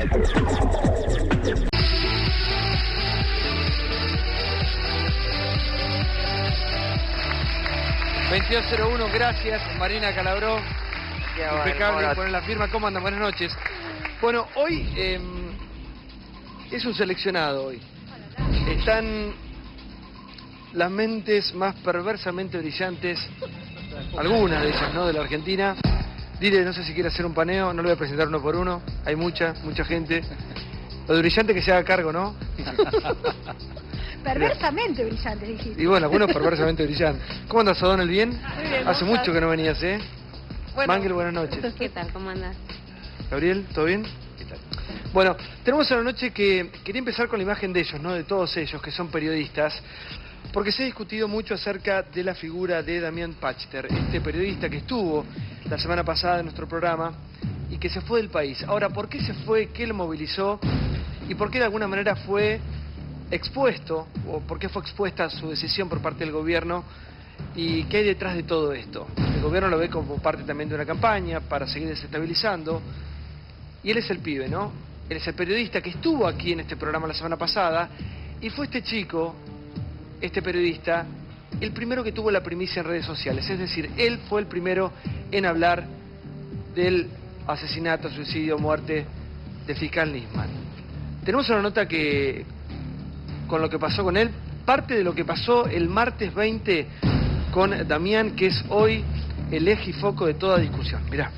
...2201, gracias, Marina Calabró. Impecable, poner la firma. ¿Cómo andan? Buenas noches. Bueno, hoy es un seleccionado hoy. Están las mentes más perversamente brillantes, algunas de ellas, ¿no?, de la Argentina. Dile, no sé si quiere hacer un paneo, no lo voy a presentar uno por uno. Hay mucha gente. Lo de brillante que se haga cargo, ¿no? Perversamente brillante, dijiste. Y bueno, algunos perversamente brillantes. ¿Cómo andas, O'Donnell? ¿Bien? Muy bien. Hace mucho que no venías, ¿eh? Bueno, Mangel, buenas noches. ¿Qué tal? ¿Cómo andas? Gabriel, ¿todo bien? ¿Qué tal? Bueno, tenemos una noche que quería empezar con la imagen de ellos, ¿no? De todos ellos, que son periodistas, porque se ha discutido mucho acerca de la figura de Damián Pachter, este periodista que estuvo la semana pasada en nuestro programa y que se fue del país. Ahora, ¿por qué se fue? ¿Qué lo movilizó? ¿Y por qué de alguna manera fue expuesto, o por qué fue expuesta su decisión por parte del gobierno? ¿Y qué hay detrás de todo esto? El gobierno lo ve como parte también de una campaña para seguir desestabilizando. Y él es el pibe, ¿no? Él es el periodista que estuvo aquí en este programa la semana pasada. Y fue este chico, este periodista, el primero que tuvo la primicia en redes sociales. Es decir, él fue el primero en hablar del asesinato, suicidio, muerte del fiscal Nisman. Tenemos una nota que, con lo que pasó con él, parte de lo que pasó el martes 20 con Damián, que es hoy el eje y foco de toda discusión. Mirá,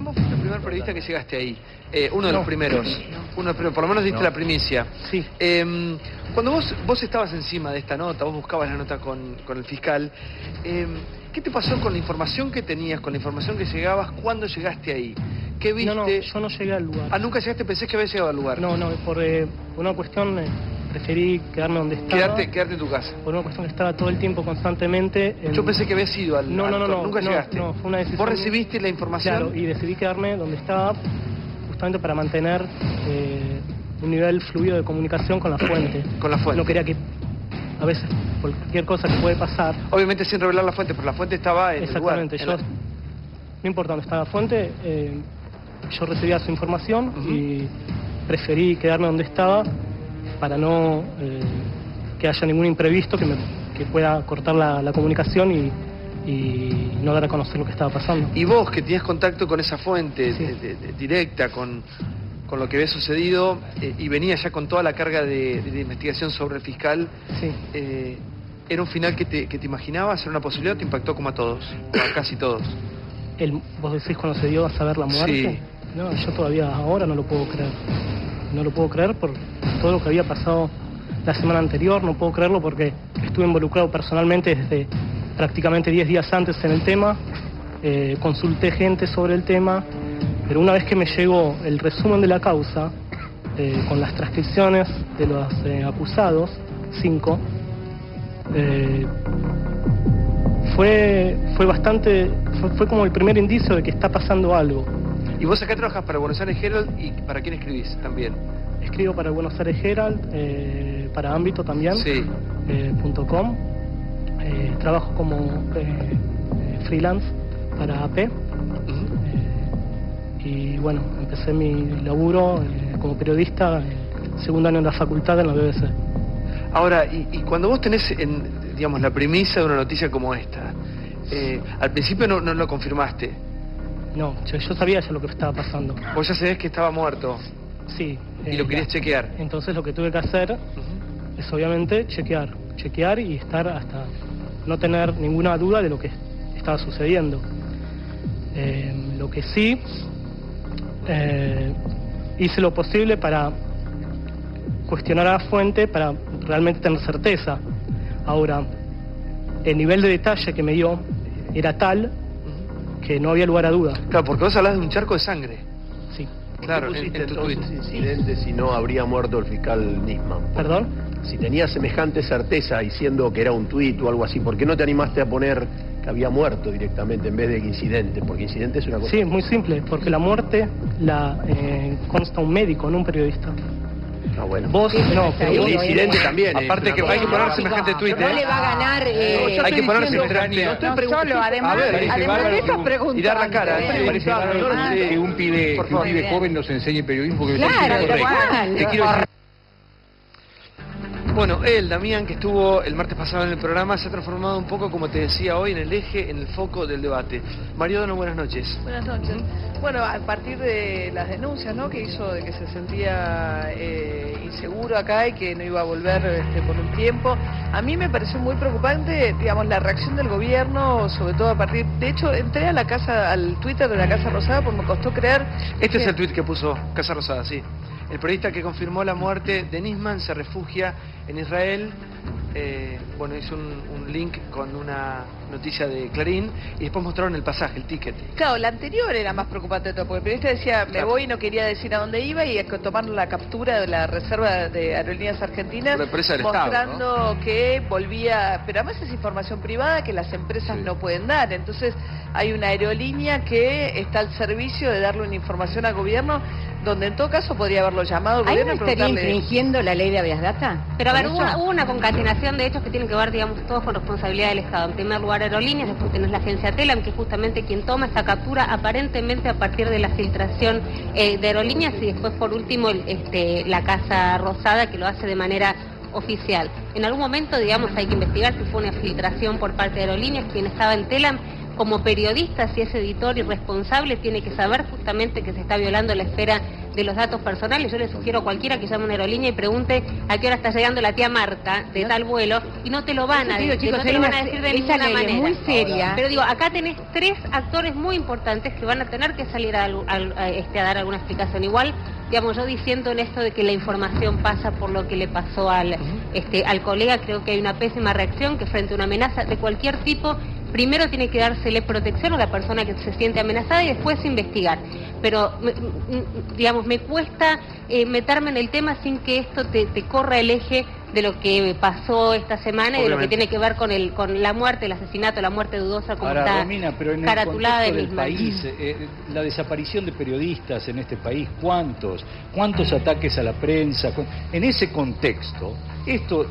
vos fuiste el primer periodista que llegaste ahí, uno de los primeros, por lo menos diste la primicia. Sí. Cuando vos estabas encima de esta nota, vos buscabas la nota con el fiscal, ¿qué te pasó con la información que tenías, con la información que llegabas, cuando llegaste ahí? ¿Qué viste? No, yo no llegué al lugar. Ah, ¿nunca llegaste? Pensé que habías llegado al lugar. No, por una cuestión, preferí quedarme donde estaba. Quedarte en tu casa. Por una cuestión que estaba todo el tiempo, constantemente. Yo pensé que habías ido al No, nunca llegaste. No, fue una decisión. ¿Vos recibiste la información? Claro, y decidí quedarme donde estaba, justamente para mantener un nivel fluido de comunicación con la fuente. Con la fuente. No quería que, a veces, por cualquier cosa que puede pasar... Obviamente sin revelar la fuente, pero la fuente estaba en exactamente, el lugar. No importa dónde estaba la fuente, yo recibía su información y preferí quedarme donde estaba para no que haya ningún imprevisto que pueda cortar la comunicación y no dar a conocer lo que estaba pasando. Y vos, que tenías contacto con esa fuente sí, directa, con lo que había sucedido, y venías ya con toda la carga de investigación sobre el fiscal, sí. ¿Era un final que te imaginabas? ¿Era una posibilidad o te impactó como a todos? O a casi todos. ¿Vos decís cuando se dio a saber la muerte? Sí. No, yo todavía ahora no lo puedo creer. No lo puedo creer por todo lo que había pasado la semana anterior. No puedo creerlo porque estuve involucrado personalmente desde prácticamente 10 días antes en el tema. Consulté gente sobre el tema, pero una vez que me llegó el resumen de la causa, con las transcripciones de los acusados, 5, fue bastante, fue como el primer indicio de que está pasando algo. ¿Y vos acá trabajas para Buenos Aires Herald y para quién escribís también? Escribo para Buenos Aires Herald, para Ámbito también, sí. .com. Trabajo como freelance para AP. Y bueno, empecé mi laburo como periodista, segundo año en la facultad en la BBC. Ahora, y cuando vos tenés, digamos, la premisa de una noticia como esta, al principio no lo confirmaste. No, yo sabía ya lo que estaba pasando. Vos ya sabés que estaba muerto. Sí. Y lo querías chequear. Entonces lo que tuve que hacer es obviamente chequear y estar hasta no tener ninguna duda de lo que estaba sucediendo. Lo que sí, hice lo posible para cuestionar a la fuente, para realmente tener certeza. Ahora, el nivel de detalle que me dio era tal que no había lugar a duda. Claro, porque vos hablás de un charco de sangre. Sí. Claro, en tu tuit. Incidente si no habría muerto el fiscal Nisman. ¿Perdón? Si tenías semejante certeza diciendo que era un tuit o algo así, ¿por qué no te animaste a poner que había muerto directamente en vez de incidente? Porque incidente es una cosa... Sí, muy simple, porque la muerte la consta un médico, no un periodista. Ah, bueno. Vos no, pero El vos incidente también. Aparte que hay que poner semejante tuit, No le va a ganar. hay que poner semejante. No solo, además, además de eso preguntan. Y dar la cara. Parece raro que un pibe joven nos enseñe periodismo, porque Claro, es pero correcto. Te quiero decir. Bueno, él, Damián, que estuvo el martes pasado en el programa, se ha transformado un poco, como te decía hoy, en el eje, en el foco del debate. Mario Dono, buenas noches. Buenas noches. Bueno, a partir de las denuncias, ¿no?, que hizo de que se sentía inseguro acá y que no iba a volver por un tiempo, a mí me pareció muy preocupante, digamos, la reacción del gobierno, sobre todo a partir... De hecho, entré a la casa, al Twitter de la Casa Rosada, porque me costó creer... Este es el tuit que puso Casa Rosada, sí. El periodista que confirmó la muerte de Nisman se refugia en Israel. Bueno, hizo un link con una noticia de Clarín y después mostraron el pasaje, el ticket. Claro, la anterior era más preocupante de todo, porque el periodista decía, me voy y no quería decir a dónde iba, y tomar la captura de la Reserva de Aerolíneas Argentinas, Una empresa del mostrando Estado, ¿no?, que volvía, pero además es información privada que las empresas no pueden dar. Entonces hay una aerolínea que está al servicio de darle una información al gobierno, donde en todo caso podría haberlo llamado al ¿Ahí gobierno no y estaría preguntarle... infringiendo la ley de habeas data? Pero a ver, ¿Con hubo eso? una concatenación de hechos que tienen que ver, digamos, todos con responsabilidad del Estado. En primer lugar, Aerolíneas, después tenés la agencia Telam, que es justamente quien toma esta captura aparentemente a partir de la filtración de Aerolíneas, y después, por último, la Casa Rosada, que lo hace de manera oficial. En algún momento, digamos, hay que investigar si fue una filtración por parte de Aerolíneas, quien estaba en Telam. Como periodista, si es editor y responsable, tiene que saber justamente que se está violando la esfera de los datos personales. Yo le sugiero a cualquiera que llame a una aerolínea y pregunte a qué hora está llegando la tía Marta de tal vuelo, y no te lo van a decir, chicos, no te lo van a decir de esa ninguna ley es manera. muy seria. Pero digo, acá tenés 3 actores muy importantes que van a tener que salir a dar alguna explicación. Igual, digamos, yo diciendo en esto de que la información pasa por lo que le pasó al colega, creo que hay una pésima reacción, que frente a una amenaza de cualquier tipo, primero tiene que dársele protección a la persona que se siente amenazada y después investigar. Pero, digamos, me cuesta meterme en el tema sin que esto te corra el eje de lo que pasó esta semana y de lo que tiene que ver con la muerte, el asesinato, la muerte dudosa, como Ahora, está Romina, pero en caratulada el de contexto del misma. país, la desaparición de periodistas en este país, ¿cuántos ataques a la prensa? En ese contexto,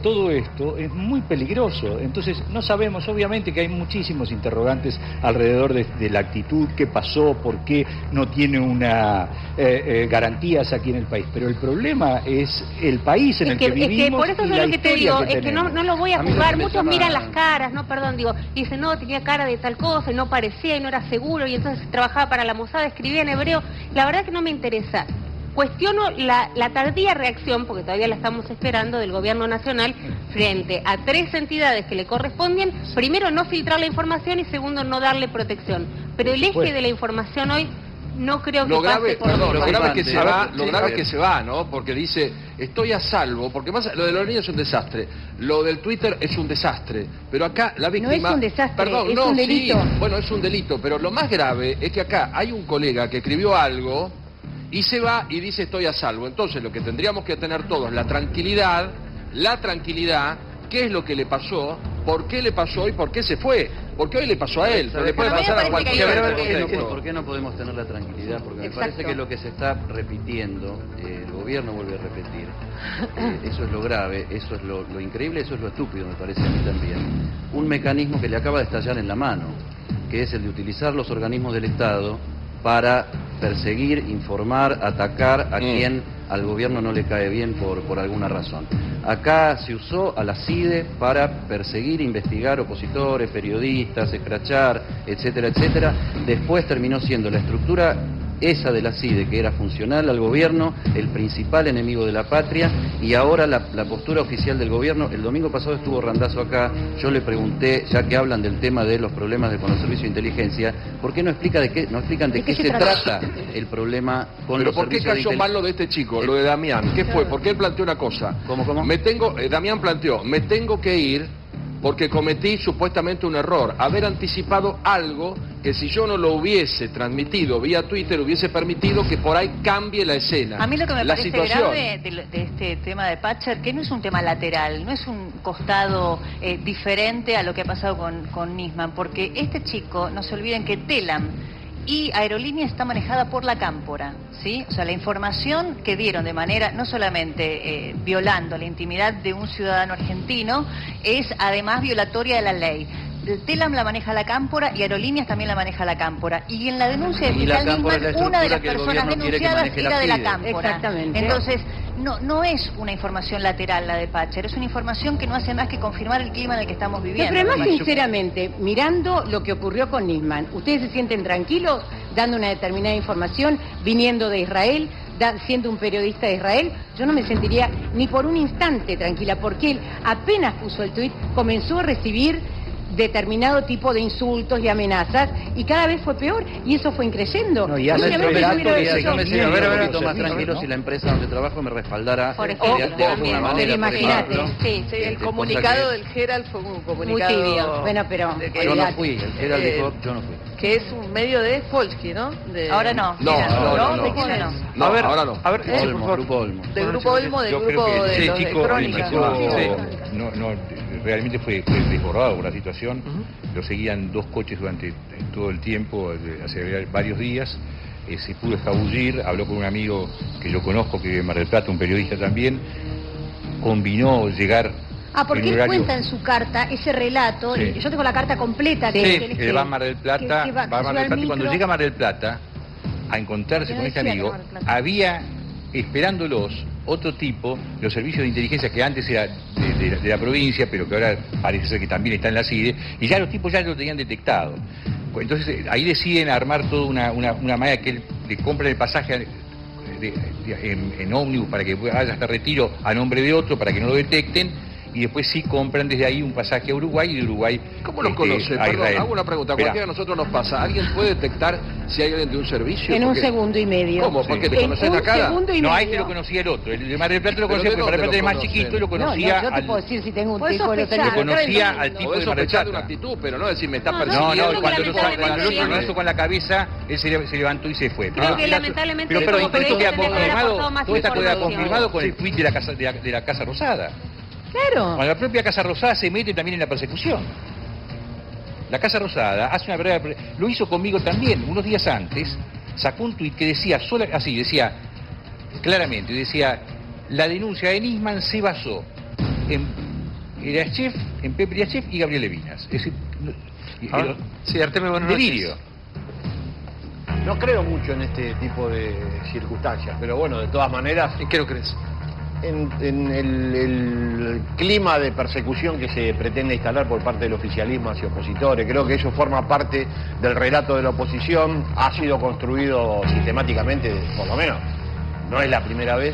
todo esto es muy peligroso. Entonces, no sabemos, obviamente que hay muchísimos interrogantes alrededor de la actitud, qué pasó, por qué no tiene una garantías aquí en el país. Pero el problema es el país en el que vivimos. Por eso y es la lo que te historia digo, que es que no tenemos. lo voy a A mí lo juzgar. que me Muchos llama- miran las caras, no, perdón, digo, y dicen, no, tenía cara de tal cosa y no parecía y no era seguro y entonces trabajaba para la Mossad, escribía en hebreo. La verdad que no me interesa. Cuestiono la tardía reacción, porque todavía la estamos esperando, del gobierno nacional frente a 3 entidades que le corresponden. Primero, no filtrar la información, y segundo, no darle protección. Pero el eje de la información hoy no creo que Lo grave, pase por... perdón, lo grave es que Sí, se va, sí, lo grave es que se va, ¿no? Porque dice, estoy a salvo, porque más lo de los niños es un desastre, lo del Twitter es un desastre, pero acá la víctima... No es un desastre, perdón, es no, un delito. Sí, bueno, es un delito, pero lo más grave es que acá hay un colega que escribió algo y se va y dice estoy a salvo. Entonces lo que tendríamos que tener todos, la tranquilidad, qué es lo que le pasó, por qué le pasó y por qué se fue. Porque hoy le pasó a él, pero le puede A mí me pasar a parece que cualquiera. hay ¿Por qué no podemos tener la tranquilidad? Porque me Exacto. parece que lo que se está repitiendo, el gobierno vuelve a repetir, eso es lo grave, eso es lo increíble, eso es lo estúpido, me parece a mí también. Un mecanismo que le acaba de estallar en la mano, que es el de utilizar los organismos del Estado para perseguir, informar, atacar a quien al gobierno no le cae bien por alguna razón. Acá se usó a la CIDE para perseguir, investigar opositores, periodistas, escrachar, etcétera, etcétera. Después terminó siendo la estructura esa de la CIDE, que era funcional al gobierno, el principal enemigo de la patria, y ahora la postura oficial del gobierno. El domingo pasado estuvo Randazzo acá, yo le pregunté, ya que hablan del tema de los problemas con el servicio de inteligencia, ¿por qué no explican de qué se trata el problema con Pero los ¿por qué servicios de cayó mal inteligencia? lo de este chico, lo de Damián? ¿Qué fue? Porque él planteó una cosa. ¿Cómo? Damián planteó, me tengo que ir porque cometí supuestamente un error, haber anticipado algo que si yo no lo hubiese transmitido vía Twitter hubiese permitido que por ahí cambie la escena. A mí lo que me la parece situación. grave de este tema de Patcher, que no es un tema lateral, no es un costado diferente a lo que ha pasado con Nisman, porque este chico, no se olviden que Telam y Aerolíneas está manejada por la Cámpora, ¿sí? O sea, la información que dieron de manera, no solamente violando la intimidad de un ciudadano argentino, es además violatoria de la ley. TELAM la maneja la Cámpora y Aerolíneas también la maneja la Cámpora. Y en la denuncia de fiscal Nisman, una de las personas denunciadas era de la Cámpora. Exactamente. Entonces, no es una información lateral la de Pacher, es una información que no hace más que confirmar el clima en el que estamos viviendo. Pero además, sinceramente, mirando lo que ocurrió con Nisman, ¿ustedes se sienten tranquilos dando una determinada información, viniendo de Israel, siendo un periodista de Israel? Yo no me sentiría ni por un instante tranquila, porque él apenas puso el tuit, comenzó a recibir determinado tipo de insultos y amenazas, y cada vez fue peor, y eso fue increyendo. No, y hace Obviamente, yo me yo sentiría un poquito más tranquilo si la empresa donde trabajo me respaldara Por ejemplo, de alguna manera. pero imagínate. Por ejemplo, Sí, el comunicado del Gerald fue un comunicado... Muy tibio. Bueno, pero... yo no fui, el Gerald dijo, yo no fui. Que es un medio de Folsky, ¿no? Ahora no. No, ¿De quién no. no? No, A ver, ahora no. A ver, por Olmo, favor. Grupo Olmo. De Grupo Olmo, del Yo grupo creo que de los de Crónica. Realmente fue desbordado por la situación. Lo seguían 2 coches durante todo el tiempo, hace varios días. Se pudo escabullir, habló con un amigo que yo conozco, que vive en Mar del Plata, un periodista también. Combinó llegar... porque él cuenta en su carta ese relato, Sí. y yo tengo la carta completa. Sí, que él va a Mar del Plata, que va a Mar del Plata, y cuando llega a Mar del Plata a encontrarse Yo con este decía amigo, que Mar del Plata. había esperándolos otro tipo, los servicios de inteligencia que antes era de la provincia, pero que ahora parece ser que también está en la CIDE, y ya los tipos ya lo tenían detectado. Entonces ahí deciden armar toda una manera que él le compra el pasaje en ómnibus para que vaya hasta Retiro a nombre de otro, para que no lo detecten, y después sí compran desde ahí un pasaje a Uruguay, y de Uruguay ¿Cómo lo conoce? a Perdón, Israel. hago una pregunta. Espera. Cualquiera de nosotros nos pasa. ¿Alguien puede detectar si hay alguien de un servicio? En un Porque- segundo y medio. ¿Cómo? ¿Porque te En conocen la un cara? segundo y No, medio. a este lo conocía el otro, el de Mar del Plata lo ¿Pero conocía, de porque Mar del dónde Plata es lo más chiquito, y lo No, conocía yo te puedo decir si tengo un Puedes tipo de sospechar, lo conocía claro, al tipo Podés de Mar del sospechar de una Plata. actitud, pero no decir me está No, persiguiendo. No, creo cuando que lo lamentablemente hizo con la cabeza, él se levantó y se fue. Creo que lamentablemente pero como todo esto queda periodista tendría que haber aportado más todo esto queda información. confirmado con el tuit de la Casa Rosada. Claro. Cuando la propia Casa Rosada se mete también en la persecución. La Casa Rosada hace una verdadera... Lo hizo conmigo también, unos días antes, sacó un tuit que decía, decía claramente, decía, la denuncia de Nisman se basó en Iriachef, en Pepe Iriachef y Gabriel Levinas. Es decir, Sí, Artemio, buenas noches. delirio. No creo mucho en este tipo de circunstancias, pero bueno, de todas maneras, ¿En qué lo crees? en el clima de persecución que se pretende instalar por parte del oficialismo hacia opositores, creo que eso forma parte del relato de la oposición, ha sido construido sistemáticamente, por lo menos, no es la primera vez,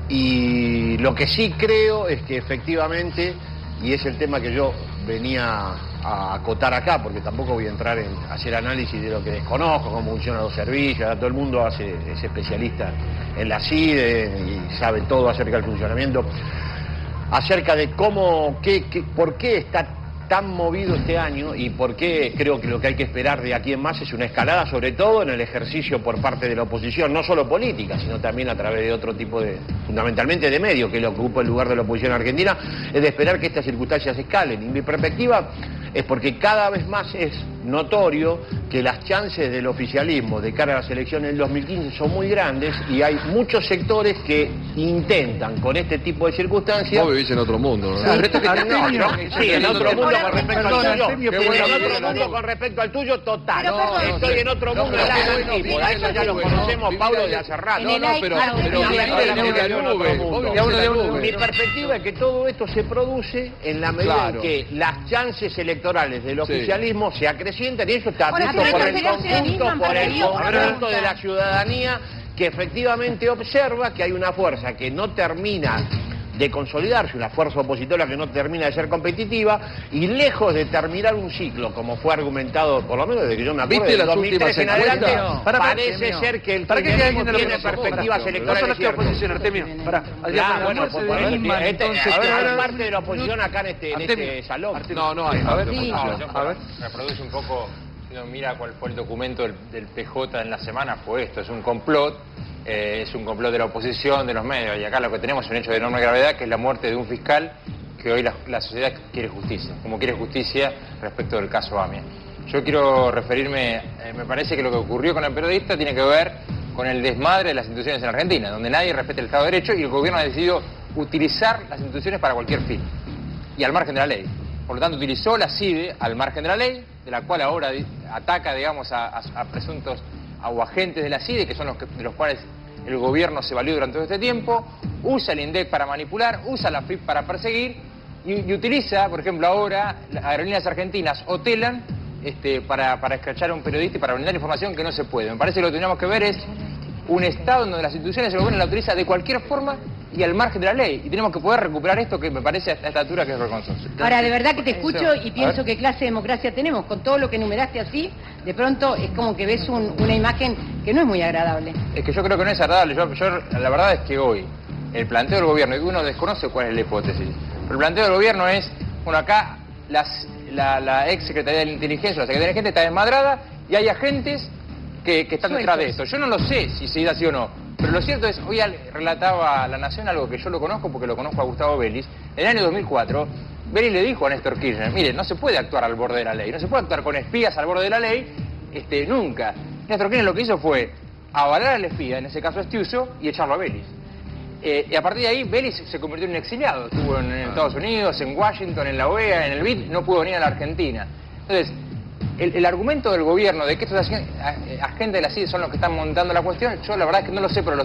y lo que sí creo es que efectivamente, y es el tema que yo venía a acotar acá, porque tampoco voy a entrar en hacer análisis de lo que desconozco, cómo funcionan los servicios, todo el mundo es especialista en la CIDE y sabe todo acerca del funcionamiento, acerca de cómo, por qué está tan movido este año y por qué creo que lo que hay que esperar de aquí en más es una escalada, sobre todo en el ejercicio por parte de la oposición, no solo política, sino también a través de otro tipo de, fundamentalmente de medios, que es lo que ocupa el lugar de la oposición argentina, es de esperar que estas circunstancias escalen. Y mi perspectiva es porque cada vez más es notorio que las chances del oficialismo de cara a las elecciones del 2015 son muy grandes y hay muchos sectores que intentan con este tipo de circunstancias... Vos vivís en otro mundo, ¿no? Sí, en otro mundo con respecto al tuyo. Qué bueno, En qué otro bueno. mundo con respecto al tuyo, total. Pero, perdón, Estoy en otro mundo, pero la qué bueno, antípoda, eso ya lo bueno. conocemos, Vivir Pablo, ahí- de hace rato. No, no, pero vivir vivir en en la la nube. nube. Vos vivís Mi en la nube. perspectiva es que todo esto se produce en la medida Claro. en que las chances electorales del oficialismo se acrecientan y eso está Ahora, visto pero por la el experiencia de conjunto, Nisman por el perdió una conjunto pregunta. de la ciudadanía que efectivamente observa que hay una fuerza que no termina de consolidarse, una fuerza opositora que no termina de ser competitiva y lejos de terminar un ciclo, como fue argumentado, por lo menos desde que yo me acuerdo, ¿Viste del las 2003 en últimas adelante, encuestas? parece ser que el ¿Para qué kirchnerismo alguien de la tiene oposición? perspectivas No electorales solo que ciertas. oposición, Artemio. Pará. Ah, bueno, pues por eso, Nisman, entonces, a ver, que- hay parte de la oposición acá en este salón. No, no hay. A ver, A ver. Me produce un poco, si uno mira cuál fue el documento del PJ en la semana, fue esto, es un complot de la oposición, de los medios, y acá lo que tenemos es un hecho de enorme gravedad, que es la muerte de un fiscal que hoy la sociedad quiere justicia, como quiere justicia respecto del caso AMIA. Yo quiero referirme, me parece que lo que ocurrió con el periodista tiene que ver con el desmadre de las instituciones en Argentina, donde nadie respeta el Estado de Derecho y el gobierno ha decidido utilizar las instituciones para cualquier fin, y al margen de la ley. Por lo tanto, utilizó la CIDE al margen de la ley, de la cual ahora ataca, digamos, a presuntos o agentes de la CIDE, que son de los cuales el gobierno se valió durante todo este tiempo, usa el INDEC para manipular, usa la FIP para perseguir, y utiliza, por ejemplo, ahora, las aerolíneas argentinas hotelan para escrachar a un periodista y para brindar información que no se puede. Me parece que lo que tenemos que ver es un Estado donde las instituciones del gobierno la utiliza de cualquier forma y al margen de la ley. Y tenemos que poder recuperar esto que me parece a esta altura que es vergonzoso. Ahora, de verdad que te escucho y pienso qué clase de democracia tenemos. Con todo lo que enumeraste así, de pronto es como que ves una imagen que no es muy agradable. Es que yo creo que no es agradable. La verdad es que hoy el planteo del gobierno, y uno desconoce cuál es la hipótesis, pero el planteo del gobierno es, bueno, acá la ex Secretaría de la Inteligencia, la Secretaría de la Inteligencia está desmadrada y hay agentes que están detrás de esto. Yo no lo sé si es así o no, pero lo cierto es, hoy relataba La Nación algo que yo lo conozco porque lo conozco a Gustavo Vélez. En el año 2004, Vélez le dijo a Néstor Kirchner, mire, no se puede actuar al borde de la ley, no se puede actuar con espías al borde de la ley, nunca. Néstor Kirchner lo que hizo fue avalar al espía, en ese caso a Estiuso, y echarlo a Vélez. Y a partir de ahí, Vélez se convirtió en un exiliado. Estuvo en Estados Unidos, en Washington, en la OEA, en el BID, no pudo venir a la Argentina. Entonces, el argumento del gobierno de que estos agentes de la CIDE son los que están montando la cuestión, yo la verdad es que no lo sé, pero lo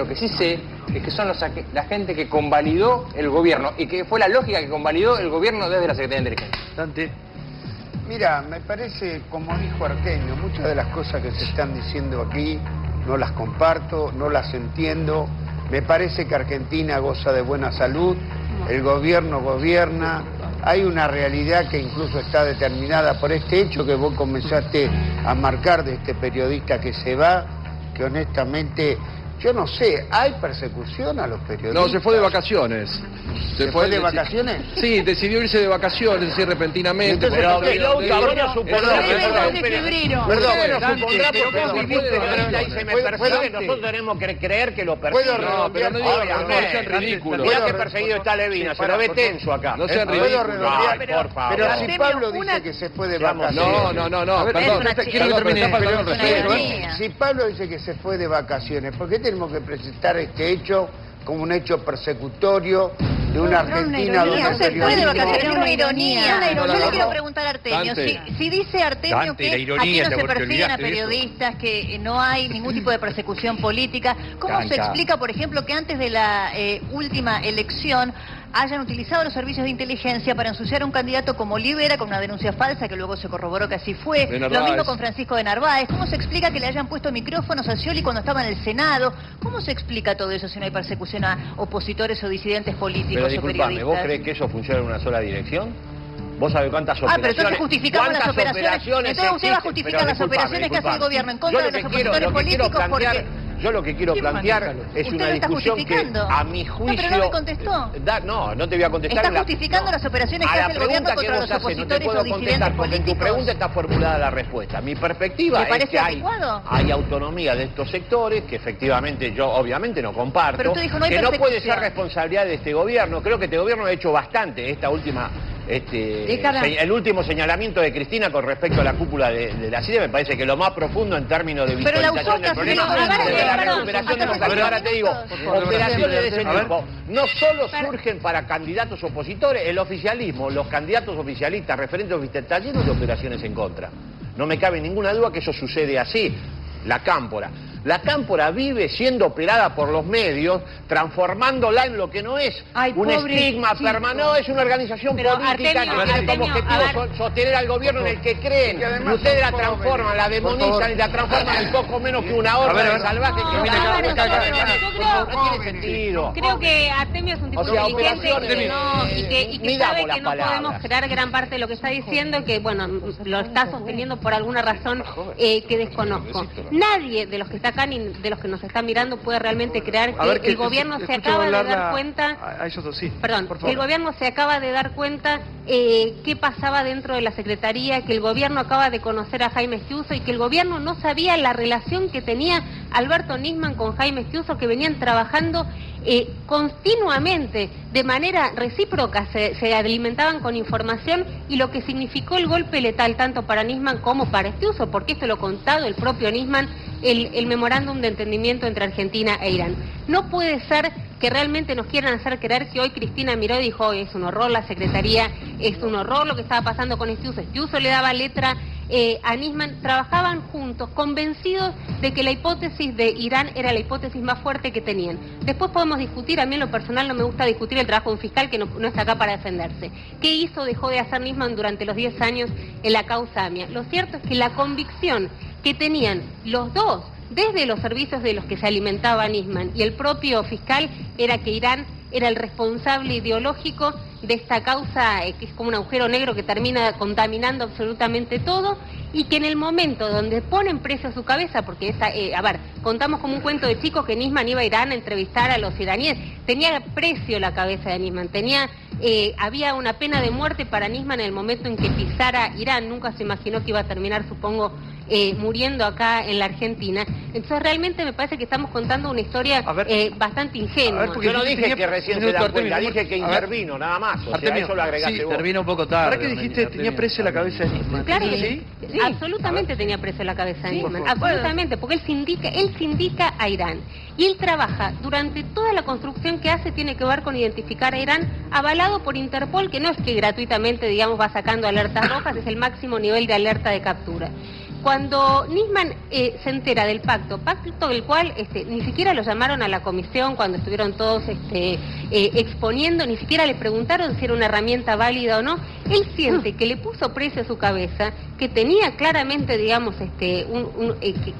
que sí sé es que son la gente que convalidó el gobierno y que fue la lógica que convalidó el gobierno desde la Secretaría de Inteligencia. Dante. Mira, me parece, como dijo Artemio, muchas de las cosas que se están diciendo aquí no las comparto, no las entiendo. Me parece que Argentina goza de buena salud, el gobierno gobierna, hay una realidad que incluso está determinada por este hecho que vos comenzaste a marcar de este periodista que se va, que honestamente, yo no sé, ¿hay persecución a los periodistas? No, se fue de vacaciones. ¿Se fue de vacaciones? Sí, decidió irse de vacaciones, así repentinamente. Entonces, nosotros tenemos que creer que lo persigue. No, pero no sean ridículos. Mirá qué perseguido está Levina, se lo ve tenso acá. No sean ridículos. Por favor. Pero si Pablo dice que se fue de vacaciones... No, perdón, quiero que termine. Si Pablo dice que se fue de vacaciones, ¿por qué tenemos que presentar este hecho como un hecho persecutorio de una Argentina donde no se puede vacaciones, una ironía. Yo le quiero preguntar a Artemio, si dice Artemio que aquí no se persiguen a periodistas, que no hay ningún tipo de persecución política, ¿cómo se explica, por ejemplo, que antes de la última elección hayan utilizado los servicios de inteligencia para ensuciar a un candidato como Olivera con una denuncia falsa que luego se corroboró que así fue? Lo mismo con Francisco de Narváez. ¿Cómo se explica que le hayan puesto micrófonos a Scioli cuando estaba en el Senado? ¿Cómo se explica todo eso si no hay persecución a opositores o disidentes políticos o periodistas? ¿Vos creés que eso funciona en una sola dirección? ¿Vos sabés cuántas operaciones? Pero entonces justificamos las operaciones. Entonces usted va a justificar las operaciones que hace el gobierno en contra de los opositores políticos porque... Yo lo que quiero plantear es una discusión que a mi juicio... No, pero no me contestó. No te voy a contestar. Está justificando las operaciones que hace el gobierno contra los opositores o disidentes políticos. En tu pregunta está formulada la respuesta. Mi perspectiva es que hay autonomía de estos sectores, que efectivamente yo obviamente no comparto, pero usted dijo, que no puede ser responsabilidad de este gobierno. Creo que este gobierno ha hecho bastante esta última... el último señalamiento de Cristina con respecto a la cúpula de la CIDE me parece que lo más profundo en términos de visualización del problema de la recuperación democrática. Ahora te digo, operaciones de ese tipo no solo surgen para candidatos opositores, el oficialismo, los candidatos oficialistas, referentes oficialistas, están llenos de operaciones en contra. No me cabe ninguna duda que eso sucede así. La Cámpora. La Cámpora vive siendo operada por los medios, transformándola en lo que no es. Un estigma permanente. No, es una organización política que tiene como objetivo sostener al gobierno en el que creen. Y ustedes la transforman, la demonizan y la transforman en poco menos que una horda de salvajes que viene no tiene sentido. Creo que Artemio es un tipo inteligente y que sabe que no podemos crear gran parte de lo que está diciendo, que bueno, lo está sosteniendo por alguna razón que desconozco. Nadie de los que está acá ni de los que nos están mirando puede realmente creer que el gobierno se acaba de dar cuenta que el gobierno se acaba de dar cuenta qué pasaba dentro de la Secretaría, que el gobierno acaba de conocer a Jaime Estiuso y que el gobierno no sabía la relación que tenía Alberto Nisman con Jaime Estiuso, que venían trabajando trabajando continuamente, de manera recíproca, se alimentaban con información, y lo que significó el golpe letal tanto para Nisman como para Estiuso, porque esto lo ha contado el propio Nisman, el memorándum de entendimiento entre Argentina e Irán. No puede ser que realmente nos quieran hacer creer que hoy Cristina miró y dijo, hoy es un horror la Secretaría, es un horror lo que estaba pasando con Estiuso. Estiuso le daba letra a Nisman, trabajaban juntos, convencidos de que la hipótesis de Irán era la hipótesis más fuerte que tenían. Después podemos discutir, a mí en lo personal no me gusta discutir el trabajo de un fiscal que no está acá para defenderse. ¿Qué hizo, dejó de hacer Nisman durante los 10 años en la causa AMIA? Lo cierto es que la convicción que tenían los dos, desde los servicios de los que se alimentaba Nisman y el propio fiscal, era que Irán era el responsable ideológico de esta causa, que es como un agujero negro que termina contaminando absolutamente todo, y que en el momento donde ponen precio a su cabeza, porque contamos como un cuento de chicos que Nisman iba a Irán a entrevistar a los iraníes, tenía precio la cabeza de Nisman, había una pena de muerte para Nisman en el momento en que pisara Irán, nunca se imaginó que iba a terminar, supongo, muriendo acá en la Argentina. Entonces realmente me parece que estamos contando una historia bastante ingenua. Yo no dije que recién se dan cuenta, dije que intervino, nada más. O sea, eso lo agregaste vos. Intervino un poco tarde. ¿Para qué dijiste tenía precio la cabeza de Nisman? Claro que sí, absolutamente tenía precio la cabeza de Nisman, absolutamente, porque él sindica a Irán. Y él trabaja durante toda la construcción que hace, tiene que ver con identificar a Irán, avalado por Interpol, que no es que gratuitamente, digamos, va sacando alertas rojas, es el máximo nivel de alerta de captura. Cuando Nisman se entera del pacto del cual ni siquiera lo llamaron a la comisión cuando estuvieron todos exponiendo, ni siquiera le preguntaron si era una herramienta válida o no, él siente que le puso precio a su cabeza, que tenía claramente, digamos, que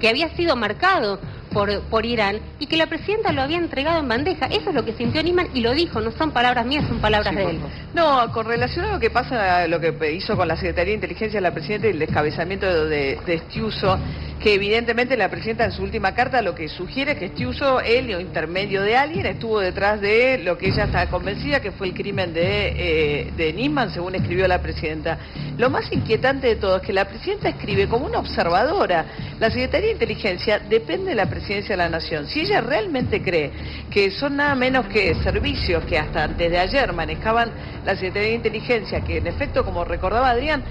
había sido marcado por Irán y que la presidenta lo había entregado en bandeja. Eso es lo que sintió Nisman y lo dijo, no son palabras mías, son palabras de él. No, con relación a lo que pasa, lo que hizo con la Secretaría de Inteligencia la presidenta y el descabezamiento de Estiuso, que evidentemente la presidenta en su última carta lo que sugiere es que Estiuso, él o intermedio de alguien, estuvo detrás de lo que ella está convencida que fue el crimen de Nisman, según escribió la presidenta. Lo más inquietante de todo es que la presidenta escribe como una observadora. La Secretaría de Inteligencia depende de la Presidencia de la Nación. Si ella realmente cree que son nada menos que servicios que hasta antes de ayer manejaban la Secretaría de Inteligencia, que en efecto, como recordaba Adrián,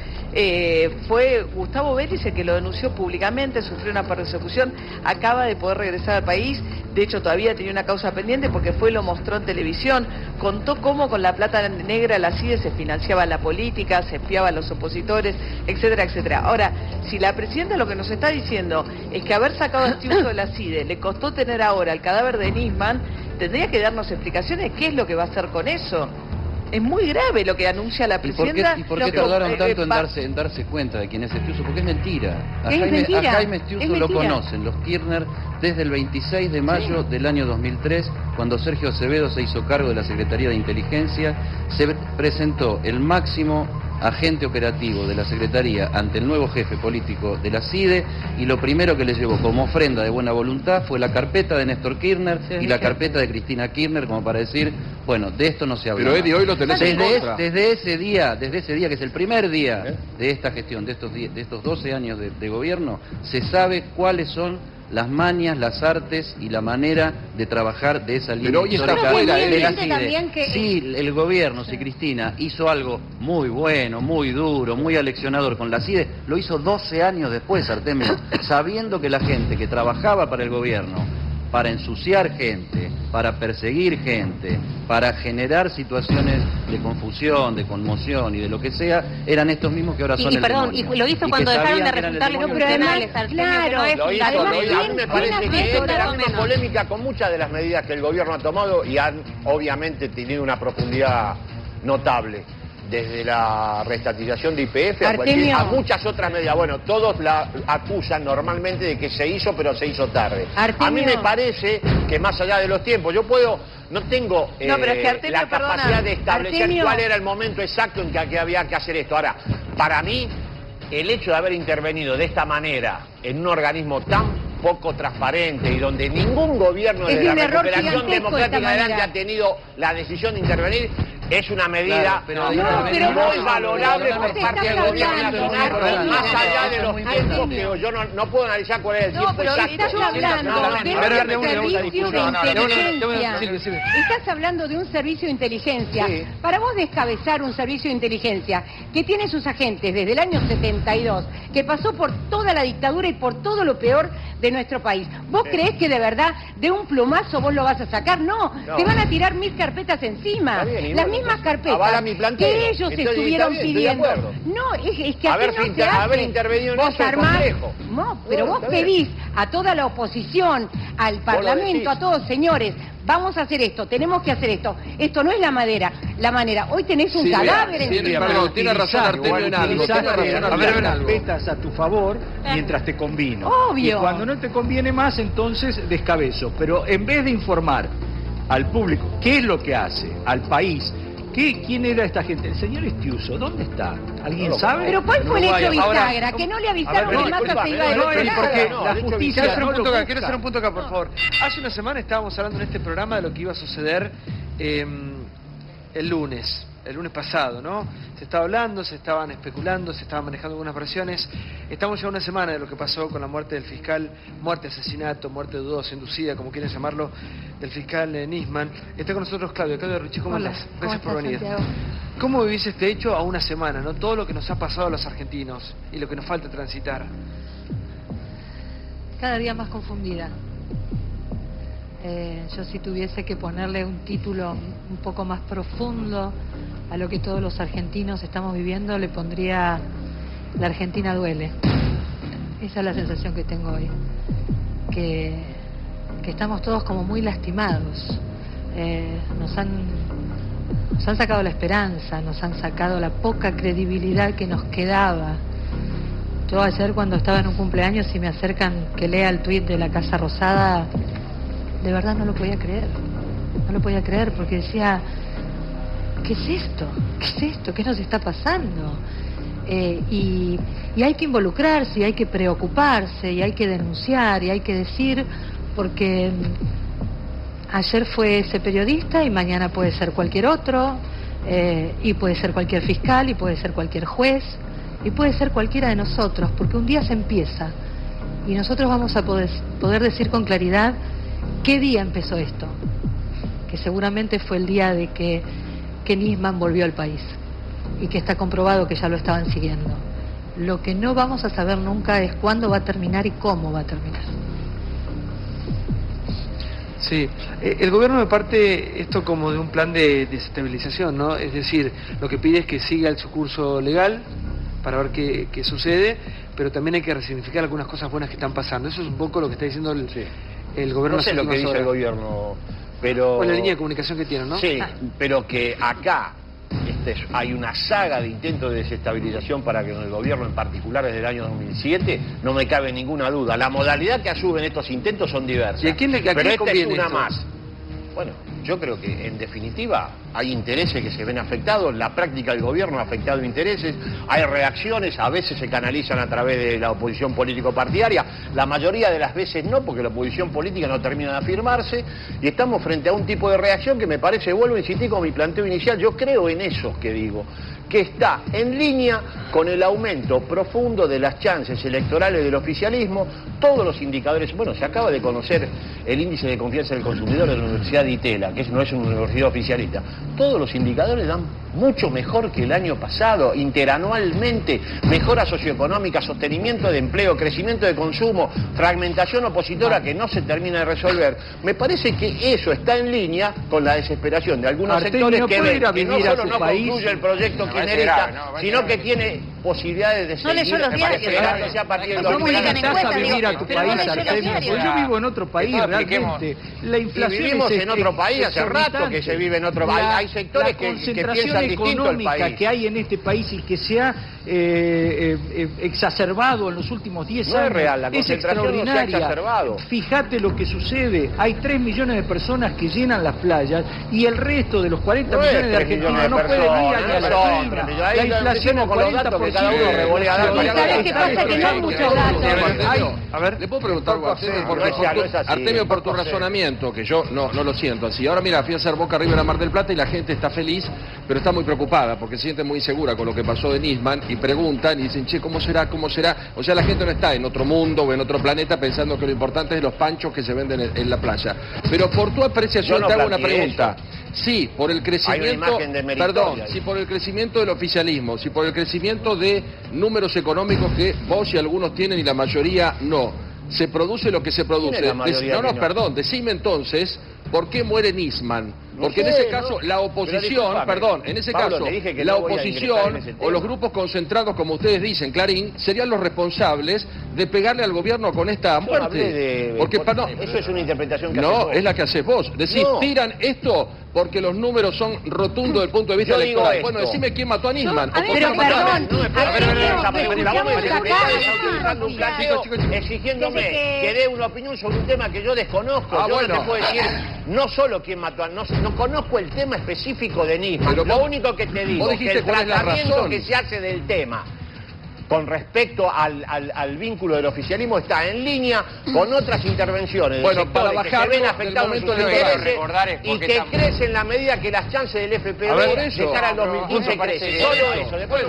fue Gustavo Vélez el que lo denunció públicamente, sufrió una persecución, acaba de poder regresar al país, de hecho todavía tenía una causa pendiente porque lo mostró en televisión, contó cómo con la plata negra la CIDE se financiaba la política, se espiaba a los opositores, etcétera, etcétera. Ahora, si la presidenta lo que nos está diciendo es que haber sacado a Estiuso de la CIDE le costó tener ahora el cadáver de Nisman, tendría que darnos explicaciones qué es lo que va a hacer con eso. Es muy grave lo que anuncia la presidenta. ¿Y por qué tardaron tanto en darse cuenta de quién es Estiuso? Porque es mentira. A Jaime Estiuso lo conocen los Kirchner desde el 26 de mayo del año 2003, cuando Sergio Acevedo se hizo cargo de la Secretaría de Inteligencia, se presentó el máximo agente operativo de la Secretaría ante el nuevo jefe político de la CIDE, y lo primero que le llevó como ofrenda de buena voluntad fue la carpeta de Néstor Kirchner y la carpeta de Cristina Kirchner, como para decir, bueno, de esto no se habla. Pero Eddie, hoy lo tenés en contra. Desde ese día, que es el primer día de esta gestión, de estos 12 años de gobierno, se sabe cuáles son las mañas, las artes y la manera de trabajar de esa línea. Pero hoy está fuera de la CIDE. Sí, el gobierno, si Cristina hizo algo muy bueno, muy duro, muy aleccionador con la CIDE, lo hizo 12 años después, Artemio, sabiendo que la gente que trabajaba para el gobierno, para ensuciar gente, para perseguir gente, para generar situaciones de confusión, de conmoción y de lo que sea, eran estos mismos que ahora son el demonio. Y lo hizo cuando dejaron de resultarles funcionales, Claro, lo hizo, a mí me parece que era una polémica con muchas de las medidas que el gobierno ha tomado y han obviamente tenido una profundidad notable. Desde la reestatización de YPF a muchas otras medidas. Bueno, todos la acusan normalmente de que se hizo, pero se hizo tarde. A mí me parece que más allá de los tiempos, no tengo la capacidad de establecer cuál era el momento exacto en que había que hacer esto. Ahora, para mí, el hecho de haber intervenido de esta manera en un organismo tan poco transparente y donde ningún gobierno de la recuperación democrática adelante ha tenido la decisión de intervenir, es una medida muy valorable por parte del gobierno nacional, más allá de los tiempos que yo no puedo analizar cuál es el tiempo exacto. Estás hablando de un servicio de inteligencia. Para vos descabezar un servicio de inteligencia que tiene sus agentes desde el año 72, que pasó por toda la dictadura y por todo lo peor de nuestro país, ¿vos creés que de verdad de un plumazo vos lo vas a sacar? No, te van a tirar 1000 carpetas encima. Las mismas carpetas que ellos estuvieron pidiendo. No, es que aquí no se hace. Intervenido en vos armás, no, pero vos pedís a toda la oposición, al Parlamento, a todos, señores, vamos a hacer esto, tenemos que hacer esto. Esto no es la manera. Hoy tenés un cadáver encima. Pero tiene razón Artemio en algo. Carpetas a tu favor mientras te convino. Obvio. Y cuando no te conviene más, entonces descabezo. Pero en vez de informar al público qué es lo que hace, al país, ¿quién era esta gente? El señor Estiuso, ¿dónde está? ¿Alguien sabe? Pero ¿cuál fue el hecho bisagra? Que no le avisaron que Massa se iba a porque la justicia... Quiero hacer un punto acá, por favor. Hace una semana estábamos hablando en este programa de lo que iba a suceder el lunes pasado, ¿no? Se estaba hablando, se estaban especulando, se estaban manejando algunas versiones. Estamos ya una semana de lo que pasó con la muerte del fiscal, asesinato, muerte dudosa, inducida, como quieren llamarlo, del fiscal Nisman. Está con nosotros Claudio Richie, ¿cómo estás? Gracias por venir. Santiago. ¿Cómo vivís este hecho a una semana, no? Todo lo que nos ha pasado a los argentinos y lo que nos falta transitar. Cada día más confundida. Yo si tuviese que ponerle un título un poco más profundo a lo que todos los argentinos estamos viviendo, le pondría La Argentina duele. Esa es la sensación que tengo hoy, que estamos todos como muy lastimados. Nos han sacado la esperanza, nos han sacado la poca credibilidad que nos quedaba. Yo ayer cuando estaba en un cumpleaños y me acercan que lea el tuit de la Casa Rosada, de verdad no lo podía creer. No lo podía creer porque decía, ¿qué es esto? ¿Qué es esto? ¿Qué nos está pasando? Y hay que involucrarse, y hay que preocuparse, y hay que denunciar, y hay que decir, porque ayer fue ese periodista y mañana puede ser cualquier otro, y puede ser cualquier fiscal, y puede ser cualquier juez, y puede ser cualquiera de nosotros, porque un día se empieza, y nosotros vamos a poder decir con claridad qué día empezó esto, que seguramente fue el día de que Nisman volvió al país y que está comprobado que ya lo estaban siguiendo. Lo que no vamos a saber nunca es cuándo va a terminar y cómo va a terminar. Sí, el gobierno me parte esto como de un plan de desestabilización, ¿no? Es decir, lo que pide es que siga su curso legal para ver qué sucede, pero también hay que resignificar algunas cosas buenas que están pasando. Eso es un poco lo que está diciendo el gobierno. No sé lo que dice el gobierno, pero... O la línea de comunicación que tienen, ¿no? Sí, pero que acá hay una saga de intentos de desestabilización para que el gobierno en particular desde el año 2007, no me cabe ninguna duda. La modalidad que asumen estos intentos son diversas. ¿Y a quién pero esta es una esto? más. Bueno, yo creo que en definitiva hay intereses que se ven afectados, la práctica del gobierno ha afectado intereses, hay reacciones, a veces se canalizan a través de la oposición político-partidaria, la mayoría de las veces no, porque la oposición política no termina de afirmarse, y estamos frente a un tipo de reacción que me parece, vuelvo a insistir con mi planteo inicial, yo creo en eso que digo, que está en línea con el aumento profundo de las chances electorales del oficialismo, todos los indicadores, bueno, se acaba de conocer el índice de confianza del consumidor de la Universidad de Itela, que no es una universidad oficialista, todos los indicadores dan mucho mejor que el año pasado, interanualmente, mejora socioeconómica, sostenimiento de empleo, crecimiento de consumo, fragmentación opositora que no se termina de resolver. Me parece que eso está en línea con la desesperación de algunos sectores que ven que no solo no concluye el proyecto kirchnerista, sino que tiene posibilidades de seguir esperándose a partir del 2020. ¿Cómo a vivir a tu país, Artemio? Pues yo vivo en otro país, realmente. La inflación vivimos en otro país hace rato que se vive en otro país. Hay sectores que piensan distinto al país. Que hay en este país y que se ha exacerbado en los últimos 10 años. No es real, la concentración no se ha exacerbado. Fíjate lo que sucede. Hay 3 millones de personas que llenan las playas y el resto de los 40 millones de argentinos no pueden ir a la esquina. La inflación al 40%. que cada uno revolea datos. ¿Sabes qué pasa? Que no hay muchos datos. A ver, le puedo preguntar algo a Artemio, Artemio, por tu razonamiento, que yo no lo siento así. Ahora mira, fui a hacer Boca River a Mar del Plata y la gente está feliz, pero está muy preocupada porque se siente muy insegura con lo que pasó de Nisman y preguntan y dicen, che, ¿cómo será? ¿Cómo será? O sea, la gente no está en otro mundo o en otro planeta pensando que lo importante es los panchos que se venden en la playa. Pero por tu apreciación te hago una pregunta. Sí, por el crecimiento, perdón, si por el crecimiento del oficialismo, si por el crecimiento de números económicos que vos y algunos tienen y la mayoría no, se produce lo que se produce. Perdón, decime entonces, ¿por qué muere Nisman? Porque en ese caso la oposición, en ese caso la oposición o los grupos concentrados, como ustedes dicen, Clarín, serían los responsables de pegarle al gobierno con esta muerte. Porque eso es una interpretación que no, es la que haces vos. Decís, tiran esto porque los números son rotundos desde el punto de vista electoral. Bueno, decime quién mató a Nisman. Pero perdón, exigiéndome que dé una opinión sobre un tema que yo desconozco. Yo no te puedo decir no solo quién mató a no conozco el tema específico de Nisman. Lo único que te digo es que el tratamiento que se hace del tema con respecto al vínculo del oficialismo está en línea con otras intervenciones de sectores que se ven afectados en sus intereses y que crecen en la medida que las chances del FPV de cara al 2015 crecen. Solo eso. Después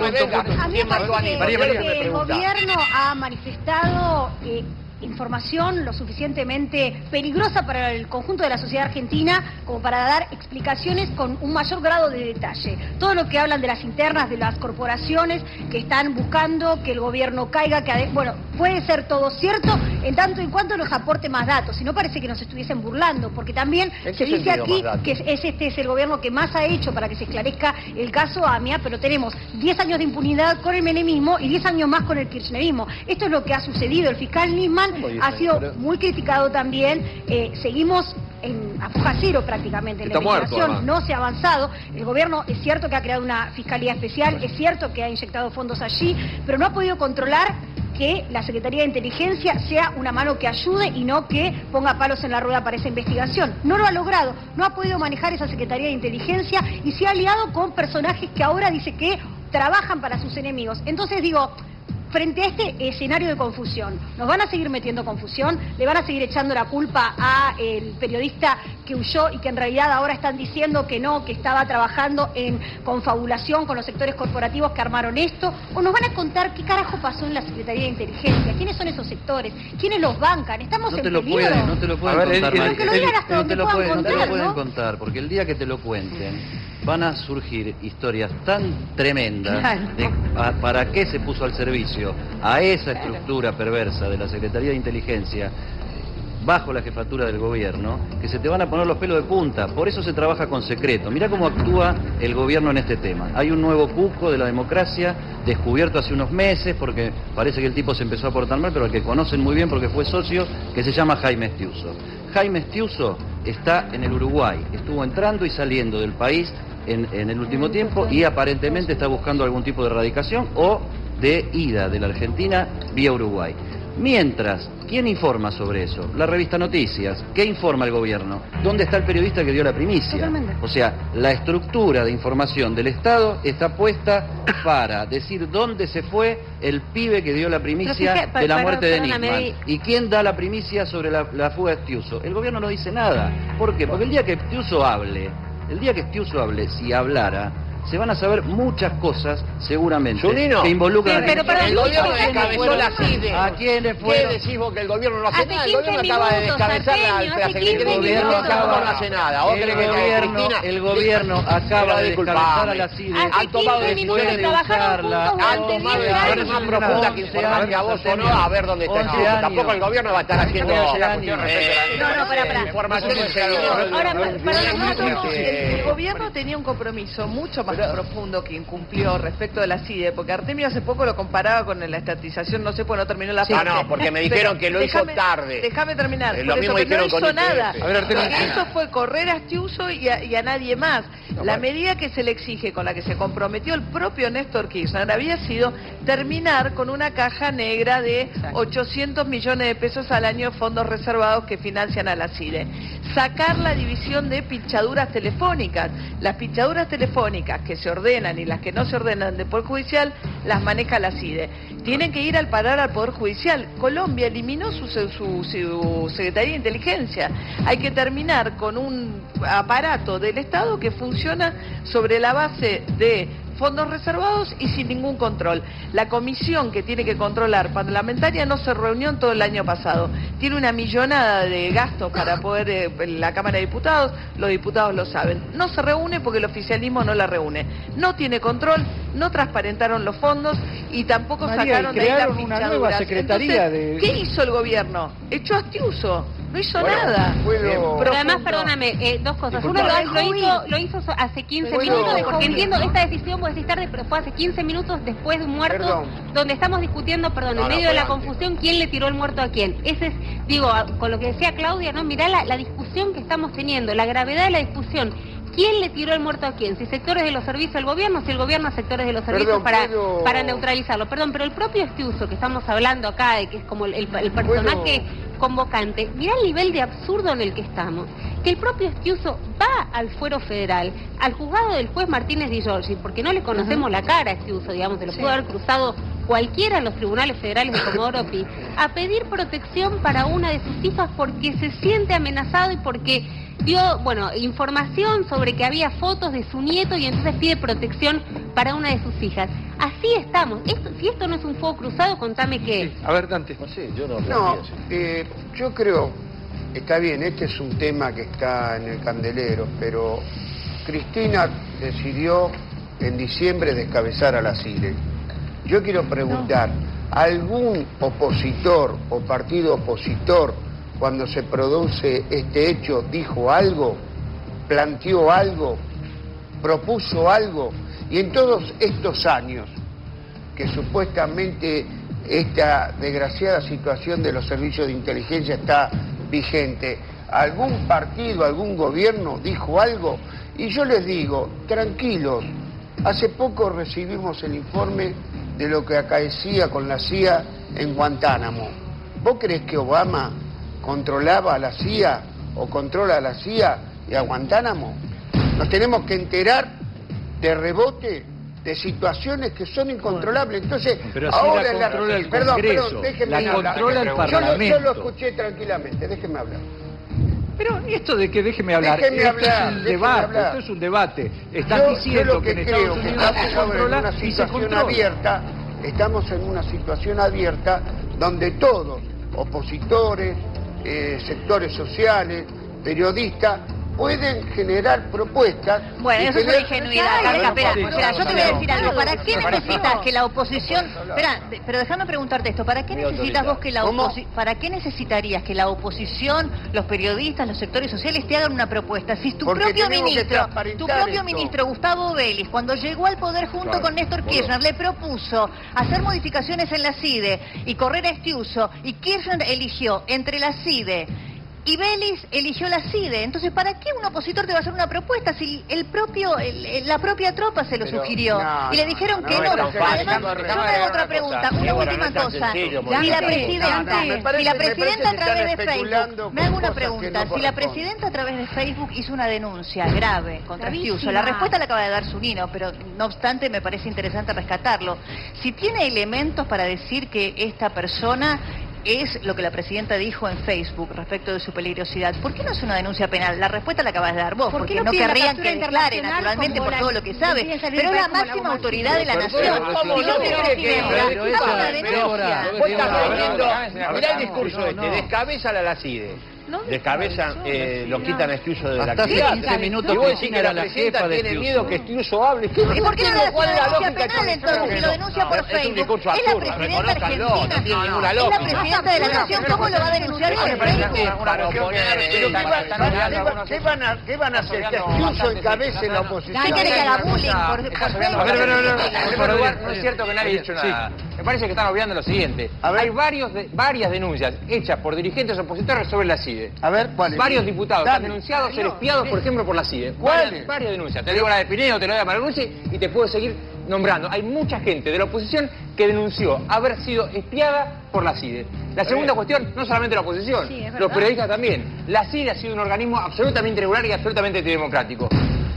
¿quién mató a Nisman? El gobierno ha manifestado información lo suficientemente peligrosa para el conjunto de la sociedad argentina como para dar explicaciones con un mayor grado de detalle. Todo lo que hablan de las internas de las corporaciones que están buscando que el gobierno caiga, bueno, puede ser todo cierto en tanto y cuanto nos aporte más datos, si no parece que nos estuviesen burlando, porque también se dice aquí que este es el gobierno que más ha hecho para que se esclarezca el caso AMIA, pero tenemos 10 años de impunidad con el menemismo y 10 años más con el kirchnerismo. Esto es lo que ha sucedido. El fiscal Nisman ha sido muy criticado también, seguimos a foja cero prácticamente en la investigación, no se ha avanzado. El gobierno es cierto que ha creado una fiscalía especial, es cierto que ha inyectado fondos allí, pero no ha podido controlar que la Secretaría de Inteligencia sea una mano que ayude y no que ponga palos en la rueda para esa investigación. No lo ha logrado, no ha podido manejar esa Secretaría de Inteligencia y se ha aliado con personajes que ahora dice que trabajan para sus enemigos. Entonces digo, frente a este escenario de confusión, ¿nos van a seguir metiendo confusión? ¿Le van a seguir echando la culpa a el periodista que huyó y que en realidad ahora están diciendo que no, que estaba trabajando en confabulación con los sectores corporativos que armaron esto? ¿O nos van a contar qué carajo pasó en la Secretaría de Inteligencia? ¿Quiénes son esos sectores? ¿Quiénes los bancan? ¿Estamos en peligro? No te lo pueden contar, porque el día que te lo cuenten van a surgir historias tan tremendas de para qué se puso al servicio a esa estructura perversa de la Secretaría de Inteligencia bajo la jefatura del gobierno, que se te van a poner los pelos de punta. Por eso se trabaja con secreto. Mirá cómo actúa el gobierno en este tema. Hay un nuevo cuco de la democracia descubierto hace unos meses, porque parece que el tipo se empezó a portar mal, pero al que conocen muy bien porque fue socio, que se llama Jaime Estiuso. Jaime Estiuso está en el Uruguay, estuvo entrando y saliendo del país en el último tiempo y aparentemente está buscando algún tipo de erradicación o de ida de la Argentina vía Uruguay. Mientras, ¿quién informa sobre eso? La revista Noticias. ¿Qué informa el gobierno? ¿Dónde está el periodista que dio la primicia? Totalmente. O sea, la estructura de información del Estado está puesta para decir dónde se fue el pibe que dio la primicia de la muerte de Nisman. ¿Y quién da la primicia sobre la fuga de Estiuso? El gobierno no dice nada. ¿Por qué? Porque el día que Estiuso hable, si hablara, se van a saber muchas cosas, seguramente, que involucran el gobierno descabezó la CIDE. ¿A quiénes fueron? ¿Qué decís vos que el gobierno no hace nada? El gobierno acaba de descabezar la Secretaría de Inteligencia, no hace nada. El gobierno acaba de descabezar a la CIDE. Han tomado decisiones de usarla. Han tomado decisiones más profundas que informarme a vos o no, a ver dónde está Estiuso. Tampoco el gobierno va a estar haciendo información interior. Ahora, para nosotros, el gobierno tenía un compromiso mucho más profundo que incumplió respecto de la CIDE, porque Artemio hace poco lo comparaba con la estatización, no sé, pues no terminó la parte. No, porque me dijeron que lo hizo tarde. Déjame terminar. Lo mismo dijeron no hizo nada. A ver, Artemio. Eso fue correr a Estiuso y a nadie más. La medida que se le exige, con la que se comprometió el propio Néstor Kirchner, había sido terminar con una caja negra de 800 millones de pesos al año de fondos reservados que financian a la CIDE. Sacar la división de pinchaduras telefónicas. Las pinchaduras telefónicas las que se ordenan y las que no se ordenan del Poder Judicial, las maneja la CIDE. Tienen que ir al parar al Poder Judicial. Colombia eliminó su Secretaría de Inteligencia. Hay que terminar con un aparato del Estado que funciona sobre la base de fondos reservados y sin ningún control. La comisión que tiene que controlar parlamentaria no se reunió en todo el año pasado. Tiene una millonada de gastos para poder, la Cámara de Diputados, los diputados lo saben. No se reúne porque el oficialismo no la reúne. No tiene control, no transparentaron los fondos y tampoco sacaron de ahí las una nueva secretaría. Entonces, ¿qué hizo el gobierno? Echó a Astiuso. No hizo nada. Pero además, perdóname, dos cosas. Uno lo hizo hace 15 minutos, porque entiendo esta decisión puede ser tarde, pero fue hace 15 minutos después de un muerto, donde estamos discutiendo, en medio de la confusión, quién le tiró el muerto a quién. Ese es, digo, con lo que decía Claudia, ¿no? Mirá la discusión que estamos teniendo, la gravedad de la discusión. ¿Quién le tiró el muerto a quién? Si sectores de los servicios del gobierno, si el gobierno a sectores de los servicios para neutralizarlo. Perdón, pero el propio Astiuso que estamos hablando acá, de que es como el personaje convocante, mirá el nivel de absurdo en el que estamos. Que el propio Astiuso va al fuero federal, al juzgado del juez Martínez Di Giorgi, porque no le conocemos la cara a Astiuso, digamos, se lo pudo haber cruzado cualquiera en los tribunales federales de Comodoro Pi, a pedir protección para una de sus hijas porque se siente amenazado y porque dio, información sobre que había fotos de su nieto y entonces pide protección para una de sus hijas. Así estamos. Si esto no es un fuego cruzado, contame qué es. A ver, Dante. Yo creo, está bien, este es un tema que está en el candelero, pero Cristina decidió en diciembre descabezar a la CIDE. Yo quiero preguntar, ¿algún opositor o partido opositor, cuando se produce este hecho, dijo algo, planteó algo, propuso algo? Y en todos estos años que supuestamente esta desgraciada situación de los servicios de inteligencia está vigente, ¿algún partido, algún gobierno dijo algo? Y yo les digo, tranquilos, hace poco recibimos el informe de lo que acaecía con la CIA en Guantánamo. ¿Vos crees que Obama controlaba a la CIA o controla a la CIA y a Guantánamo? Nos tenemos que enterar de rebote de situaciones que son incontrolables. Entonces, pero ahora la controla el perdón, Congreso, déjeme la hablar. controla el Parlamento. Yo lo escuché tranquilamente, déjeme hablar. Pero ¿y esto de que déjeme hablar? Déjeme esto hablar, es un déjeme debate, hablar. esto es un debate. Estás diciendo lo que en creo Estados que Unidos estamos se ahora en controla una y se situación controla. abierta, estamos en una situación abierta donde todos, opositores, sectores sociales, periodistas, pueden generar propuestas. Bueno, eso es una ingenuidad, Carca. Espera, yo te voy a decir algo. ¿Para qué necesitas que la oposición... Espera, pero déjame preguntarte esto. ¿Para qué necesitas vos que la oposición... ¿Para qué necesitarías que la oposición, los periodistas, los sectores sociales te hagan una propuesta? Si tu propio ministro, Gustavo Vélez, cuando llegó al poder junto con Néstor Kirchner, le propuso hacer modificaciones en la CIDE y correr a Astiuso, y Kirchner eligió entre la CIDE y Vélez eligió la CIDE. Entonces, ¿para qué un opositor te va a hacer una propuesta si la propia tropa se lo sugirió? Y le dijeron que no. Además, yo me hago otra pregunta, una última cosa. Si la presidenta a través de Facebook, me hago una pregunta, si la presidenta a través de Facebook hizo una denuncia grave contra Astiuso, la respuesta la acaba de dar Zunino, pero no obstante me parece interesante rescatarlo. Si tiene elementos para decir que esta persona es lo que la presidenta dijo en Facebook respecto de su peligrosidad, ¿por qué no es una denuncia penal? La respuesta la acabas de dar vos, porque no querrían que declare, naturalmente, por todo lo que sabe, pero es la máxima autoridad de la nación. Si no te presidenta, haga una denuncia. Vos estás vendiendo, mirá el discurso descabezan a la CIDE. Descabezan, lo quitan a Astiuso de la actividad. 15 minutos y vos decís que la presidenta tiene miedo que Astiuso hable. ¿Y por qué no le hace una denuncia penal entonces? Si lo denuncia por Facebook, es la presidenta argentina, es la presidenta de la nación, ¿cómo lo va a denunciar por Facebook? ¿Qué van a hacer? Que Astiuso encabece la oposición. ¿Qué quiere que haga bullying por Facebook? No es cierto que nadie ha dicho nada. Me parece que están obviando lo siguiente. Hay varias denuncias hechas por dirigentes opositores sobre la CIDE. A ver, ¿cuáles? Varios diputados han denunciado ser espiados, por ejemplo, por la CIDE. ¿Cuáles? Varias denuncias. Te digo la de Pinedo, te lo doy a Maraguzzi y te puedo seguir nombrando. Hay mucha gente de la oposición que denunció haber sido espiada por la CIDE. La segunda cuestión, no solamente la oposición, los periodistas también. La CIDE ha sido un organismo absolutamente irregular y absolutamente antidemocrático.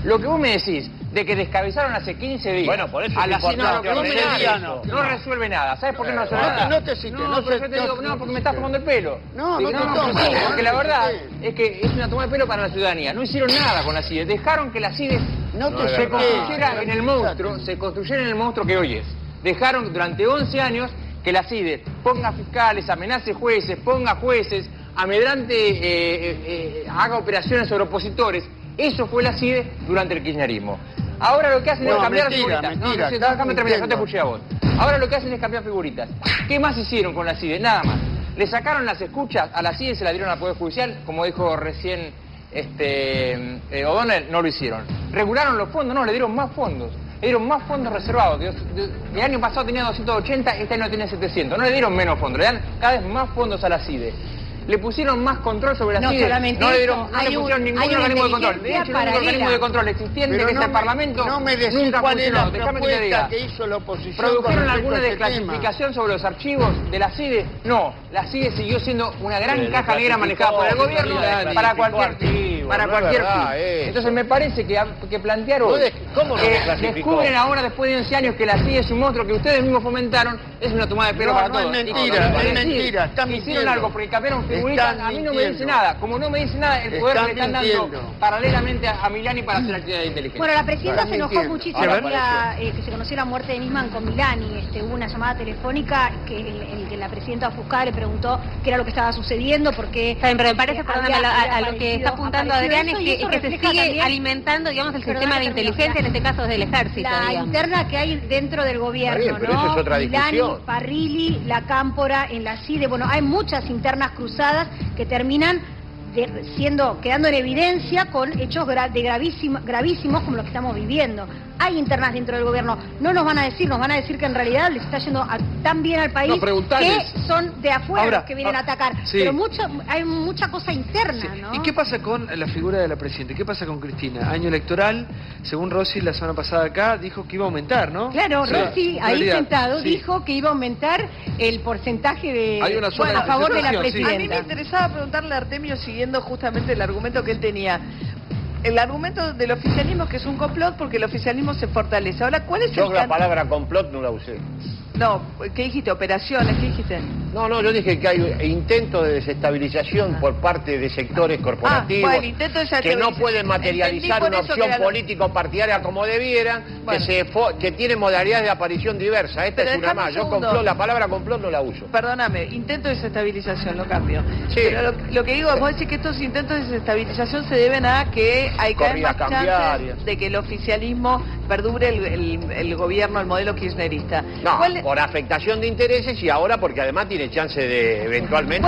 Lo que vos me decís de que descabezaron hace 15 días. Bueno, por eso a es la importante no resuelve nada. ¿Sabes por qué no resuelve nada? No te cites, No, porque me estás tomando el pelo. No, Digo, porque la verdad es que es una toma de pelo para la ciudadanía. No hicieron nada con la CIDE. Dejaron que la CIDE se construyera en el monstruo que hoy es. Dejaron durante 11 años que la CIDE ponga fiscales, amenace jueces, ponga jueces, amedrante, haga operaciones sobre opositores. Eso fue la CIDE durante el kirchnerismo. Ahora lo que hacen es cambiar figuritas. Déjame terminar, yo te escuché a vos. Ahora lo que hacen es cambiar figuritas. ¿Qué más hicieron con la CIDE? Nada más. Le sacaron las escuchas a la CIDE y se la dieron al Poder Judicial, como dijo recién O'Donnell, no lo hicieron. Regularon los fondos, no, le dieron más fondos. Le dieron más fondos reservados. El año pasado tenía 280, este año tiene 700. No le dieron menos fondos, le dan cada vez más fondos a la CIDE. Le pusieron más control sobre la CIDE. No le pusieron ningún organismo de control. De hecho, el único organismo de control existente que es el Parlamento nunca funcionó. Déjame que te diga. Que hizo la oposición. ¿Produjeron alguna desclasificación sobre los archivos de la CIDE? No. La CIDE siguió siendo una gran caja negra manejada por el gobierno para cualquier fin. Entonces me parece que plantear hoy que descubren ahora después de 11 años que la CIDE es un monstruo que ustedes mismos fomentaron es una tomada de pelo para todos. No, es mentira. Hicieron algo porque cambiaron figuritas, a mí no me dice nada. Como no me dice nada, el poder le están dando paralelamente a Milani para hacer actividades de inteligencia. Bueno, la presidenta se enojó muchísimo que se conoció la muerte de Nisman con Milani. Hubo una llamada telefónica que la presidenta ofuscada le preguntó qué era lo que estaba sucediendo, porque... Pero me parece, a lo que está apuntando Adrián, es que se sigue alimentando, digamos, el sistema de inteligencia, en este caso del ejército. La interna que hay dentro del gobierno, pero eso es otra discusión. Milani, Parrilli, la Cámpora, en la CIDE, bueno, hay muchas internas cruzadas que terminan quedando en evidencia con hechos gravísimos como los que estamos viviendo. Hay internas dentro del gobierno. No nos van a decir que en realidad les está yendo tan bien al país que son de afuera los que vienen a atacar. Sí. Pero hay mucha cosa interna, ¿no? ¿Y qué pasa con la figura de la presidenta? ¿Qué pasa con Cristina? Año electoral, según Rossi la semana pasada acá, dijo que iba a aumentar, ¿no? Claro, Rossi ahí sentado dijo que iba a aumentar el porcentaje a favor de la presidenta. A mí me interesaba preguntarle a Artemio, siguiendo justamente el argumento que él tenía. El argumento del oficialismo que es un complot porque el oficialismo se fortalece. Ahora, ¿cuál es la palabra complot no la usé. No, ¿qué dijiste? ¿Operaciones? ¿Qué dijiste? No, yo dije que hay intentos de desestabilización por parte de sectores corporativos que no pueden materializar una opción político-partidaria como debieran, que tiene modalidades de aparición diversas. Esta es una más. Yo la palabra complot no la uso. Perdóname, intento de desestabilización, lo cambio. Sí. Pero lo que digo, vos decís que estos intentos de desestabilización se deben a que hay cada vez más chances de que el oficialismo perdure el gobierno, el modelo kirchnerista. No, por afectación de intereses y ahora porque además tiene chance de eventualmente...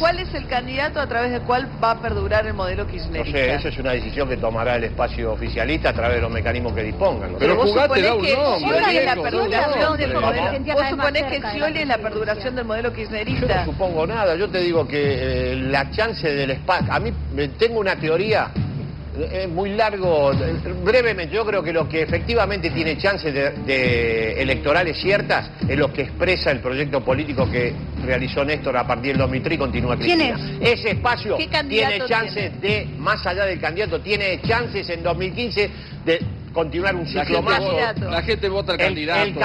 ¿Cuál es el candidato a través del cual va a perdurar el modelo kirchnerista? No sé, esa es una decisión que tomará el espacio oficialista a través de los mecanismos que dispongan. Pero vos suponés que Scioli es la perduración del modelo. Vos suponés que Scioli es la perduración del modelo kirchnerista. Yo no supongo nada, yo te digo que la chance del espacio... A mí tengo una teoría... Es muy largo, brevemente, yo creo que lo que efectivamente tiene chances de electorales ciertas es lo que expresa el proyecto político que realizó Néstor a partir del 2003 y continúa Cristina. ¿Quién es? Ese espacio tiene chances de, más allá del candidato, tiene chances en 2015 de continuar un ciclo más. La gente vota al candidato.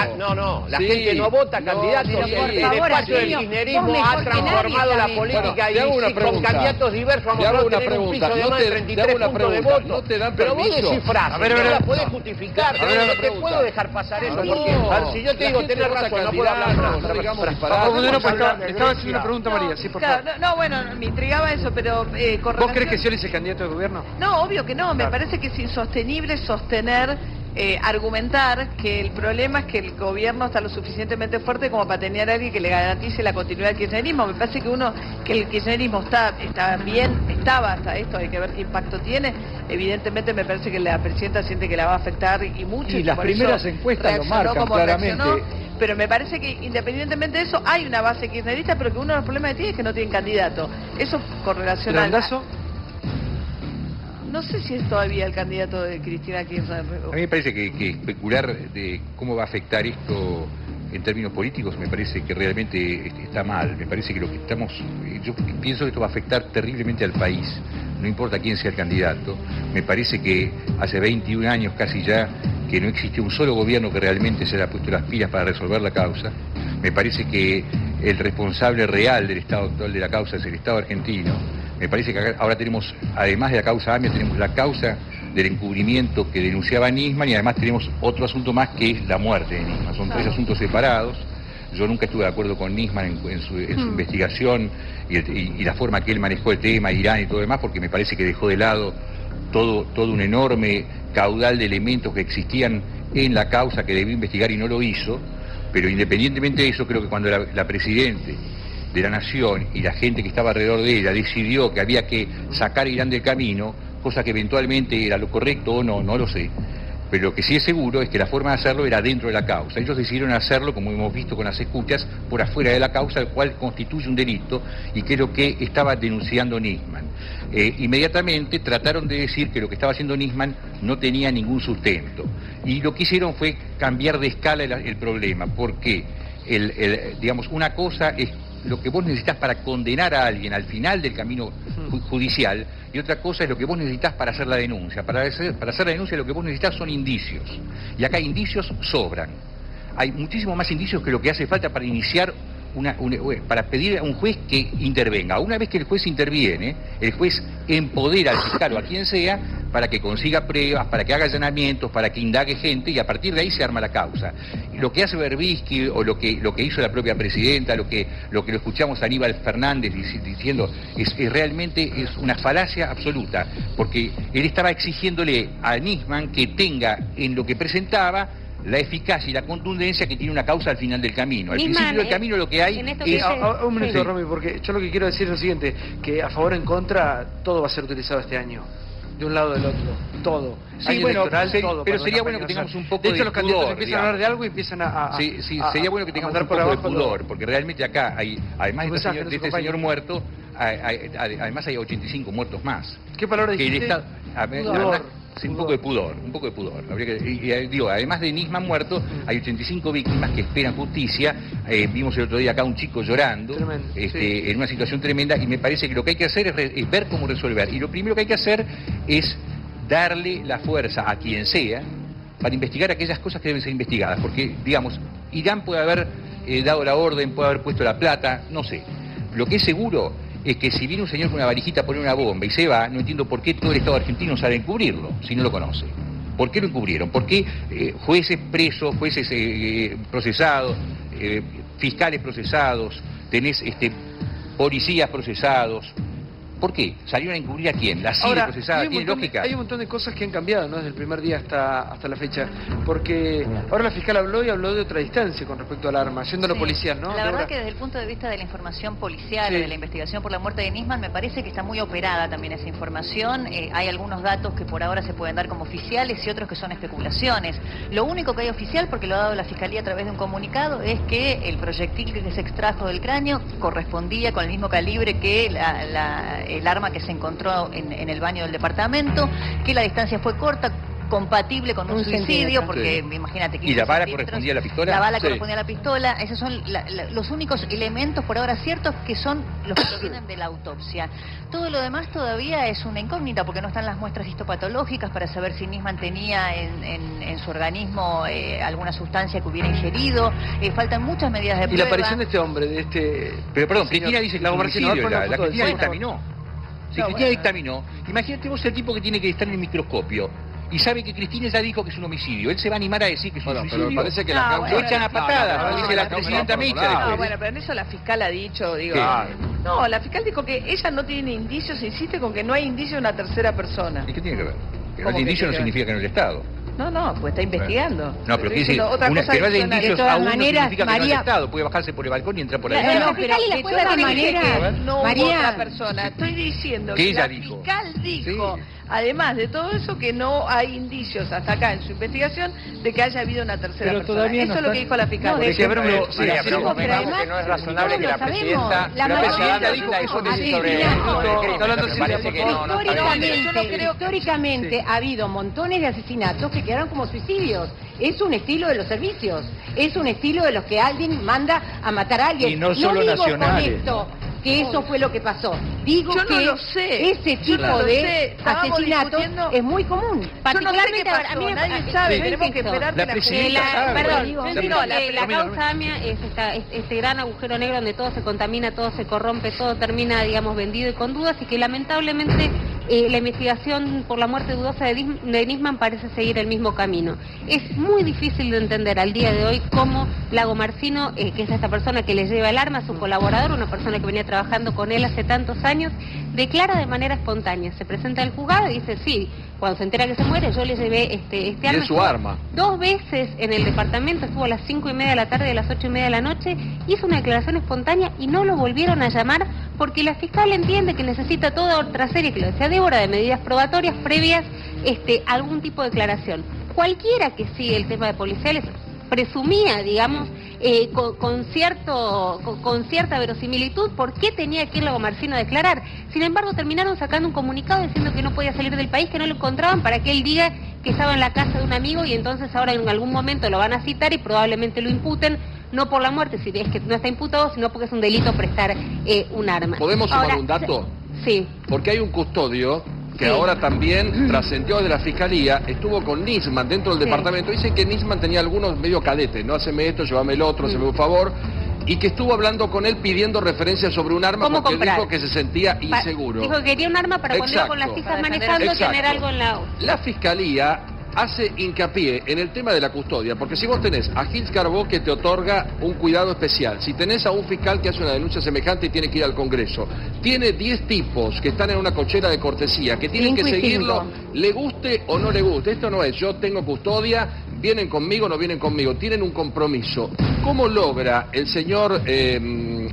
La gente no vota candidato. El espacio del kirchnerismo ha transformado la política y con candidatos diversos vamos a tener un piso de más de 33 puntos de voto. No te dan pero vos permiso. descifrás, no la podés justificar. No te puedo dejar pasar eso porque si yo te digo tenés razón, no puedo hablar más. No digamos disparar. Estaba haciendo una pregunta, María, sí, por favor. No, bueno, me intrigaba eso, pero... ¿Vos crees que Scioli es el candidato de gobierno? No, obvio que no. Me parece que es insostenible sostener argumentar que el problema es que el gobierno está lo suficientemente fuerte como para tener a alguien que le garantice la continuidad del kirchnerismo. Me parece que el kirchnerismo estaba hasta esto, hay que ver qué impacto tiene. Evidentemente me parece que la presidenta siente que la va a afectar y mucho. Y las primeras encuestas lo marcan claramente. Pero me parece que independientemente de eso hay una base kirchnerista, pero que uno de los problemas que tiene es que no tienen candidato. Eso con relación al... No sé si es todavía el candidato de Cristina Kirchner. A mí me parece que especular de cómo va a afectar esto en términos políticos me parece que realmente está mal. Me parece que lo que estamos... Yo pienso que esto va a afectar terriblemente al país, no importa quién sea el candidato. Me parece que hace 21 años casi ya que no existe un solo gobierno que realmente se haya puesto las pilas para resolver la causa. Me parece que el responsable real del estado actual de la causa es el Estado argentino. Me parece que ahora tenemos, además de la causa AMIA, tenemos la causa del encubrimiento que denunciaba Nisman, y además tenemos otro asunto más que es la muerte de Nisman. Son tres asuntos separados. Yo nunca estuve de acuerdo con Nisman en su investigación y la forma que él manejó el tema, Irán y todo demás, porque me parece que dejó de lado todo un enorme caudal de elementos que existían en la causa que debió investigar y no lo hizo. Pero independientemente de eso, creo que cuando la Presidente de la Nación y la gente que estaba alrededor de ella decidió que había que sacar a Irán del camino, cosa que eventualmente era lo correcto o no, no lo sé, pero lo que sí es seguro es que la forma de hacerlo era dentro de la causa. Ellos decidieron hacerlo, como hemos visto con las escuchas, por afuera de la causa, el cual constituye un delito, y que es lo que estaba denunciando Nisman. Inmediatamente trataron de decir que lo que estaba haciendo Nisman no tenía ningún sustento, y lo que hicieron fue cambiar de escala el problema, porque digamos, una cosa es lo que vos necesitas para condenar a alguien al final del camino judicial, y otra cosa es lo que vos necesitas para hacer la denuncia. Para hacer la denuncia lo que vos necesitas son indicios, y acá indicios sobran. Hay muchísimo más indicios que lo que hace falta para iniciar para pedir a un juez que intervenga. Una vez que el juez interviene, el juez empodera al fiscal o a quien sea para que consiga pruebas, para que haga allanamientos, para que indague gente, y a partir de ahí se arma la causa. Lo que hace Berbisky, o lo que hizo la propia presidenta, lo que lo escuchamos a Aníbal Fernández diciendo, realmente es una falacia absoluta, porque él estaba exigiéndole a Nisman que tenga en lo que presentaba la eficacia y la contundencia que tiene una causa al final del camino. Al principio del camino lo que hay es... Un minuto, Romy, porque yo lo que quiero decir es lo siguiente, que a favor o en contra, todo va a ser utilizado este año. De un lado o del otro, todo. Sí, año bueno, electoral, todo. Pero sería bueno que tengamos un poco de hecho, los candidatos pudor, empiezan a hablar de algo y empiezan Sí, sería bueno que tengamos un poco de pudor, porque realmente acá hay, además de este señor muerto, además hay 85 muertos más. ¿Qué palabra dijiste? Sí, un poco de pudor. Digo, además de Nisman muerto, hay 85 víctimas que esperan justicia. Vimos el otro día acá un chico llorando, en una situación tremenda, y me parece que lo que hay que hacer es ver cómo resolver. Y lo primero que hay que hacer es darle la fuerza a quien sea para investigar aquellas cosas que deben ser investigadas. Porque, digamos, Irán puede haber dado la orden, puede haber puesto la plata, no sé. Lo que es seguro es que si viene un señor con una varijita a poner una bomba y se va, no entiendo por qué todo el Estado argentino sale a encubrirlo, si no lo conoce. ¿Por qué lo encubrieron? ¿Por qué jueces presos, jueces procesados, fiscales procesados, tenés policías procesados? ¿Por qué? ¿Salieron a encubrir a quién? ¿La CIDE procesada? ¿Tiene lógica? Hay un montón de cosas que han cambiado, ¿no? Desde el primer día hasta la fecha. Porque ahora la fiscal habló de otra distancia con respecto al arma, yendo a lo policial, ¿no? La verdad que desde el punto de vista de la información policial, de la investigación por la muerte de Nisman, me parece que está muy operada también esa información. Hay algunos datos que por ahora se pueden dar como oficiales y otros que son especulaciones. Lo único que hay oficial, porque lo ha dado la Fiscalía a través de un comunicado, es que el proyectil que se extrajo del cráneo correspondía con el mismo calibre que el arma que se encontró en el baño del departamento, que la distancia fue corta, compatible con un suicidio, porque imagínate... ¿Y la bala correspondía a la pistola? La bala correspondía a la pistola. Esos son los únicos elementos por ahora ciertos que son los que provienen de la autopsia. Todo lo demás todavía es una incógnita, porque no están las muestras histopatológicas para saber si Nisman tenía en su organismo alguna sustancia que hubiera ingerido. Faltan muchas medidas de prueba. Y la aparición de este hombre, de este... Pero perdón, Cristina dice que la Cristina dictaminó. Si Cristina dictaminó, imagínate vos el tipo que tiene que estar en el microscopio y sabe que Cristina ya dijo que es un homicidio. Él se va a animar a decir que es un suicidio. Pero me parece que la causa... Lo echan a patadas, dice la presidenta Mecha. Bueno, pero en eso la fiscal ha dicho, no, la fiscal dijo que ella no tiene indicios, se insiste con que no hay indicios de una tercera persona. ¿Y qué tiene que ver? Que no hay indicios no significa que no es el Estado. No, pues está investigando. No, pero que no haya indicios aún no significa que no es el Estado. Puede bajarse por el balcón y entrar por ahí. No, pero de todas maneras, no hubo otra persona. Estoy diciendo que la fiscal dijo, además de todo eso, que no hay indicios hasta acá en su investigación de que haya habido una tercera persona. Eso es lo que dijo la fiscal. Pero no es razonable que la presidenta... La presidenta dijo que eso históricamente ha habido montones de asesinatos que quedaron como suicidios. Es un estilo de los servicios, es un estilo de los que alguien manda a matar a alguien. Y no solo digo nacionales. con esto que eso fue lo que pasó. Digo Yo no que lo sé. ese tipo Yo no lo de sé. Estábamos asesinatos discutiendo- es muy común. Yo no sé qué Particularmente pasó, a mí me nadie sabe, yo tenemos que insisto. esperar que La la presidenta justicia- sabe. Perdón, Yo yo entiendo, entiendo que la Romina, causa AMIA es este gran agujero negro donde todo se contamina, todo se corrompe, todo termina, digamos, vendido y con dudas, y que lamentablemente la investigación por la muerte dudosa de Nisman parece seguir el mismo camino. Es muy difícil de entender al día de hoy cómo Lago Marcino, que es esta persona que le lleva el arma, su colaborador, una persona que venía trabajando con él hace tantos años, declara de manera espontánea, se presenta al juzgado y dice, sí, cuando se entera que se muere, yo le llevé este Y arma. es su arma. 2 veces en el departamento, estuvo a las 5:30 de la tarde y a las 8:30 de la noche, hizo una declaración espontánea y no lo volvieron a llamar porque la fiscal entiende que necesita toda otra serie, que lo decía Débora, de medidas probatorias previas a algún tipo de declaración. Cualquiera que sigue el tema de policiales presumía, digamos, con cierta verosimilitud por qué tenía que ir Lago Marcino a declarar. Sin embargo, terminaron sacando un comunicado diciendo que no podía salir del país, que no lo encontraban, para que él diga que estaba en la casa de un amigo, y entonces ahora en algún momento lo van a citar y probablemente lo imputen, no por la muerte, si es que no está imputado, sino porque es un delito prestar un arma. ¿Podemos sumar Ahora, un dato? Sí. Porque hay un custodio que Sí. ahora también trascendió de la Fiscalía, estuvo con Nisman dentro del Sí. departamento. Dice que Nisman tenía algunos medio cadetes, no haceme esto, llévame el otro, haceme un favor. Y que estuvo hablando con él pidiendo referencias sobre un arma ¿Cómo porque él comprar? dijo que se sentía inseguro. Dijo que quería un arma para cuando iba con las Exacto. hijas manejando Exacto. tener algo en la... La Fiscalía hace hincapié en el tema de la custodia, porque si vos tenés a Gil Carbó que te otorga un cuidado especial, si tenés a un fiscal que hace una denuncia semejante y tiene que ir al Congreso, tiene 10 tipos que están en una cochera de cortesía, que tienen que 5 y seguirlo, 5. le guste o no le guste. Esto no es, yo tengo custodia, vienen conmigo, no vienen conmigo, tienen un compromiso. ¿Cómo logra el señor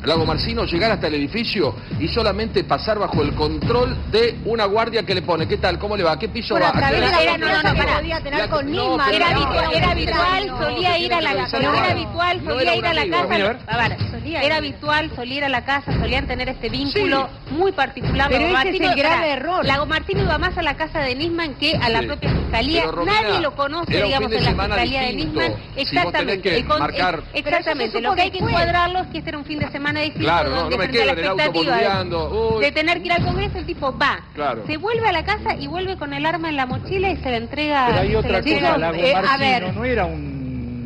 Lago Marcino llegar hasta el edificio y solamente pasar bajo el control de una guardia que le pone, ¿qué tal? ¿Cómo le va? ¿Qué piso Bueno, va? a través de la Era- confianza que pará. podía tener La- con no, Nisman. pero Era no, habitual, no, era no, habitual, no, solía ir a la casa, no, era habitual, no solía era ir a la un casa, amigo. a ver, era habitual, solía ir a la casa, solían tener este vínculo muy particular. Pero Lago ese es Martino, el grave pará, error. Lago Martino iba más a la casa de Nisman que a la Sí. propia fiscalía. Pero, Romina, Nadie lo conoce, era un digamos, fin de en la semana fiscalía de distinto. Nisman. Si vos tenés Exactamente. que marcar- Exactamente. Pero eso se Lo que hay supo que después. encuadrarlo es que este era un fin de semana distinto, Claro, no, donde no me frente a quedo la en el auto expectativa boludeando. Uy. de tener que ir al Congreso, el tipo va. Claro. Se vuelve a la casa y vuelve con el arma en la mochila y se la entrega. Pero hay se otra la entrega- cosa, Lago a Marcino ver. no era un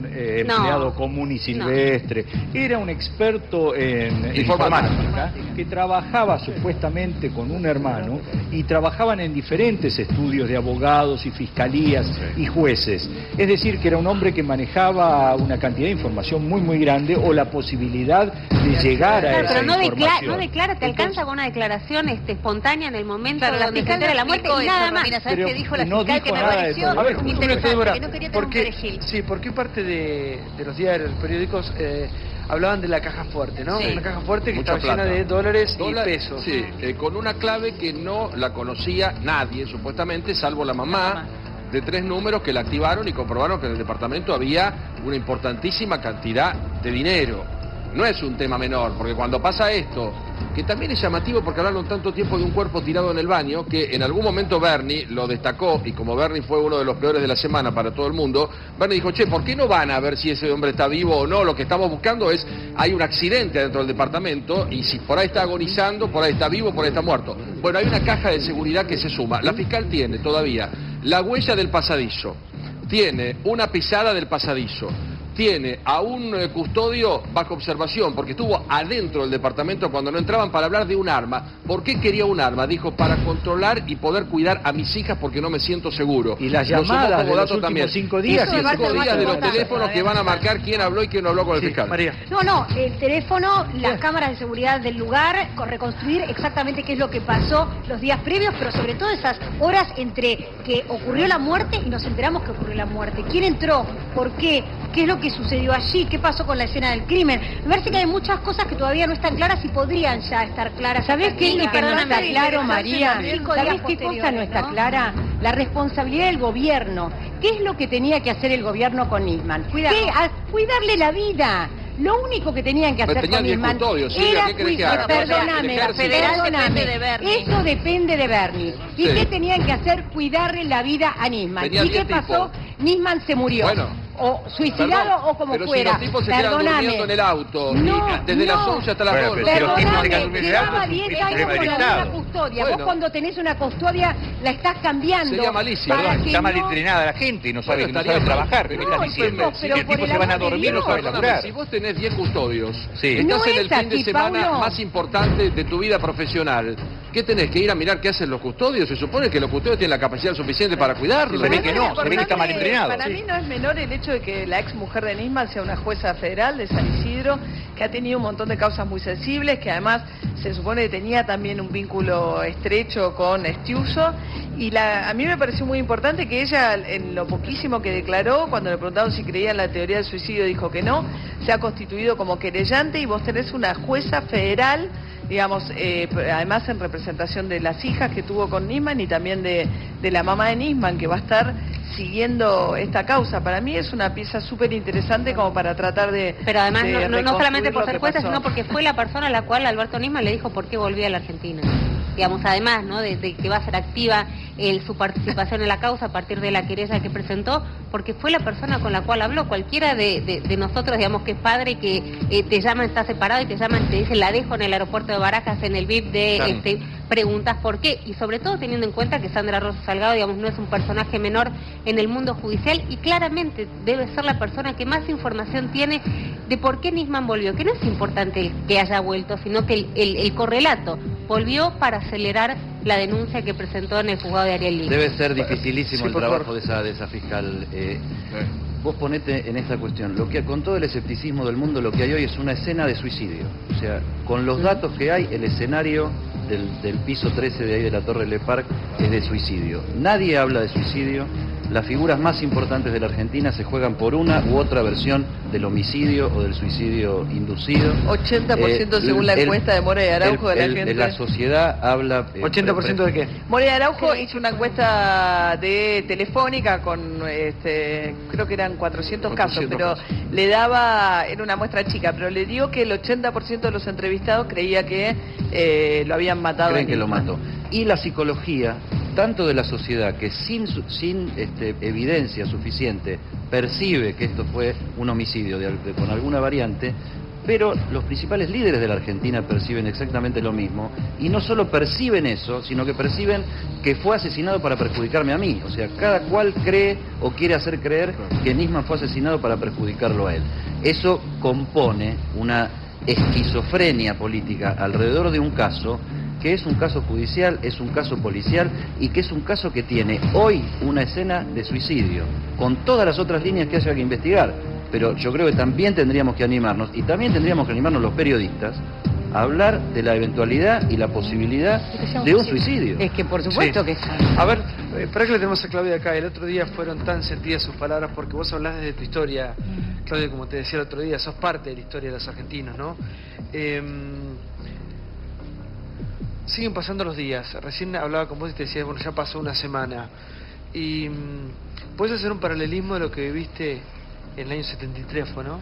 No. empleado común y silvestre, era un experto en informática que trabajaba supuestamente con un hermano y trabajaban en diferentes estudios de abogados y fiscalías y jueces. Es decir, que era un hombre que manejaba una cantidad de información muy grande, o la posibilidad de llegar a Claro, esa pero no información. declara, te alcanza con una declaración espontánea en el momento Claro, la donde se fiscal entera no la muerte explicó y eso, nada más. Romina, ¿sabes Pero qué dijo la no fiscal que dijo me nada de pareció eso. A ver, un momento, interesante? Débora, Que no quería tener un porque, perejil. sí, porque parte de los diarios, los periódicos, hablaban de la caja fuerte, ¿no? Sí. Una caja fuerte que Mucha estaba llena plata. de dólares y Dólar- pesos. Sí, con una clave que no la conocía nadie, supuestamente, salvo la mamá, de 3 números que la activaron y comprobaron que en el departamento había una importantísima cantidad de dinero. No es un tema menor, porque cuando pasa esto, que también es llamativo porque hablaron tanto tiempo de un cuerpo tirado en el baño, que en algún momento Bernie lo destacó, y como Bernie fue uno de los peores de la semana para todo el mundo, Bernie dijo, che, ¿por qué no van a ver si ese hombre está vivo o no? Lo que estamos buscando es, hay un accidente dentro del departamento, y si por ahí está agonizando, por ahí está vivo, por ahí está muerto. Bueno, hay una caja de seguridad que se suma. La fiscal tiene todavía la huella del pasadizo, tiene una pisada del pasadizo, tiene a un custodio bajo observación, porque estuvo adentro del departamento cuando no entraban, para hablar de un arma. ¿Por qué quería un arma? Dijo, para controlar y poder cuidar a mis hijas porque no me siento seguro. Y las Lo sumó llamadas como de los dato últimos 5 días. Eso me parece 5 lo más días de los importante. teléfonos que van a marcar quién habló y quién no habló con el fiscal. María. No, el teléfono, las cámaras de seguridad del lugar, reconstruir exactamente qué es lo que pasó los días previos, pero sobre todo esas horas entre que ocurrió la muerte y nos enteramos que ocurrió la muerte. ¿Quién entró? ¿Por qué? ¿Qué es lo que sucedió allí? ¿Qué pasó con la escena del crimen? Me parece que hay muchas cosas que todavía no están claras y podrían ya estar claras. ¿Sabés qué es lo que no está Perdóname, claro, pero María? son 5 ¿Sabés días qué cosa no está posteriores, clara? La responsabilidad del gobierno. ¿Qué es lo que tenía que hacer el gobierno con Nisman? Cuidarlo. Cuidarle la vida. Lo único que tenían que Pero hacer tenían con 10 Nisman custodios, Silvia, era ¿qué querés que cuidar. haga? Perdóname, El ejército. Depende de Bernie. Eso depende de Bernie. ¿Y Sí. qué tenían que hacer? Cuidarle la vida a Nisman. Tenía ¿Y qué 10 pasó? tipos. Nisman se murió. Bueno. o suicidado o como pero fuera. si los tipos se quedan durmiendo en el auto, desde las 11 hasta las 2. Llevaba 10 años con la misma custodia. Vos cuando tenés una custodia la estás cambiando. Sería malísimo. Está mal entrenada la gente y no sabe trabajar. ¿Qué me estás diciendo? Si el tipo se van a dormir, no sabe laburar. Si vos tenés 10 custodios, sí, estás en el fin de semana más importante de tu vida profesional, ¿qué tenés que ir a mirar qué hacen los custodios? Se supone que los custodios tienen la capacidad suficiente para cuidarlos. Se ve que no, se ve que está mal entrenado. Para mí no es menor el hecho de que la ex mujer de Nisman sea una jueza federal de San Isidro, que ha tenido un montón de causas muy sensibles, que además se supone que tenía también un vínculo estrecho con Estiuso, y a mí me pareció muy importante que ella, en lo poquísimo que declaró, cuando le preguntaron si creía en la teoría del suicidio, dijo que no, se ha constituido como querellante, y vos tenés una jueza federal, digamos, además en representación de las hijas que tuvo con Nisman y también de la mamá de Nisman, que va a estar siguiendo esta causa. Para mí es una pieza súper interesante como para tratar de... Pero además no solamente por ser jueza, sino porque fue la persona a la cual Alberto Nisman le dijo por qué volvía a la Argentina. Digamos, además, ¿no?, de que va a ser activa su participación en la causa a partir de la querella que presentó, porque fue la persona con la cual habló. Cualquiera de nosotros, digamos, que es padre, que te llaman, está separado y te llaman, te dicen la dejo en el aeropuerto de Barajas, en el VIP de preguntas por qué, y sobre todo teniendo en cuenta que Sandra Rosa Salgado, digamos, no es un personaje menor en el mundo judicial, y claramente debe ser la persona que más información tiene de por qué Nisman volvió, que no es importante que haya vuelto, sino que el correlato volvió para acelerar la denuncia que presentó en el juzgado de Ariel Lima. Debe ser dificilísimo el trabajo de esa fiscal. Vos ponete en esta cuestión. Con todo el escepticismo del mundo, lo que hay hoy es una escena de suicidio. O sea, con los datos que hay, el escenario del piso 13 de ahí de la Torre Le Parc es de suicidio. Nadie habla de suicidio. Las figuras más importantes de la Argentina se juegan por una u otra versión del homicidio o del suicidio inducido. 80% según la encuesta de Morea y Araujo de la gente. La sociedad habla... ¿80% de qué? Morea y Araujo hizo una encuesta de telefónica con, creo que eran 400 casos, pero le daba, era una muestra chica, pero le dio que el 80% de los entrevistados creía que lo habían matado. Creen que lo mató. Y la psicología, tanto de la sociedad, que sin evidencia suficiente percibe que esto fue un homicidio con alguna variante, pero los principales líderes de la Argentina perciben exactamente lo mismo, y no solo perciben eso, sino que perciben que fue asesinado para perjudicarme a mí. O sea, cada cual cree o quiere hacer creer que Nisman fue asesinado para perjudicarlo a él. Eso compone una esquizofrenia política alrededor de un caso que es un caso judicial, es un caso policial, y que es un caso que tiene hoy una escena de suicidio, con todas las otras líneas que haya que investigar. Pero yo creo que también tendríamos que animarnos, y también tendríamos que animarnos los periodistas, a hablar de la eventualidad y la posibilidad de un suicidio. Es que por supuesto que sí. A ver, para que le tenemos a Claudia acá. El otro día fueron tan sentidas sus palabras, porque vos hablás desde tu historia, Claudia, como te decía el otro día, sos parte de la historia de los argentinos, ¿no? Siguen pasando los días. Recién hablaba con vos y te decía, bueno, ya pasó una semana. Y ¿puedes hacer un paralelismo de lo que viviste en el año 73, fue, no?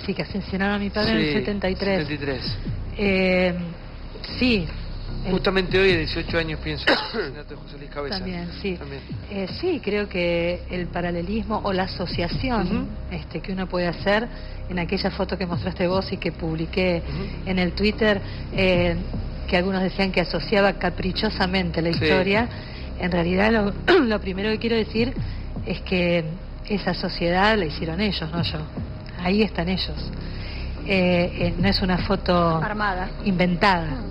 Sí, que asesinaron a mi padre en el 73. 73. Sí. Justamente hoy, de 18 años, pienso en el asesinato de José Luis Cabeza. También, sí. Sí, creo que el paralelismo o la asociación que uno puede hacer en aquella foto que mostraste vos y que publiqué en el Twitter, que algunos decían que asociaba caprichosamente la historia. En realidad lo primero que quiero decir es que esa sociedad la hicieron ellos, no yo. Ahí están ellos. No es una foto armada, inventada.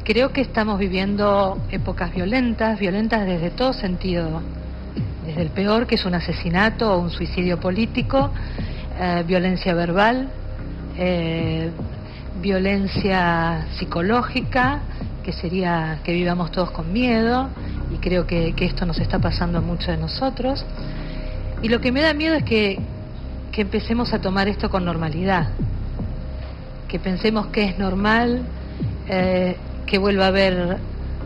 Creo que estamos viviendo épocas violentas desde todo sentido, desde el peor, que es un asesinato o un suicidio político, violencia verbal, violencia psicológica, que sería que vivamos todos con miedo, y creo que esto nos está pasando a muchos de nosotros. Y lo que me da miedo es que empecemos a tomar esto con normalidad, que pensemos que es normal que vuelva a haber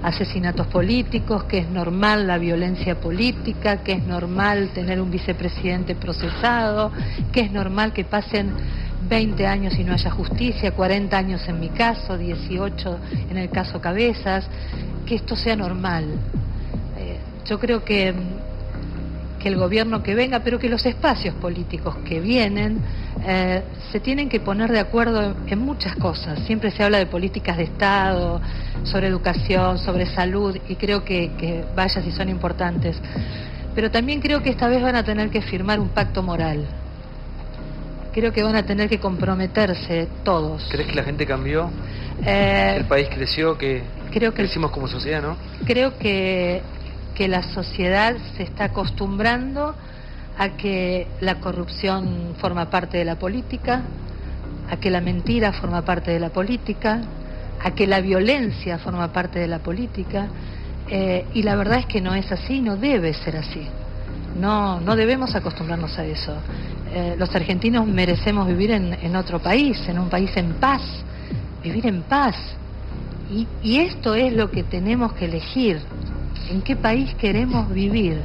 asesinatos políticos, que es normal la violencia política, que es normal tener un vicepresidente procesado, que es normal que pasen 20 años y no haya justicia, 40 años en mi caso, 18 en el caso Cabezas, que esto sea normal. Yo creo que el gobierno que venga, pero que los espacios políticos que vienen se tienen que poner de acuerdo en muchas cosas. Siempre se habla de políticas de Estado, sobre educación, sobre salud, y creo que vaya si son importantes. Pero también creo que esta vez van a tener que firmar un pacto moral. Creo que van a tener que comprometerse todos. ¿Crees que la gente cambió? ¿El país creció? Creo que crecimos como sociedad, ¿no? Creo que la sociedad se está acostumbrando a que la corrupción forma parte de la política, a que la mentira forma parte de la política, a que la violencia forma parte de la política, y la verdad es que no es así, no debe ser así. No debemos acostumbrarnos a eso. Los argentinos merecemos vivir en otro país, en un país en paz, vivir en paz. Y esto es lo que tenemos que elegir. ¿En qué país queremos vivir?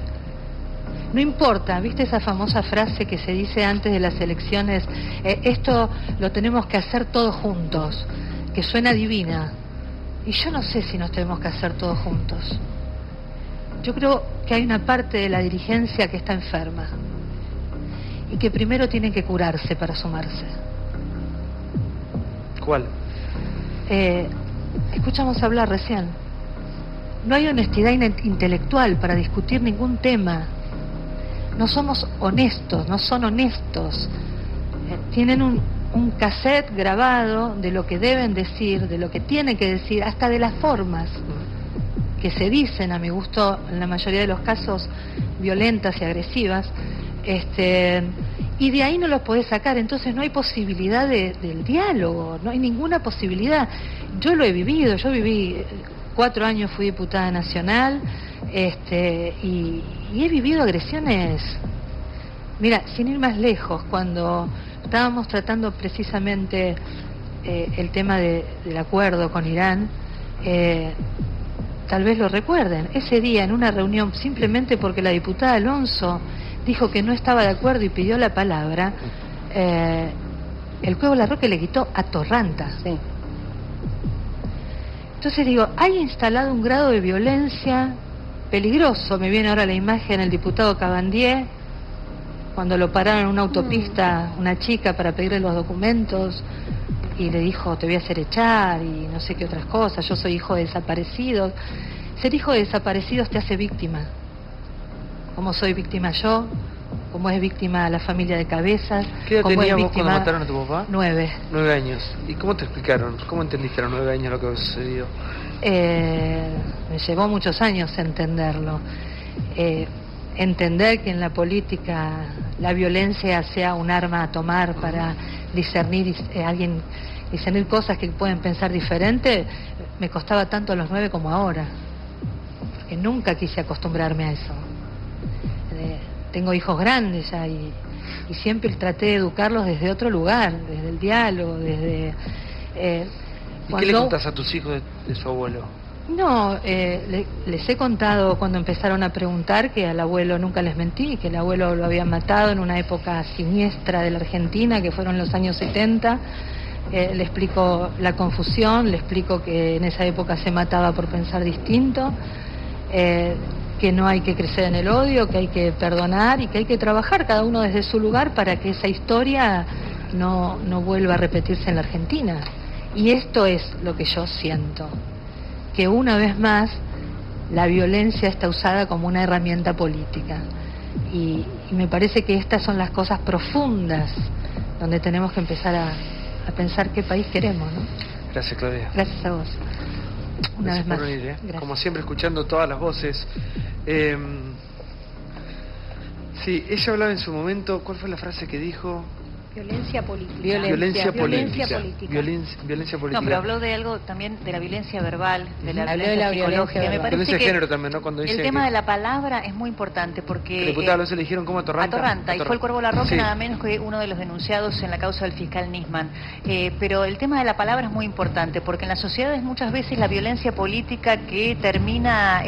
No importa, ¿viste esa famosa frase que se dice antes de las elecciones? Esto lo tenemos que hacer todos juntos, que suena divina. Y yo no sé si nos tenemos que hacer todos juntos. Yo creo que hay una parte de la dirigencia que está enferma y que primero tiene que curarse para sumarse. ¿Cuál? Escuchamos hablar recién. No hay honestidad intelectual para discutir ningún tema. No somos honestos, no son honestos. Tienen un cassette grabado de lo que deben decir, de lo que tienen que decir, hasta de las formas que se dicen, a mi gusto, en la mayoría de los casos, violentas y agresivas. Y de ahí no los podés sacar, entonces no hay posibilidad del diálogo, no hay ninguna posibilidad. Yo lo he vivido, yo viví 4 años, fui diputada nacional, y he vivido agresiones. Mira, sin ir más lejos, cuando estábamos tratando precisamente el tema del acuerdo con Irán, tal vez lo recuerden, ese día en una reunión, simplemente porque la diputada Alonso dijo que no estaba de acuerdo y pidió la palabra, el Cuevo Larroque le quitó a Torranta. Sí. Entonces digo, hay instalado un grado de violencia peligroso. Me viene ahora la imagen del diputado Cabandier, cuando lo pararon en una autopista, una chica, para pedirle los documentos, y le dijo, te voy a hacer echar, y no sé qué otras cosas, yo soy hijo de desaparecidos. Ser hijo de desaparecidos te hace víctima. Como soy víctima yo, como es víctima la familia de Cabezas. ¿Qué edad como tenías es vos víctima... cuando mataron a tu papá? 9. 9 años. ¿Y cómo te explicaron? ¿Cómo entendiste a los 9 años lo que sucedió? Me llevó muchos años entenderlo. Entender que en la política la violencia sea un arma a tomar para discernir discernir cosas que pueden pensar diferente, me costaba tanto a los 9 como ahora. Porque nunca quise acostumbrarme a eso. Tengo hijos grandes ya y siempre traté de educarlos desde otro lugar, desde el diálogo, desde... ¿Y qué le contás a tus hijos de su abuelo? No, les he contado cuando empezaron a preguntar que al abuelo nunca les mentí, que el abuelo lo habían matado en una época siniestra de la Argentina, que fueron los años 70. Le explico la confusión, le explico que en esa época se mataba por pensar distinto, que no hay que crecer en el odio, que hay que perdonar y que hay que trabajar cada uno desde su lugar para que esa historia no vuelva a repetirse en la Argentina. Y esto es lo que yo siento, que una vez más la violencia está usada como una herramienta política. Y me parece que estas son las cosas profundas donde tenemos que empezar a pensar qué país queremos, ¿no? Gracias, Claudia. Gracias a vos. Una vez más. Por venir, Gracias. Como siempre, escuchando todas las voces. Sí, ella hablaba en su momento, ¿cuál fue la frase que dijo? Violencia política. Violencia política. Violencia política. No, pero habló de algo también de la violencia verbal, de la Habló violencia de la psicológica. Me parece violencia de que género también, ¿no? Cuando dice el tema que... de la palabra es muy importante porque... El diputado se le dijeron como a Torranta. A Torranta, y fue el Cuervo Larroque, sí, nada menos que uno de los denunciados en la causa del fiscal Nisman. Pero el tema de la palabra es muy importante porque en las sociedades muchas veces la violencia política que termina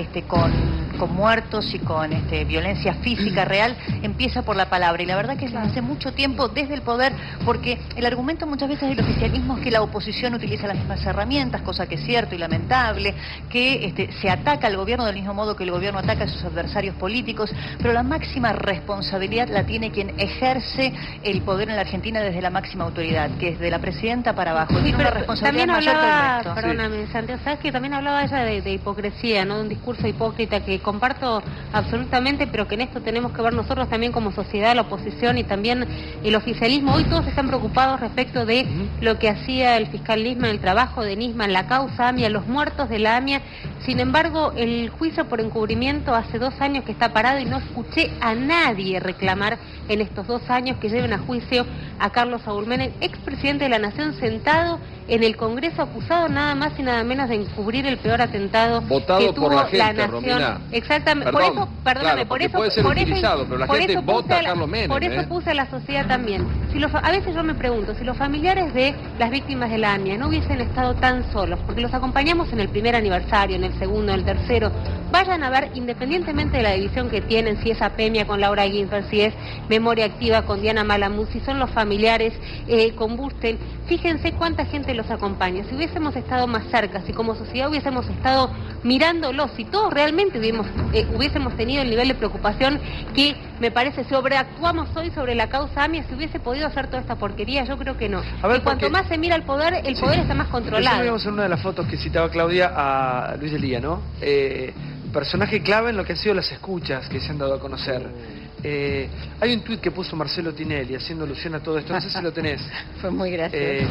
muertos y con violencia física real, empieza por la palabra. Y la verdad que hace mucho tiempo desde el poder, porque el argumento muchas veces del oficialismo es que la oposición utiliza las mismas herramientas, cosa que es cierto y lamentable, que se ataca al gobierno del mismo modo que el gobierno ataca a sus adversarios políticos, pero la máxima responsabilidad la tiene quien ejerce el poder en la Argentina desde la máxima autoridad, que es de la presidenta para abajo. Tiene una responsabilidad mayor que el resto. Perdóname, Santiago, sabes que también hablaba ella de hipocresía, ¿no? De un discurso hipócrita que comparto absolutamente, pero que en esto tenemos que ver nosotros también como sociedad, la oposición y también el oficialismo. Hoy todos están preocupados respecto de lo que hacía el fiscal Nisman, el trabajo de Nisman, la causa AMIA, los muertos de la AMIA. Sin embargo, el juicio por encubrimiento hace 2 años que está parado y no escuché a nadie reclamar en estos 2 años que lleven a juicio a Carlos Saúl Menem, expresidente de la Nación, sentado en el Congreso acusado nada más y nada menos de encubrir el peor atentado votado que tuvo por la gente, la Nación. Romina. Exactamente. Perdón, por eso, perdóname, claro, por eso puede ser por utilizado, eso, pero la por gente eso vota a Carlos Menem. Por eso puse a la sociedad también. A veces yo me pregunto, si los familiares de las víctimas de la AMIA no hubiesen estado tan solos, porque los acompañamos en el primer aniversario, en el segundo, en el tercero, vayan a ver, independientemente de la división que tienen, si es APEMIA con Laura Ginsberg, si es Memoria Activa con Diana Malamud, si son los familiares con Busten, fíjense cuánta gente los acompaña. Si hubiésemos estado más cerca, si como sociedad hubiésemos estado mirándolos, si todos realmente hubiésemos tenido el nivel de preocupación que me parece sobreactuamos hoy sobre la causa AMIA, si hubiese podido hacer toda esta porquería, yo creo que no. A ver, y cuanto más se mira el poder está más controlado. Vimos en una de las fotos que citaba Claudia a Luis Delía, ¿no? Personaje clave en lo que han sido las escuchas que se han dado a conocer. Hay un tuit que puso Marcelo Tinelli haciendo alusión a todo esto, no sé si lo tenés. Fue muy gracioso.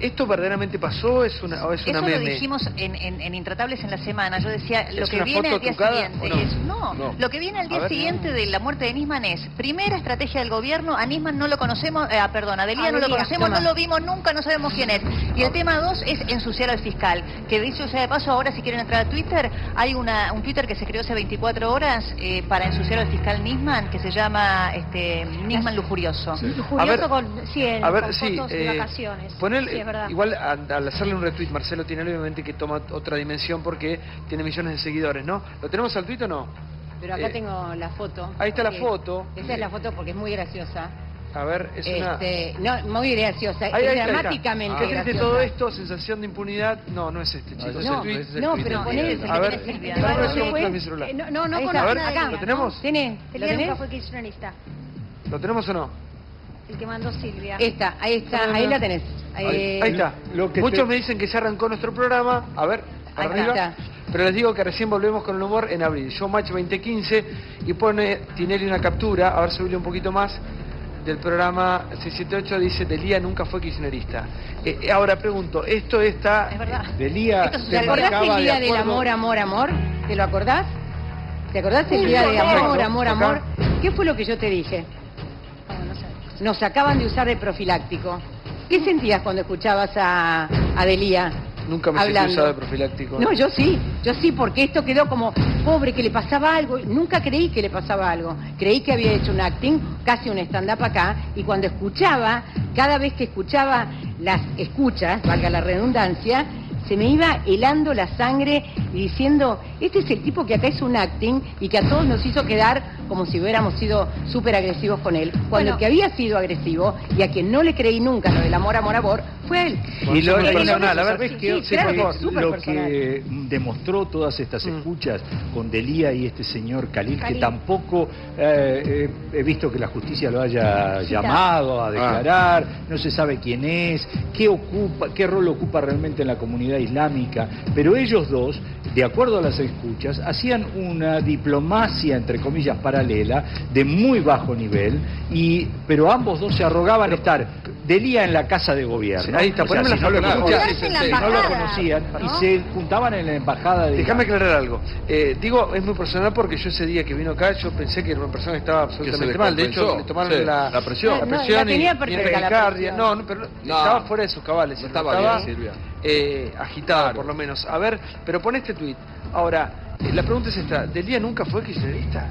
¿Esto verdaderamente pasó o es una meme? Eso lo dijimos en Intratables en la semana. Yo decía, lo ¿Es que una viene foto al día trucada, siguiente o no? es... No, lo que viene al día siguiente de la muerte de Nisman es, primera estrategia del gobierno, a Nisman no lo conocemos, a Delía no lo conocemos, no lo vimos nunca, no sabemos quién es. Y el tema 2 es ensuciar al fiscal, que dicho sea de paso, ahora si quieren entrar a Twitter, hay un Twitter que se creó hace 24 horas para ensuciar al fiscal Nisman, que se llama Nisman Lujurioso. Sí. Lujurioso con fotos de vacaciones. Ponele, es verdad. igual al hacerle un retweet, Marcelo Tinelli obviamente que toma otra dimensión porque tiene millones de seguidores, ¿no? ¿Lo tenemos al tuit o no? Pero acá tengo la foto. Ahí está la foto. Esa es la foto porque es muy graciosa. A ver, es No, muy graciosa, ahí es dramáticamente ¿Qué crees de graciosa. todo esto? ¿Sensación de impunidad? No, no es este, chicos. No, pero poné el a ver, Silvia. mi celular. No Ahí conozco está. nada de Acá. Elías, ¿Lo tenemos? ¿no? ¿Tenés? ¿Lo Elías nunca tenés? fue kirchnerista. ¿Lo tenemos o no? El que mandó Silvia. Ahí está, ahí la tenés. Ahí está. Muchos me dicen que ya arrancó nuestro programa. A ver, para Ahí arriba. está. Pero les digo que recién volvemos con el humor en abril. Showmatch 2015 y pone Tinelli una captura, a ver, subirle un poquito más, del programa 678, dice Delía nunca fue kirchnerista. Ahora pregunto, ¿esto está... Es verdad. Delía... ¿Te acordás el día del amor, amor, amor? ¿Te lo acordás? ¿Te acordás el día de amor, amor, amor? ¿Qué fue lo que yo te dije? Nos acaban de usar de profiláctico. ¿Qué sentías cuando escuchabas a Delía? Nunca me sentí usado de profiláctico. No, yo sí, porque esto quedó como pobre, que le pasaba algo. Nunca creí que le pasaba algo. Creí que había hecho un acting, casi un stand-up acá, y cuando escuchaba, cada vez que escuchaba las escuchas, valga la redundancia, se me iba helando la sangre y diciendo, este es el tipo que acá es un acting y que a todos nos hizo quedar como si hubiéramos sido súper agresivos con él, cuando el que había sido agresivo y a quien no le creí nunca lo del amor, amor, amor, fue él. Y lo personal, a ver, ¿sabés qué? Sí, claro, Lo que demostró todas estas escuchas con Delía y este señor Khalil, que tampoco he visto que la justicia lo haya llamado a declarar, no se sabe quién es, qué rol ocupa realmente en la comunidad islámica, pero ellos dos, de acuerdo a las escuchas, hacían una diplomacia, entre comillas, paralela, de muy bajo nivel, pero ambos dos se arrogaban estar Delía en la casa de gobierno. Ahí está, poneme la foto. No lo conocían y se juntaban en la embajada de... Déjame aclarar algo. Digo, es muy personal porque yo ese día que vino acá, yo pensé que era una persona que estaba absolutamente mal. De hecho, le tomaron la presión. La presión y taquicardia. No, pero estaba fuera de sus cabales. Estaba bien, Silvia. Agitado, por lo menos. A ver, pero pon este tuit. Ahora, La pregunta es esta, ¿Delía nunca fue kirchnerista?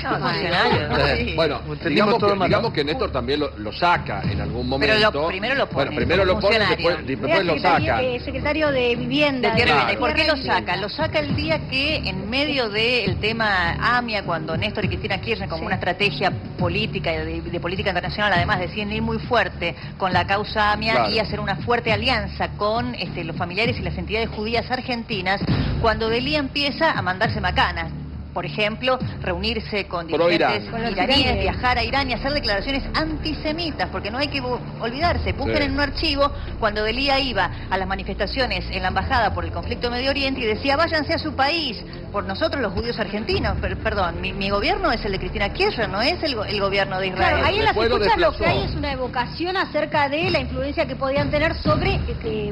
No, funcionario. Bueno, digamos que Néstor también lo saca en algún momento. Pero primero lo pone. Bueno, primero lo pone, después lo saca. Secretario de Vivienda. ¿Y por qué lo saca? Lo saca el día que, en medio del tema AMIA, cuando Néstor y Cristina Kirchner, como una estrategia política de política internacional, además deciden ir muy fuerte con la causa AMIA y hacer una fuerte alianza con los familiares y las entidades judías argentinas, cuando Delía empieza a mandarse macanas. Por ejemplo, reunirse con dirigentes iraníes, viajar a Irán y hacer declaraciones antisemitas, porque no hay que olvidarse, busquen en un archivo cuando Delía iba a las manifestaciones en la embajada por el conflicto de Medio Oriente y decía, váyanse a su país, por nosotros los judíos argentinos, perdón, mi gobierno es el de Cristina Kirchner, no es el gobierno de Israel. Claro, ahí en las escuchas lo que hay es una evocación acerca de la influencia que podían tener sobre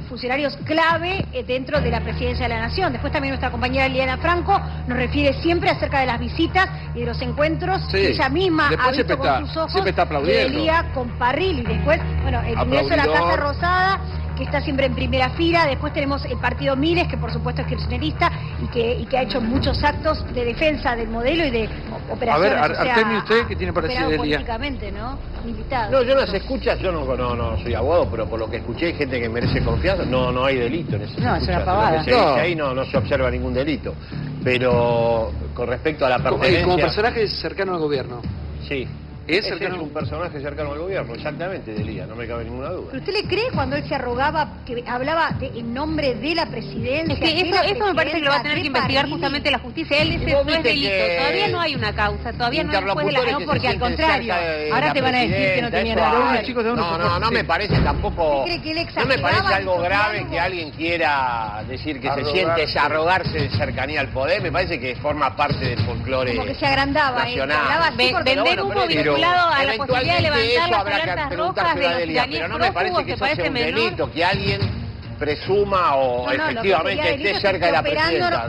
funcionarios clave dentro de la presidencia de la nación. Después también nuestra compañera Liliana Franco nos refiere siempre acerca de las visitas y de los encuentros que ella misma ha visto con sus ojos de Delía con Parrilli. Después, bueno, el ingreso a la Casa Rosada, que está siempre en primera fila. Después tenemos el partido Miles, que por supuesto es kirchnerista y que ha hecho muchos actos de defensa del modelo y de operaciones. A ver, Artemio, ¿usted qué tiene para decir de Delía? Políticamente, ¿no? Invitado. No, yo las escuchas, yo no soy abogado, pero por lo que escuché hay gente que merece confianza, no hay delito en eso. No, es una pavada. Ahí no se observa ningún delito. Pero con respecto a la pertenencia... Como personaje cercano al gobierno. Sí. Es un personaje cercano al gobierno, exactamente, Delía, no me cabe ninguna duda. ¿Pero usted le cree cuando él se arrogaba, que hablaba en nombre de la presidencia? Es que eso me parece que lo va a tener que investigar justamente la justicia. Él dice, no es delito, todavía no hay una causa, todavía no es después de la causa, porque al contrario, ahora te van a decir que no tenía nada. No me parece tampoco, no me parece algo grave que alguien quiera decir que se siente arrogarse de cercanía al poder, me parece que forma parte del folclore nacional. Como que se agrandaba, vender humo vinculado a la posibilidad de levantar las alertas rojas de los iraníes pero no me parece que eso sea un delito, que alguien presuma o efectivamente esté cerca de la presidenta.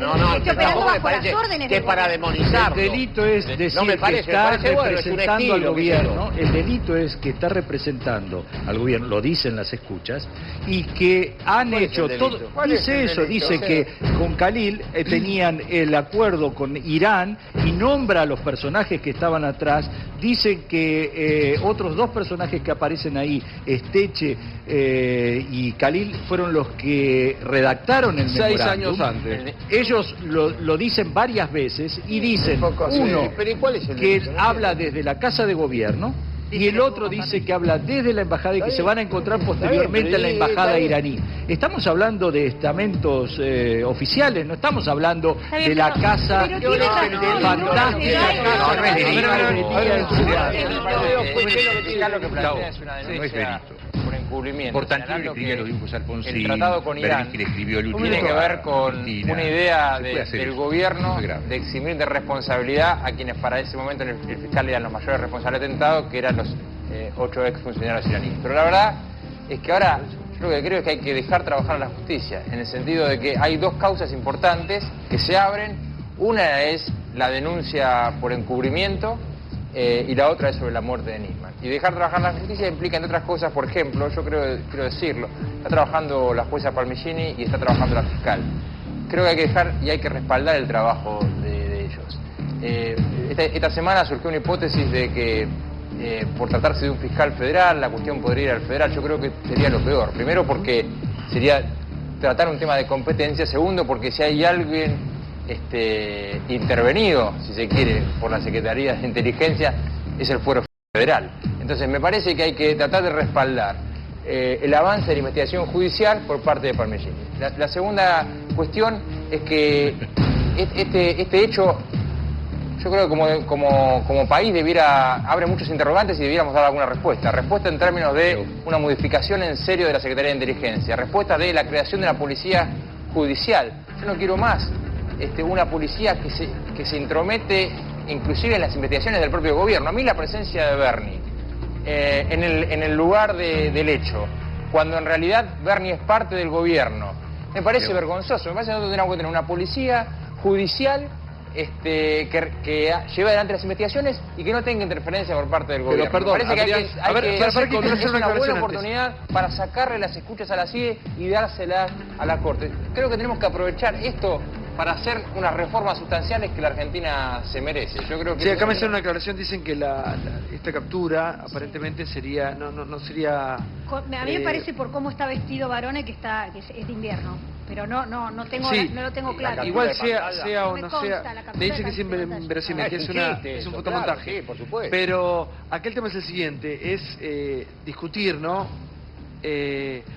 Tampoco me parece que es para demonizarlo. El delito es decir que está representando al gobierno. El delito es que está representando al gobierno, lo dicen las escuchas, y que han hecho todo. Dice eso, dice que con Khalil tenían el acuerdo con Irán y nombra a los personajes que estaban atrás. Dicen que otros dos personajes que aparecen ahí, Esteche y Khalil, fueron los que redactaron el memorándum. 6 años antes. Ellos lo dicen varias veces y dicen, uno, que habla desde la Casa de Gobierno, y el otro dice que habla desde la embajada y que se van a encontrar posteriormente en la embajada iraní. Estamos hablando de estamentos oficiales, no estamos hablando de la casa fantástica lo que plantea es una denuncia por encubrimiento. Por tanto, le escribía los dibujos a Alfonsín. El tratado con Irán le escribió el último tiene que ver con una idea del gobierno de eximir de responsabilidad a quienes para ese momento el fiscal eran los mayores responsables de atentado, que eran los 8 exfuncionarios iraníes. Pero la verdad es que ahora yo lo que creo es que hay que dejar trabajar a la justicia, en el sentido de que hay dos causas importantes que se abren. Una es la denuncia por encubrimiento y la otra es sobre la muerte de Nisman. Y dejar trabajar la justicia implica, entre otras cosas, por ejemplo, yo quiero decirlo, está trabajando la jueza Palmigini y está trabajando la fiscal. Creo que hay que dejar y hay que respaldar el trabajo de ellos. Esta semana surgió una hipótesis de que por tratarse de un fiscal federal, la cuestión podría ir al federal. Yo creo que sería lo peor. Primero porque sería tratar un tema de competencia. Segundo porque si hay alguien intervenido, si se quiere, por la Secretaría de Inteligencia, es el Fuero Federal. Entonces me parece que hay que tratar de respaldar el avance de la investigación judicial por parte de Palmigini. La segunda cuestión es que este hecho, yo creo que como país abre muchos interrogantes y debiéramos dar alguna respuesta. Respuesta en términos de una modificación en serio de la Secretaría de Inteligencia. Respuesta de la creación de la policía judicial. Yo no quiero más una policía que se intromete inclusive en las investigaciones del propio gobierno. A mí la presencia de Bernie en el lugar del hecho, cuando en realidad Bernie es parte del gobierno, me parece vergonzoso. Me parece que nosotros tenemos que tener una policía judicial que lleve adelante las investigaciones y que no tenga interferencia por parte del gobierno. Pero perdón, me parece que es una buena oportunidad para sacarle las escuchas a la CIE y dárselas a la Corte. Creo que tenemos que aprovechar esto para hacer unas reformas sustanciales que la Argentina se merece. Yo creo que sí, acá me hacen una aclaración, dicen que esta captura aparentemente sería, no sería... A mí me parece por cómo está vestido Barone que es de invierno, pero no tengo, sí, no lo tengo claro. Igual sea o Me no consta sea, la captura me dice que de es inverosímil, que es un fotomontaje. Claro, sí, por supuesto. Pero acá el tema es el siguiente, es discutir, ¿no?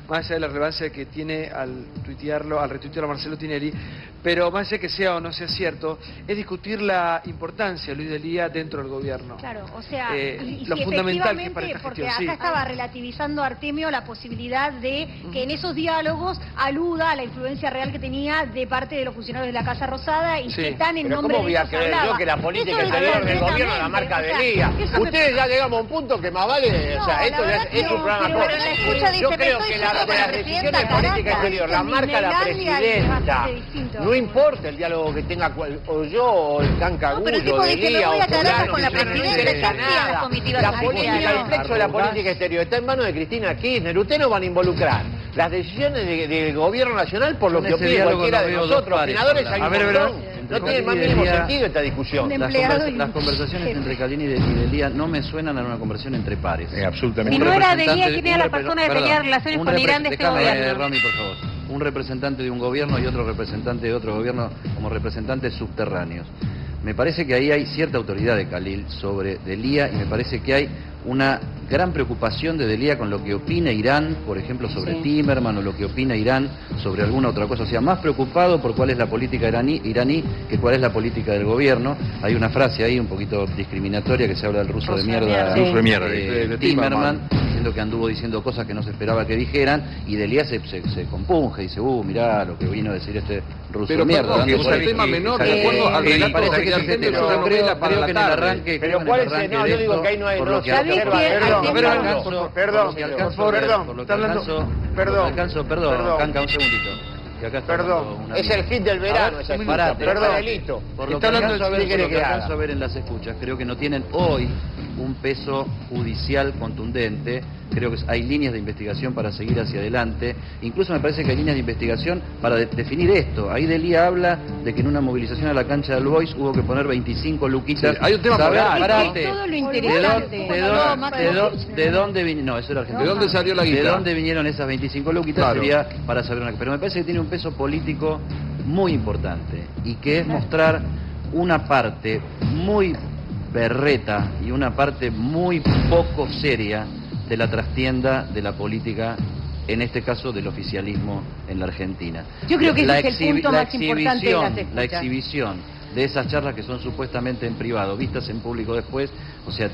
Más allá de la relevancia que tiene al retuitearlo a Marcelo Tinelli, pero más allá que sea o no sea cierto, es discutir la importancia de Luis Delía dentro del gobierno. Claro, o sea, lo si fundamental que es para efectivamente, esta porque gestión, acá estaba relativizando Artemio la posibilidad de que en esos diálogos aluda a la influencia real que tenía de parte de los funcionarios de la Casa Rosada y que tan en pero nombre ¿cómo de voy a ellos creer hablaba? yo que la política Eso exterior del gobierno directamente, la marca o sea, Delía? eso me Ustedes ya llegamos a un punto que más vale, o sea, No, esto la ya verdad es que un no, programa pero corto. en la escucha dice, Yo me creo estoy que yendo las con la decisiones de presidenta política Caracas, exterior la ¿viste? marca la Minelandia y es presidenta. bastante distinto. No importa el diálogo que tenga o yo o el Cancagullo, pero el tipo dice, Delía me voy o a Caracas fulano, con la no presidenta, interesa ya hacían las nada. comitivas La oficiales. política, el flexo de la política exterior está en manos de Cristina Kirchner. Ustedes no van a involucrar las decisiones del gobierno nacional por lo Yo en que ese opine diálogo cualquiera no de veo dos nosotros. pares Opinadores hay hablando. un montón. No tiene el más mínimo sentido esta discusión. Las conversaciones entre Calini y Delía no me suenan a una conversación entre pares. Absolutamente. Si no era Delía, ¿quién era la persona que tenía relaciones con Irán de este gobierno? Romy, por favor. Un representante de un gobierno y otro representante de otro gobierno como representantes subterráneos. Me parece que ahí hay cierta autoridad de Khalil sobre Delía y me parece que hay una gran preocupación de Delía con lo que opina Irán, por ejemplo, sobre Timerman o lo que opina Irán sobre alguna otra cosa. O sea, más preocupado por cuál es la política iraní que cuál es la política del gobierno. Hay una frase ahí un poquito discriminatoria que se habla del ruso de mierda, de Timerman, diciendo que anduvo diciendo cosas que no se esperaba que dijeran, y Delía se compunge y dice, mirá lo que vino a decir este ruso pero de mierda. Perdón, que es un tema menor, de acuerdo al relato parece de que Artemio, es una novela para la tarde. Pero cuál es el, no, yo digo que ahí no hay, no se observa. Perdón, Canca, un segundito. Que acá está una es el hit del verano, esa escucha, delito. Por lo que alcanzo a ver en las escuchas, creo que no tienen hoy un peso judicial contundente. Creo que hay líneas de investigación para seguir hacia adelante. Incluso me parece que hay líneas de investigación para definir esto. Ahí Delía habla de que en una movilización a la cancha del Boys hubo que poner 25 luquitas. Sí, hay un tema moral. Todo lo interesante. ¿De dónde vinieron? No, eso era Argentina. ¿De dónde salió la guita? ¿De dónde vinieron esas 25 luquitas? Claro. Sería para saber una... Pero me parece que tiene un peso político muy importante y que es mostrar una parte muy berreta y una parte muy poco seria de la trastienda de la política, en este caso del oficialismo en la Argentina. Yo creo que ese es el punto más importante de las escuchas. La exhibición de esas charlas que son supuestamente en privado, vistas en público después, o sea,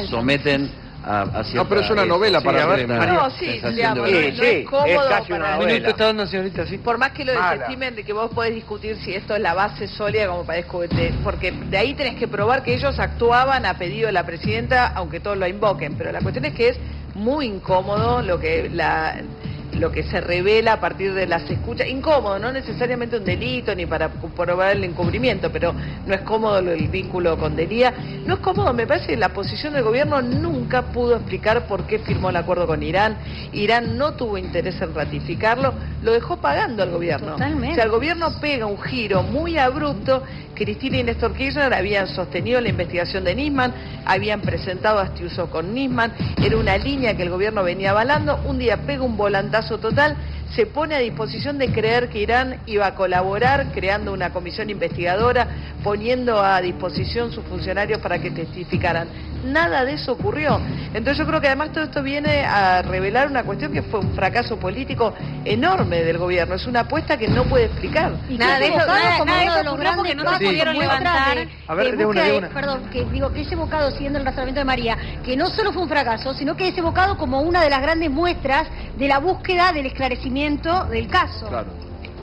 someten a cierta... No, pero es una novela para Artemio. No, sí, digamos, no es cómodo para un minuto está dando, señorita, sí. Por más que lo desestimen de que vos podés discutir si esto es la base sólida como para discutir, porque de ahí tenés que probar que ellos actuaban a pedido de la presidenta, aunque todos lo invoquen, pero la cuestión es que es muy incómodo lo que se revela a partir de las escuchas, incómodo, no necesariamente un delito ni para probar el encubrimiento, pero no es cómodo el vínculo con Delía, no es cómodo, me parece que la posición del gobierno nunca pudo explicar por qué firmó el acuerdo con Irán, Irán no tuvo interés en ratificarlo, lo dejó pagando al gobierno. Totalmente. O sea, el gobierno pega un giro muy abrupto. Cristina y Néstor Kirchner habían sostenido la investigación de Nisman, habían presentado a Astiuso con Nisman, era una línea que el gobierno venía avalando, un día pega un volantazo total, se pone a disposición de creer que Irán iba a colaborar, creando una comisión investigadora, poniendo a disposición sus funcionarios para que testificaran. Nada de eso ocurrió. Entonces yo creo que además todo esto viene a revelar una cuestión que fue un fracaso político enorme del gobierno, es una apuesta que no puede explicar. Y Nada de eso, nada de ocurrió porque no se pudieron levantar. A ver, de una. Perdón, que digo que ese bocado, siguiendo el razonamiento de María, que no solo fue un fracaso, sino que ese bocado como una de las grandes muestras de la búsqueda del esclarecimiento del caso. Claro.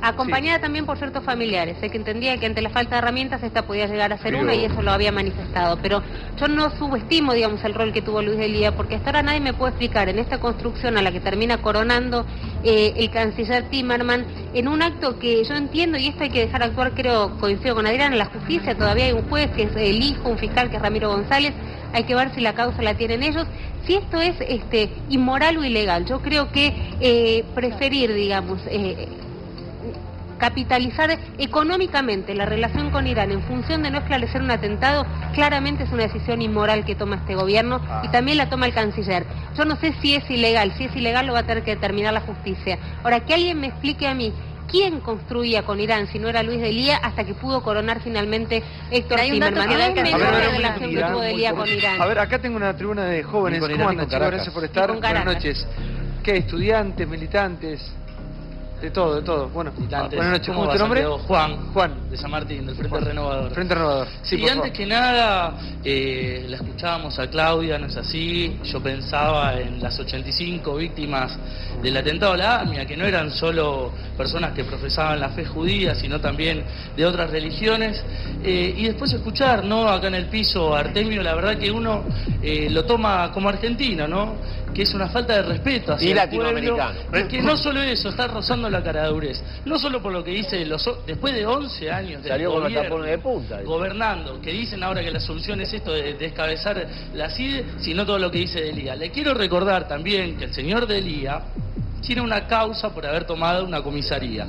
Acompañada también por ciertos familiares, que entendía que ante la falta de herramientas esta podía llegar a ser una y eso lo había manifestado. Pero yo no subestimo, digamos, el rol que tuvo Luis Delía, porque hasta ahora nadie me puede explicar en esta construcción a la que termina coronando el canciller Timerman, en un acto que yo entiendo, y esto hay que dejar actuar, creo, coincido con Adrián, en la justicia todavía hay un juez que es el hijo, un fiscal que es Ramiro González, hay que ver si la causa la tienen ellos, si esto es inmoral o ilegal. Yo creo que preferir, digamos, capitalizar económicamente la relación con Irán en función de no esclarecer un atentado, claramente es una decisión inmoral que toma este gobierno y también la toma el canciller. Yo no sé si es ilegal lo va a tener que determinar la justicia. Ahora, que alguien me explique a mí quién construía con Irán si no era Luis Delía hasta que pudo coronar finalmente Héctor Timerman. No es menor la relación que tuvo Delía con Irán. A ver, acá tengo una tribuna de jóvenes. ¿Cómo andan, chicos? Gracias por estar. Buenas noches. ¿Qué? ¿Estudiantes, militantes? De todo. Bueno, buenas noches. ¿Cómo es tu nombre? Juan, de San Martín, del Frente Renovador. Frente Renovador. Sí, y antes que nada, la escuchábamos a Claudia, ¿no es así? Yo pensaba en las 85 víctimas del atentado a la AMIA, que no eran solo personas que profesaban la fe judía, sino también de otras religiones. Y después escuchar, ¿no? Acá en el piso, Artemio, la verdad que uno lo toma como argentino, ¿no? Que es una falta de respeto hacia el pueblo. Y que no solo eso, está rozando la caradurez. No solo por lo que dice, después de 11 años de gobierno, de punta, gobernando, que dicen ahora que la solución es esto de descabezar la CIDE, sino todo lo que dice Delía. Le quiero recordar también que el señor Delía tiene una causa por haber tomado una comisaría.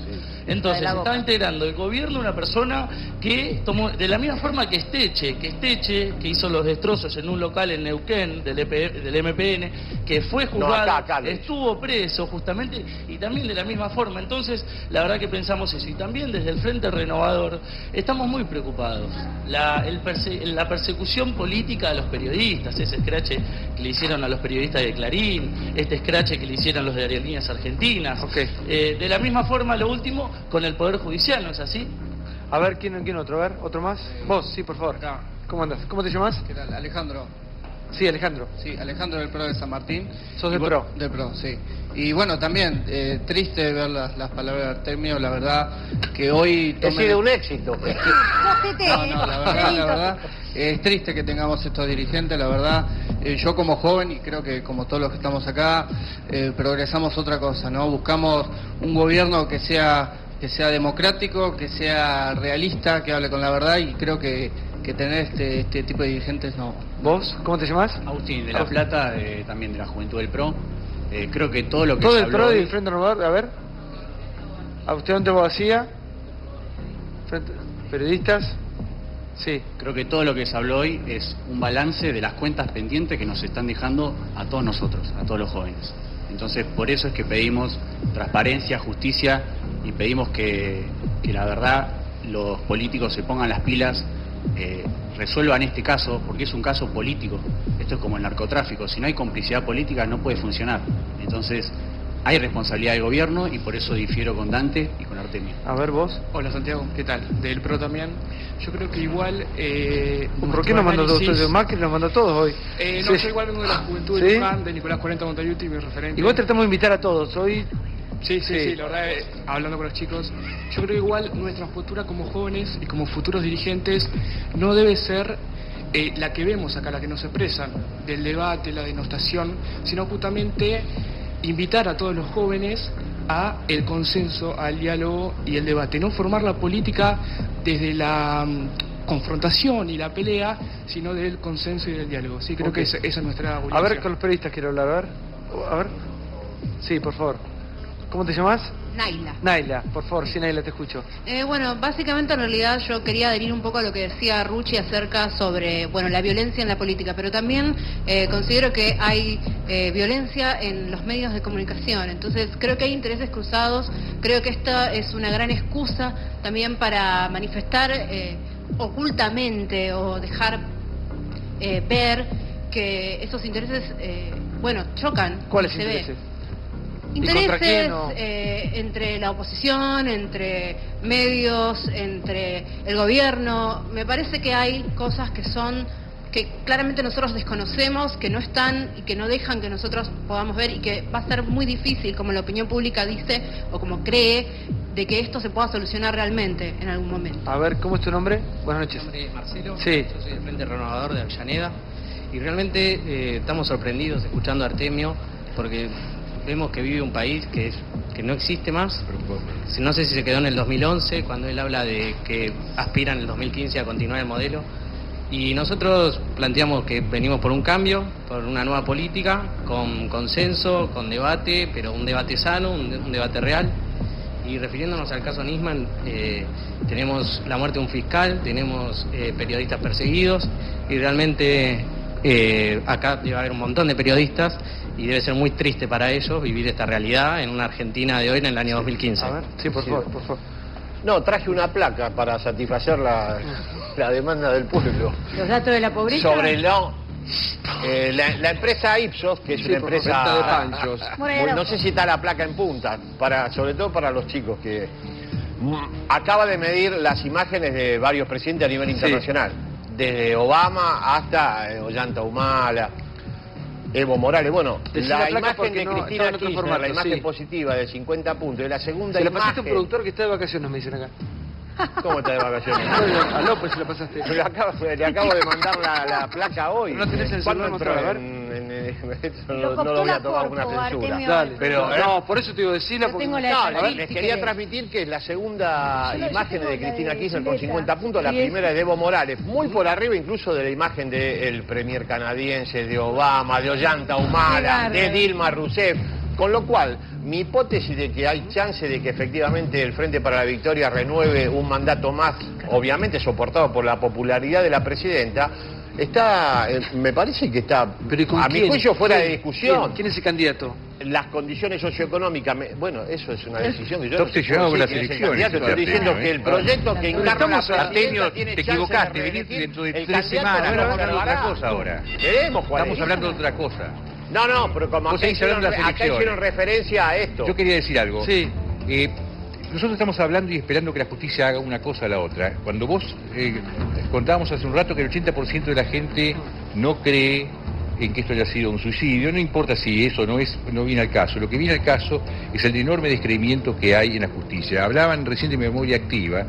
Entonces, estaba integrando el gobierno una persona que tomó, de la misma forma que Esteche, que hizo los destrozos en un local en Neuquén del MPN, que fue juzgado, estuvo preso justamente, y también de la misma forma. Entonces, la verdad que pensamos eso. Y también desde el Frente Renovador estamos muy preocupados. La persecución política a los periodistas, ese escrache que le hicieron a los periodistas de Clarín, este escrache que le hicieron los de Aerolíneas Argentinas. De la misma forma, lo último, con el Poder Judicial, ¿no es así? A ver, ¿quién otro? A ver, ¿otro más? Vos, sí, por favor. ¿Cómo andas? ¿Cómo te llamas? ¿Qué tal? Alejandro. Sí, Alejandro. Sí, Alejandro del PRO de San Martín. ¿Sos del PRO? Del PRO, sí. Y bueno, también, triste ver las palabras de Artemio, la verdad, que hoy... Ha sido un éxito. No, la verdad, es triste que tengamos estos dirigentes, la verdad. Yo como joven, y creo que como todos los que estamos acá, progresamos otra cosa, ¿no? Buscamos un gobierno que sea democrático, que sea realista, que hable con la verdad, y creo que tener este tipo de dirigentes no. ¿Vos? ¿Cómo te llamas? Agustín, de La Plata, también de la Juventud del PRO. Creo que todo lo que ¿todo se el habló PRO hoy... y el Frente Renovador? A ver. ¿Agustín Antebogacía? ¿Periodistas? Sí. Creo que todo lo que se habló hoy es un balance de las cuentas pendientes que nos están dejando a todos nosotros, a todos los jóvenes. Entonces, por eso es que pedimos transparencia, justicia, y pedimos que la verdad los políticos se pongan las pilas, resuelvan este caso, porque es un caso político. Esto es como el narcotráfico, si no hay complicidad política no puede funcionar. Entonces, hay responsabilidad del gobierno, y por eso difiero con Dante y con Artemio. A ver, vos. Hola, Santiago, ¿qué tal? Del PRO también. Yo creo que igual... ¿Por qué nos mandó todos ustedes? Macri nos mandó todos hoy. No, yo igual vengo de la Juventud de Luján, de Nicolás 40 Montayuti, mi referente. Igual tratamos de invitar a todos hoy. Sí, la verdad, hablando con los chicos, yo creo que igual nuestra postura como jóvenes y como futuros dirigentes no debe ser la que vemos acá, la que nos expresan, del debate, la denostación, sino justamente invitar a todos los jóvenes a el consenso, al diálogo y el debate, no formar la política desde la confrontación y la pelea, sino del consenso y del diálogo. Sí, creo que esa es nuestra obligación. A ver, con los periodistas quiero hablar, a ver. Sí, por favor. ¿Cómo te llamas? Naila. Naila, por favor, sí, Naila, te escucho. Bueno, básicamente en realidad yo quería adherir un poco a lo que decía Rucci acerca sobre, la violencia en la política, pero también considero que hay violencia en los medios de comunicación, entonces creo que hay intereses cruzados, creo que esta es una gran excusa también para manifestar ocultamente o dejar ver que esos intereses, chocan. ¿Cuáles intereses? Intereses entre la oposición, entre medios, entre el gobierno. Me parece que hay cosas que claramente nosotros desconocemos, que no están y que no dejan que nosotros podamos ver, y que va a ser muy difícil, como la opinión pública dice o como cree, de que esto se pueda solucionar realmente en algún momento. A ver, ¿cómo es tu nombre? Buenas noches. Mi nombre es Marcelo, sí. Yo soy del Frente Renovador de Avellaneda, y realmente estamos sorprendidos escuchando a Artemio, porque vemos que vive un país que no existe más. No sé si se quedó en el 2011, cuando él habla de que aspira en el 2015 a continuar el modelo. Y nosotros planteamos que venimos por un cambio, por una nueva política, con consenso, con debate, pero un debate sano, un debate real. Y refiriéndonos al caso Nisman, tenemos la muerte de un fiscal, tenemos periodistas perseguidos y realmente acá debe haber un montón de periodistas y debe ser muy triste para ellos vivir esta realidad en una Argentina de hoy en el año 2015. A ver, sí, por favor, por favor. No, traje una placa para satisfacer la demanda del pueblo. ¿Los datos de la pobreza? Sobre la empresa Ipsos, que es una empresa de panchos. No sé si está la placa en punta, sobre todo para los chicos, que acaba de medir las imágenes de varios presidentes a nivel internacional, desde Obama hasta Ollanta Humala, Evo Morales. Bueno, la imagen de Cristina Kirchner, la imagen positiva de 50 puntos, y la segunda Se la imagen... pasaste a un productor que está de vacaciones, me dicen acá. ¿Cómo está de vacaciones? A López se la pasaste. Le acabo de mandar la placa hoy. ¿No tenés el ¿Cuándo celular? entró? A ver. No lo voy a tomar una censura. Dale. Pero, no, por eso te digo, decirla porque... les quería transmitir que es la segunda imagen de Cristina Kirchner con 50 puntos, la primera es de Evo Morales, muy por arriba incluso de la imagen del premier canadiense, de Obama, de Ollanta Humala, de Dilma Rousseff. Con lo cual, mi hipótesis de que hay chance de que efectivamente el Frente para la Victoria renueve un mandato más, obviamente soportado por la popularidad de la presidenta, está, me parece que está, a mi juicio, fuera de discusión. ¿Quién es el candidato? Las condiciones socioeconómicas, bueno, eso es una decisión que yo Está obsesionado con las elecciones. Estoy diciendo que el proyecto que encarna la presidenta tiene te equivocaste, venís dentro de 3 semanas, estamos hablando de otra cosa ahora. Estamos hablando de otra cosa. No, pero como acá hicieron referencia a esto. Yo quería decir algo. Sí. Nosotros estamos hablando y esperando que la justicia haga una cosa a la otra. Cuando vos contábamos hace un rato que el 80% de la gente no cree en que esto haya sido un suicidio, no importa si eso no viene al caso. Lo que viene al caso es el enorme descreimiento que hay en la justicia. Hablaban recién de memoria activa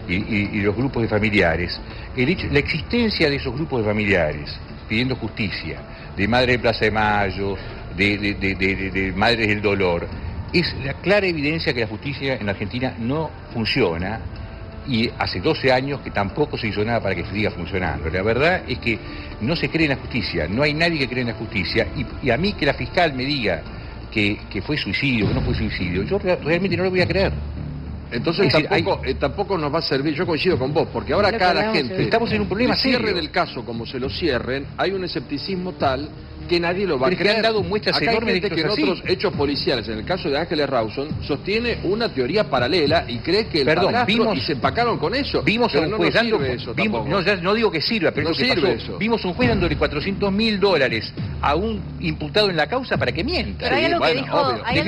y los grupos de familiares. La existencia de esos grupos de familiares pidiendo justicia, de Madre de Plaza de Mayo, de Madres del Dolor, es la clara evidencia que la justicia en la Argentina no funciona, y hace 12 años que tampoco se hizo nada para que siga funcionando. La verdad es que no se cree en la justicia, no hay nadie que cree en la justicia, y a mí que la fiscal me diga que fue suicidio, que no fue suicidio, yo realmente no lo voy a creer. Entonces tampoco nos va a servir, yo coincido con vos, porque ahora acá la gente, estamos en un problema serio. Cierre del caso como se lo cierren, hay un escepticismo tal que nadie lo va a creer. Han dado muestras acá hay enormes gente de que en así. otros hechos policiales, en el caso de Ángeles Rawson, sostiene una teoría paralela y cree que el padrastro, y se empacaron con eso. Vimos a un juez dando, no digo que sirva, pero no sirve eso. Vimos a un juez dándole $400.000 a un imputado en la causa para que mienta. Pero hay algo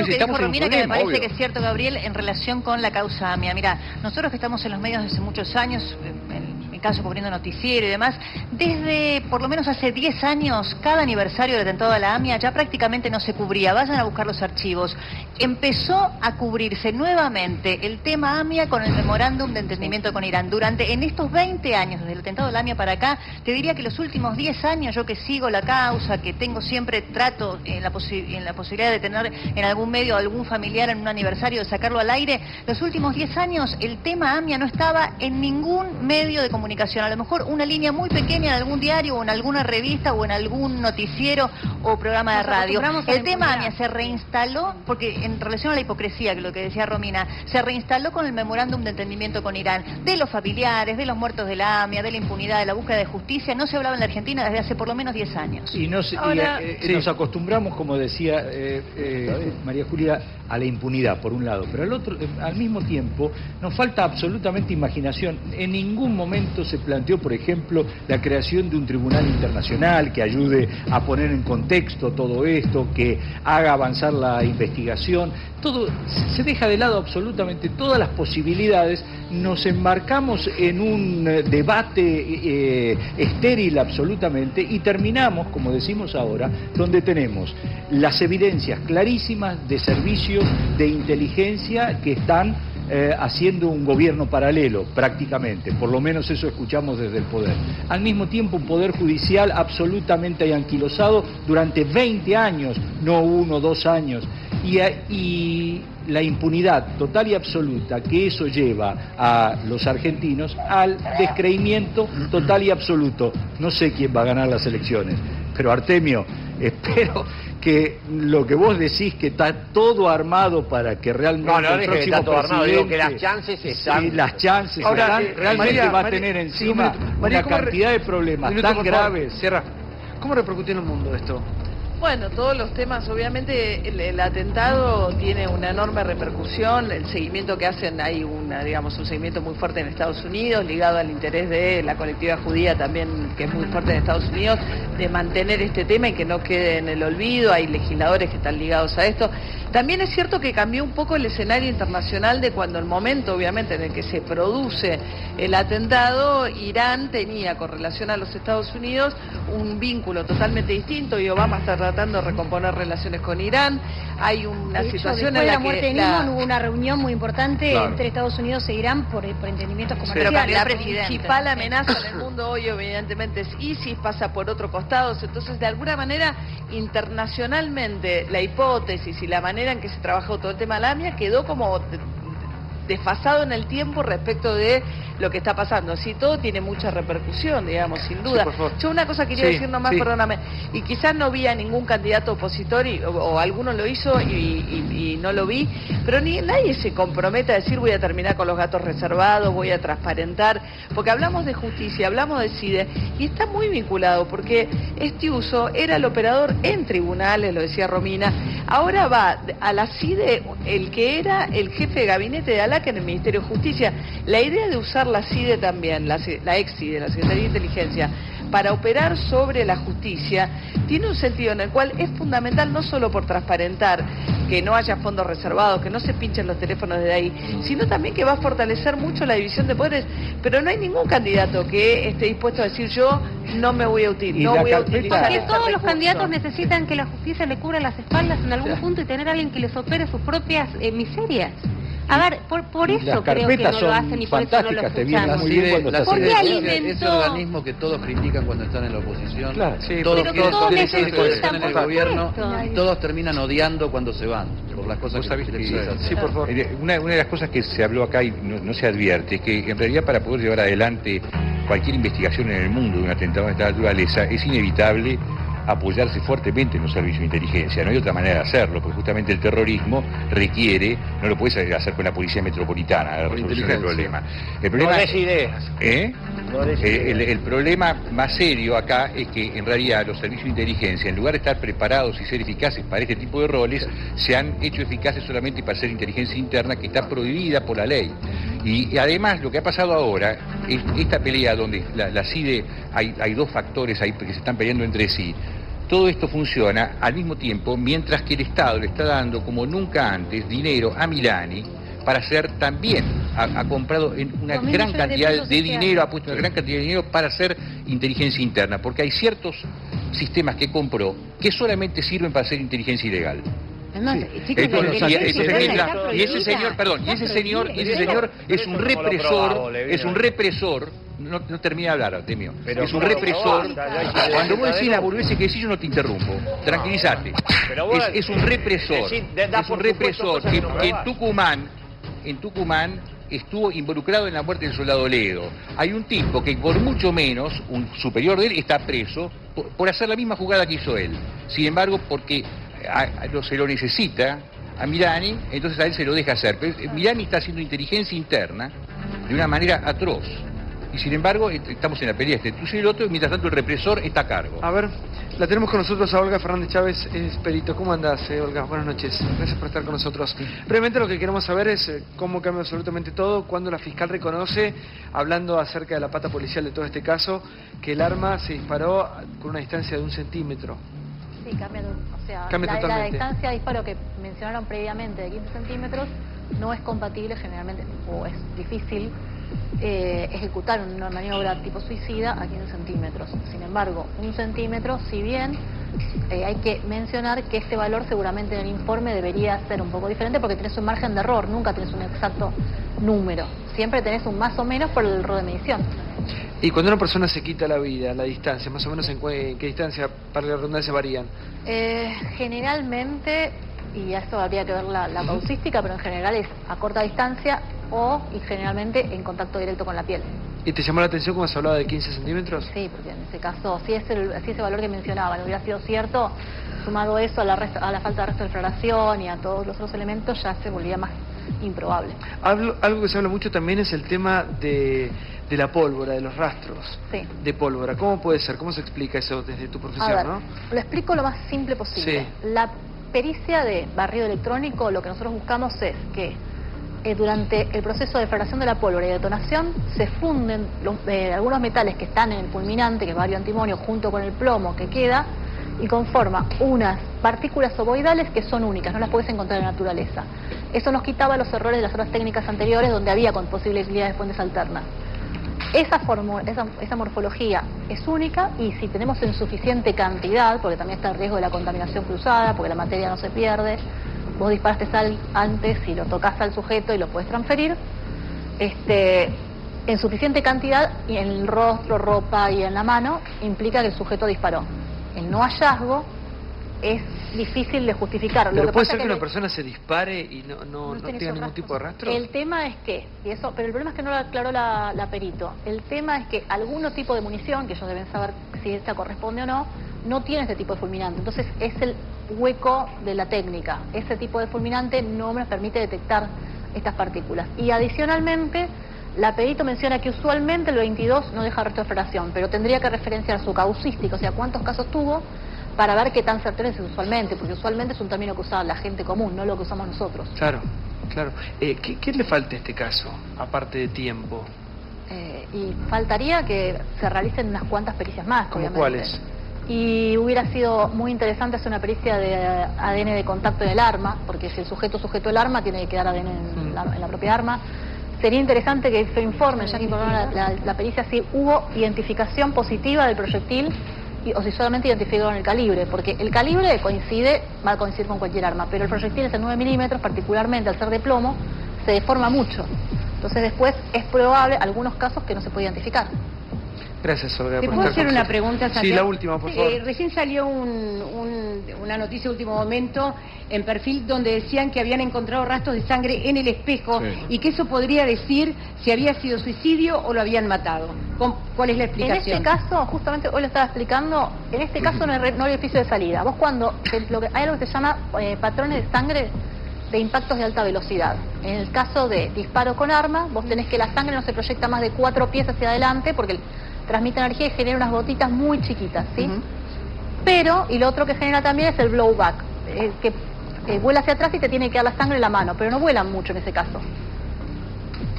que dijo Romina que me parece que es cierto, Gabriel, en relación con la causa AMIA. Mira, nosotros que estamos en los medios desde muchos años, en mi caso cubriendo noticiero y demás, desde por lo menos hace 10 años, cada aniversario del atentado a la AMIA ya prácticamente no se cubría. Vayan a buscar los archivos. Empezó a cubrirse nuevamente el tema AMIA con el memorándum de entendimiento con Irán. En estos 20 años, desde el atentado de la AMIA para acá, te diría que los últimos 10 años, yo que sigo la causa, que tengo siempre trato en la posibilidad de tener en algún medio algún familiar en un aniversario, de sacarlo al aire, los últimos 10 años el tema AMIA no estaba en ningún medio de comunicación. A lo mejor una línea muy pequeña en algún diario o en alguna revista o en algún noticiero o programa de radio. El tema AMIA se reinstaló, porque en relación a la hipocresía, que lo que decía Romina, se reinstaló con el memorándum de entendimiento con Irán. De los familiares, de los muertos de la AMIA, de la impunidad, de la búsqueda de justicia, no se hablaba en la Argentina desde hace por lo menos 10 años. Y nos acostumbramos, como decía María Julia, a la impunidad, por un lado, pero al mismo tiempo nos falta absolutamente imaginación. En ningún momento se planteó, por ejemplo, la creación de un tribunal internacional que ayude a poner en contexto todo esto, que haga avanzar la investigación. Todo se deja de lado absolutamente todas las posibilidades, nos embarcamos en un debate estéril absolutamente y terminamos, como decimos ahora, donde tenemos las evidencias clarísimas de servicios de inteligencia que están haciendo un gobierno paralelo, prácticamente, por lo menos eso escuchamos desde el poder. Al mismo tiempo, un poder judicial absolutamente anquilosado durante 20 años, no 1 o 2 años, y la impunidad total y absoluta que eso lleva a los argentinos al descreimiento total y absoluto. No sé quién va a ganar las elecciones, pero Artemio, Espero que lo que vos decís, que está todo armado para que realmente No, no el dije que próximo está todo armado, digo que presidente- las chances están. Sí, las chances Ahora, están, realmente María, va a María, tener sí, un encima minuto. María, una ¿cómo cantidad de problemas minuto, tan por favor. graves. Cierra. ¿Cómo repercutió en el mundo esto? Bueno, todos los temas, obviamente el atentado tiene una enorme repercusión, el seguimiento que hacen, hay un seguimiento muy fuerte en Estados Unidos, ligado al interés de la colectiva judía también, que es muy fuerte en Estados Unidos, de mantener este tema y que no quede en el olvido, hay legisladores que están ligados a esto. También es cierto que cambió un poco el escenario internacional de cuando el momento, obviamente, en el que se produce el atentado, Irán tenía, con relación a los Estados Unidos, un vínculo totalmente distinto y Obama está tratando de recomponer relaciones con Irán. Hay una De hecho, situación después en de la la muerte de que Nixon hubo una reunión muy importante Claro. entre Estados Unidos e Irán por entendimientos Pero comerciales. la principal amenaza en el mundo hoy evidentemente es ISIS, pasa por otro costado, entonces de alguna manera internacionalmente la hipótesis y la manera en que se trabajó todo el tema de la AMIA quedó como desfasado en el tiempo respecto de lo que está pasando. Sí, todo tiene mucha repercusión, digamos, sin duda. por favor. Yo una cosa quería Sí, decir nomás, sí. perdóname, y quizás no vi a ningún candidato opositor o alguno lo hizo y no lo vi, pero nadie se compromete a decir voy a terminar con los gatos reservados, voy a transparentar, porque hablamos de justicia, hablamos de CIDE, y está muy vinculado, porque este uso era el operador en tribunales, lo decía Romina, ahora va a la CIDE el que era el jefe de gabinete de ALAC en el Ministerio de Justicia. La idea de usar la CIDE también, la ex CIDE, la Secretaría de Inteligencia, para operar sobre la justicia, tiene un sentido en el cual es fundamental no solo por transparentar que no haya fondos reservados, que no se pinchen los teléfonos desde ahí, sino también que va a fortalecer mucho la división de poderes, pero no hay ningún candidato que esté dispuesto a decir yo no me voy a utilizar. Porque este todos los recurso. candidatos necesitan que la justicia le cubra las espaldas en algún punto y tener a alguien que les opere sus propias miserias. A ver, por eso Las creo que carpetas no lo son hacen y por eso no lo fantásticas, te vienen escuchamos. muy bien cuando estás ¿Por en qué el alimentó? Ese organismo que todos critican cuando están en la oposición, Claro, sí, todos pero quieren todos decir necesitan, cuando están en el por gobierno supuesto. y todos terminan odiando cuando se van por las cosas Vos sabés que les que- hacen. Sí, por favor. Una de las cosas que se habló acá y no se advierte es que en realidad para poder llevar adelante cualquier investigación en el mundo de un atentado de esta naturaleza es inevitable apoyarse fuertemente en los servicios de inteligencia. No hay otra manera de hacerlo, porque justamente el terrorismo requiere, no lo puedes hacer con la policía metropolitana, la resolución del problema. El problema No des ideas. ¿Eh? No des ideas. El problema más serio acá es que en realidad los servicios de inteligencia, en lugar de estar preparados y ser eficaces para este tipo de roles, se han hecho eficaces solamente para hacer inteligencia interna que está prohibida por la ley. Y además lo que ha pasado ahora es esta pelea donde la CIDE, hay dos factores ahí que se están peleando entre sí. Todo esto funciona al mismo tiempo mientras que el Estado le está dando como nunca antes dinero a Milani para hacer también, ha comprado en una 2.000 gran millones de cantidad pesos de este dinero, año. ha puesto una gran cantidad de dinero para hacer inteligencia interna, porque hay ciertos sistemas que compró que solamente sirven para hacer inteligencia ilegal. Además, chicos, Entonces, la y inteligencia ese interna está señor, perdón, y ese señor es un represor, no termina de hablar, Artemio, Pero es un ¿cómo lo represor. probaste? Cuando vos decís la burguesa que decís, yo no te interrumpo, tranquilízate. Pero vos Es un represor, decís, da es por un supuesto represor cosas que que no en Tucumán estuvo involucrado en la muerte del soldado Ledo. Hay un tipo que por mucho menos, un superior de él, está preso por hacer la misma jugada que hizo él. Sin embargo, porque se lo necesita a Milani, entonces a él se lo deja hacer. Pero Milani está haciendo inteligencia interna de una manera atroz. Y sin embargo, estamos en la pelea este tú y el otro, y mientras tanto el represor está a cargo. A ver, la tenemos con nosotros a Olga Fernández Chávez, es perito. ¿Cómo andás, Olga? Buenas noches. Gracias por estar con nosotros. Brevemente lo que queremos saber es cómo cambia absolutamente todo, cuando la fiscal reconoce, hablando acerca de la pata policial de todo este caso, que el arma se disparó con una distancia de 1 centímetro. Sí, cambia, o sea, Cambia la totalmente. distancia de disparo que mencionaron previamente de 15 centímetros no es compatible generalmente, o es difícil ejecutar una maniobra tipo suicida a 15 centímetros. Sin embargo, 1 centímetro, si bien hay que mencionar que este valor seguramente en el informe debería ser un poco diferente porque tenés un margen de error, nunca tenés un exacto número, siempre tenés un más o menos por el error de medición. Y cuando una persona se quita la vida, la distancia, más o menos en qué distancia, para la redundancia, varían. Generalmente, y a esto habría que ver la causística, pero en general es a corta distancia y generalmente en contacto directo con la piel. ¿Y te llamó la atención cómo se hablaba de 15 centímetros? Sí, porque en ese caso, si ese valor que mencionaban hubiera sido cierto, sumado eso a la falta de resto de floración y a todos los otros elementos, ya se volvía más improbable. Algo que se habla mucho también es el tema de la pólvora, de los rastros de pólvora. ¿Cómo puede ser? ¿Cómo se explica eso desde tu profesión? A ver, ¿no? lo explico lo más simple posible. Sí. La pericia de barrido electrónico, lo que nosotros buscamos es que durante el proceso de floración de la pólvora y detonación se funden algunos metales que están en el fulminante, que es bario antimonio, junto con el plomo que queda, y conforma unas partículas ovoidales que son únicas, no las puedes encontrar en la naturaleza. Eso nos quitaba los errores de las otras técnicas anteriores donde había con posibilidades de fuentes alternas. Esa morfología es única, y si tenemos en suficiente cantidad, porque también está el riesgo de la contaminación cruzada, porque la materia no se pierde, vos disparaste sal antes y lo tocas al sujeto y lo puedes transferir, en suficiente cantidad, y en el rostro, ropa y en la mano, implica que el sujeto disparó. El no hallazgo es difícil de justificar. Pero puede ser que una persona se dispare y no tenga ningún tipo de rastro. El tema es que, pero el problema es que no lo aclaró la perito. El tema es que algún tipo de munición, que ellos deben saber si esta corresponde o no, no tiene este tipo de fulminante. Entonces es el hueco de la técnica. Ese tipo de fulminante no nos permite detectar estas partículas. Y adicionalmente, la perito menciona que usualmente el 22 no deja rastro de floración, pero tendría que referenciar su causística, o sea, cuántos casos tuvo, para ver qué tan certero es usualmente, porque usualmente es un término que usa la gente común, no lo que usamos nosotros. Claro, claro. ¿Qué le falta a este caso, aparte de tiempo? Y faltaría que se realicen unas cuantas pericias más, ¿Cómo obviamente. cuáles? Y hubiera sido muy interesante hacer una pericia de ADN de contacto en el arma, porque si el sujeto sujetó el arma, tiene que quedar ADN en la propia arma. Sería interesante que se informen, ya que informaron la pericia, si hubo identificación positiva del proyectil o si solamente identificaron el calibre, porque el calibre va a coincidir con cualquier arma, pero el proyectil es de 9 milímetros, particularmente al ser de plomo, se deforma mucho. Entonces después es probable algunos casos que no se puede identificar. Gracias, Olga. ¿Te puedo hacer una pregunta, Santiago? Sí, la última, por favor. Recién salió una noticia de último momento en Perfil donde decían que habían encontrado rastros de sangre en el espejo y que eso podría decir si había sido suicidio o lo habían matado. ¿Cuál es la explicación? En este caso, justamente hoy lo estaba explicando, en este caso no hay orificio de salida. Vos hay algo que se llama patrones de sangre de impactos de alta velocidad. En el caso de disparo con arma, vos tenés que la sangre no se proyecta más de 4 pies hacia adelante porque transmite energía y genera unas gotitas muy chiquitas, ¿sí? Pero, y lo otro que genera también es el blowback, que vuela hacia atrás y te tiene que dar la sangre en la mano, pero no vuelan mucho en ese caso.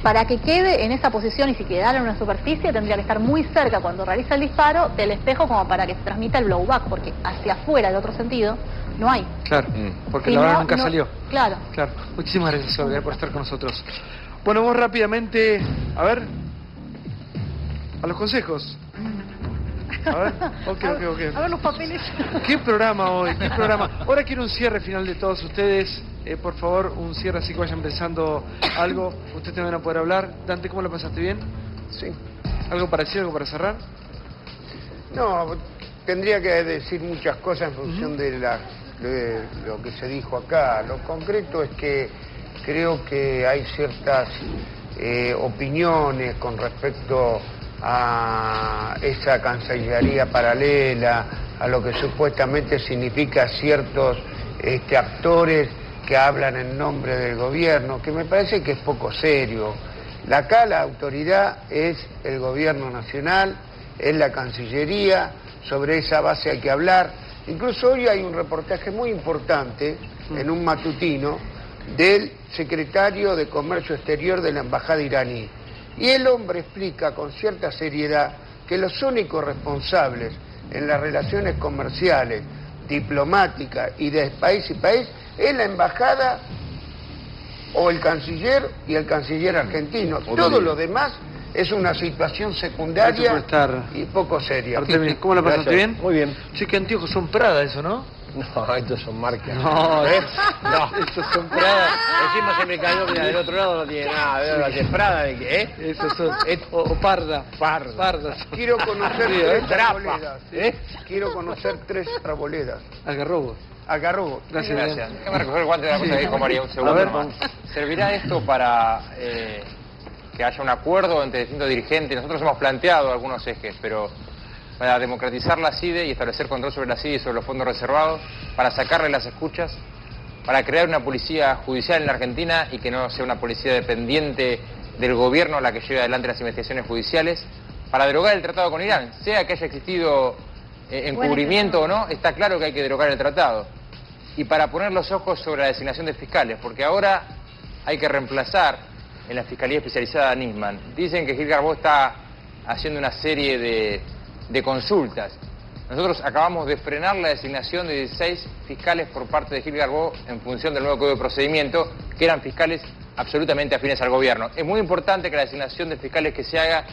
Para que quede en esa posición y si quedara en una superficie, tendría que estar muy cerca cuando realiza el disparo del espejo como para que se transmita el blowback, porque hacia afuera, de otro sentido, no hay. Claro, porque Si la verdad no, nunca salió. Claro. Claro. Muchísimas gracias, Olga, por estar con nosotros. Bueno, vos rápidamente, a ver, a los consejos. A ver, ok. A ver los papeles. ¿Qué programa hoy? ¿Qué programa? Ahora quiero un cierre final de todos ustedes. Por favor, un cierre así que vayan pensando algo. Ustedes también van a poder hablar. Dante, ¿cómo lo pasaste bien? Sí. ¿Algo para decir, algo para cerrar? No, tendría que decir muchas cosas en función de lo que se dijo acá. Lo concreto es que creo que hay ciertas opiniones con respecto a esa cancillería paralela, a lo que supuestamente significa ciertos actores que hablan en nombre del gobierno, que me parece que es poco serio. Acá la autoridad es el gobierno nacional, es la Cancillería, sobre esa base hay que hablar. Incluso hoy hay un reportaje muy importante en un matutino del secretario de Comercio Exterior de la Embajada iraní. Y el hombre explica con cierta seriedad que los únicos responsables en las relaciones comerciales, diplomáticas y de país y país es la embajada o el canciller y el canciller argentino. Todo lo demás es una situación secundaria y poco seria. Artemio, ¿cómo la pasaste bien? Muy bien. Sí, que anteojos son Prada eso, ¿no? No, estos son marcas. No, no, estos son Prada. Encima se me cayó, mira, del otro lado no tiene nada. ¿De Prada de qué? Esos son, o Parda. Pardas. Quiero conocer tres arboledas. Quiero conocer 3 arboledas. Algarrobos. Algarrobos. Gracias. Déjame recoger el guante de la cosa que dijo María un segundo más. ¿Servirá esto para que haya un acuerdo entre distintos dirigentes. Nosotros hemos planteado algunos ejes, pero para democratizar la CIDE y establecer control sobre la CIDE y sobre los fondos reservados, para sacarle las escuchas, para crear una policía judicial en la Argentina y que no sea una policía dependiente del gobierno la que lleve adelante las investigaciones judiciales, para derogar el tratado con Irán, sea que haya existido encubrimiento o no, está claro que hay que derogar el tratado. Y para poner los ojos sobre la designación de fiscales, porque ahora hay que reemplazar en la Fiscalía Especializada a Nisman. Dicen que Gil Garbó está haciendo una serie de consultas. Nosotros acabamos de frenar la designación de 16 fiscales por parte de Gil Garbó en función del nuevo Código de Procedimiento, que eran fiscales absolutamente afines al gobierno. Es muy importante que la designación de fiscales que se haga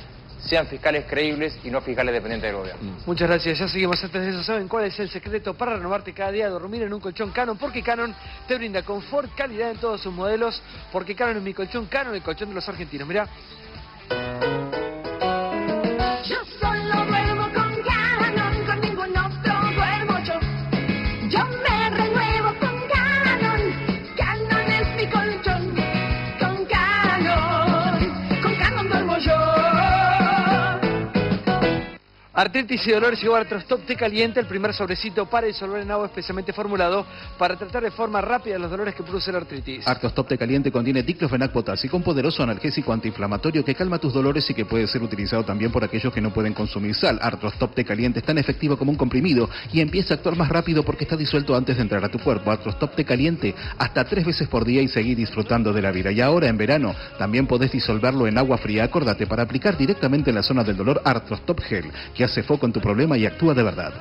sean fiscales creíbles y no fiscales dependientes del gobierno. Muchas gracias, ya seguimos. Antes de eso, ¿saben cuál es el secreto para renovarte cada día? Dormir en un colchón Canon, porque Canon te brinda confort, calidad en todos sus modelos, porque Canon es mi colchón Canon, el colchón de los argentinos. Mirá. Yo solo duermo con Canon, con ningún otro duermo yo. Yo me renuevo con Canon, Canon es mi colchón. Con Canon duermo yo. Artritis y dolores llegó a Arthrostop Té Caliente, el primer sobrecito para disolver en agua especialmente formulado para tratar de forma rápida los dolores que produce la artritis. Arthrostop Té Caliente contiene diclofenac potásico, un poderoso analgésico antiinflamatorio que calma tus dolores y que puede ser utilizado también por aquellos que no pueden consumir sal. Arthrostop Té Caliente es tan efectivo como un comprimido y empieza a actuar más rápido porque está disuelto antes de entrar a tu cuerpo. Arthrostop Té Caliente hasta 3 veces por día y seguir disfrutando de la vida. Y ahora en verano también podés disolverlo en agua fría. Acordate, para aplicar directamente en la zona del dolor, Arthrostop Gel, que hace foco en tu problema y actúa de verdad.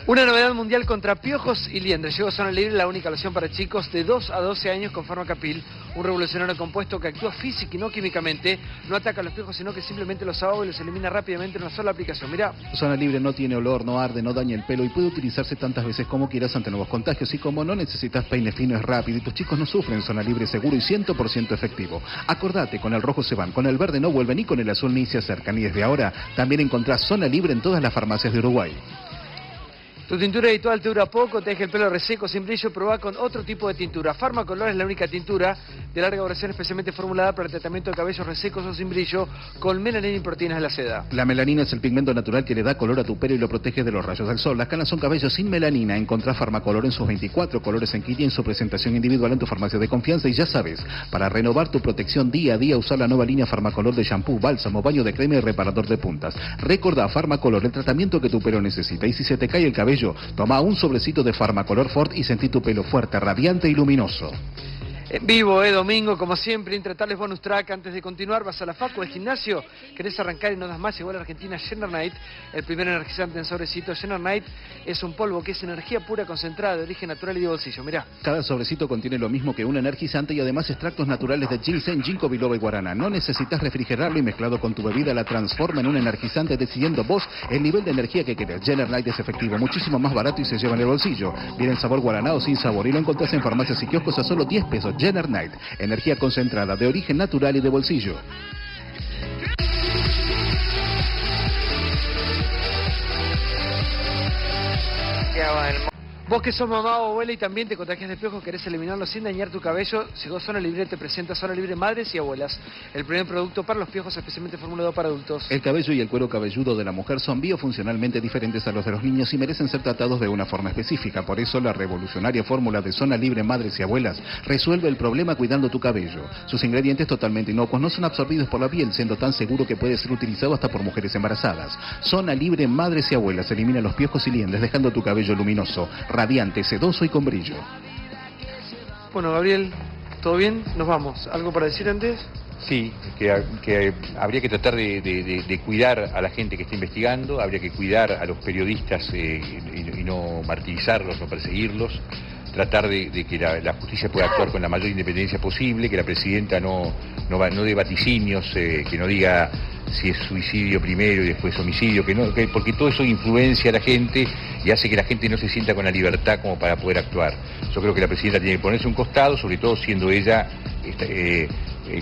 Una novedad mundial contra piojos y liendres. Llegó a Zona Libre, la única loción para chicos de 2 a 12 años con Pharmacapil, un revolucionario compuesto que actúa física y no químicamente. No ataca a los piojos, sino que simplemente los ahoga y los elimina rápidamente en una sola aplicación. Mirá. Zona Libre no tiene olor, no arde, no daña el pelo y puede utilizarse tantas veces como quieras ante nuevos contagios. Y como no necesitas peine fino, es rápido y tus chicos no sufren. Zona Libre seguro y 100% efectivo. Acordate, con el rojo se van, con el verde no vuelven y con el azul ni se acercan. Y desde ahora también encontrás Zona Libre en todas las farmacias de Uruguay. Tu tintura habitual te dura poco, te deja el pelo reseco, sin brillo, probá con otro tipo de tintura. Pharmacolor es la única tintura de larga duración especialmente formulada para el tratamiento de cabellos resecos o sin brillo, con melanina y proteínas de la seda. La melanina es el pigmento natural que le da color a tu pelo y lo protege de los rayos del sol. Las canas son cabellos sin melanina. Encontrá Pharmacolor en sus 24 colores en kit y en su presentación individual en tu farmacia de confianza. Y ya sabes, para renovar tu protección día a día, usar la nueva línea Pharmacolor de shampoo, bálsamo, baño de crema y reparador de puntas. Recordá, Pharmacolor, el tratamiento que tu pelo necesita. Y si se te cae el cabello, toma un sobrecito de Pharmacolor Fort y sentí tu pelo fuerte, radiante y luminoso. En vivo, domingo, como siempre, Intratables Bonus Track. Antes de continuar, vas a la facu del gimnasio, querés arrancar y no das más, igual a Argentina, Jenner Night, el primer energizante en sobrecito. Jenner Night es un polvo que es energía pura concentrada de origen natural y de bolsillo, mirá. Cada sobrecito contiene lo mismo que un energizante y además extractos naturales de ginseng, ginkgo biloba y guaraná. No necesitas refrigerarlo y mezclado con tu bebida la transforma en un energizante decidiendo vos el nivel de energía que querés. Jenner Night es efectivo, muchísimo más barato y se lleva en el bolsillo. Viene en sabor guaraná o sin sabor y lo encontrás en farmacias y kioscos a solo 10 pesos. Jenner Night, energía concentrada de origen natural y de bolsillo. Vos que sos mamá o abuela y también te contagias de piojos, querés eliminarlos sin dañar tu cabello, llegó Zona Libre, te presenta Zona Libre Madres y Abuelas, el primer producto para los piojos especialmente formulado para adultos. El cabello y el cuero cabelludo de la mujer son biofuncionalmente diferentes a los de los niños y merecen ser tratados de una forma específica. Por eso la revolucionaria fórmula de Zona Libre Madres y Abuelas resuelve el problema cuidando tu cabello. Sus ingredientes totalmente inocuos no son absorbidos por la piel, siendo tan seguro que puede ser utilizado hasta por mujeres embarazadas. Zona Libre Madres y Abuelas elimina los piojos y liendres, dejando tu cabello luminoso, radiante, sedoso y con brillo. Bueno, Gabriel, ¿todo bien? Nos vamos. ¿Algo para decir antes? Sí, que habría que tratar de cuidar a la gente que está investigando, habría que cuidar a los periodistas y no martirizarlos, no perseguirlos, tratar de que la justicia pueda actuar con la mayor independencia posible, que la presidenta no dé vaticinios, que no diga si es suicidio primero y después homicidio, porque todo eso influencia a la gente y hace que la gente no se sienta con la libertad como para poder actuar. Yo creo que la presidenta tiene que ponerse un costado, sobre todo siendo ella,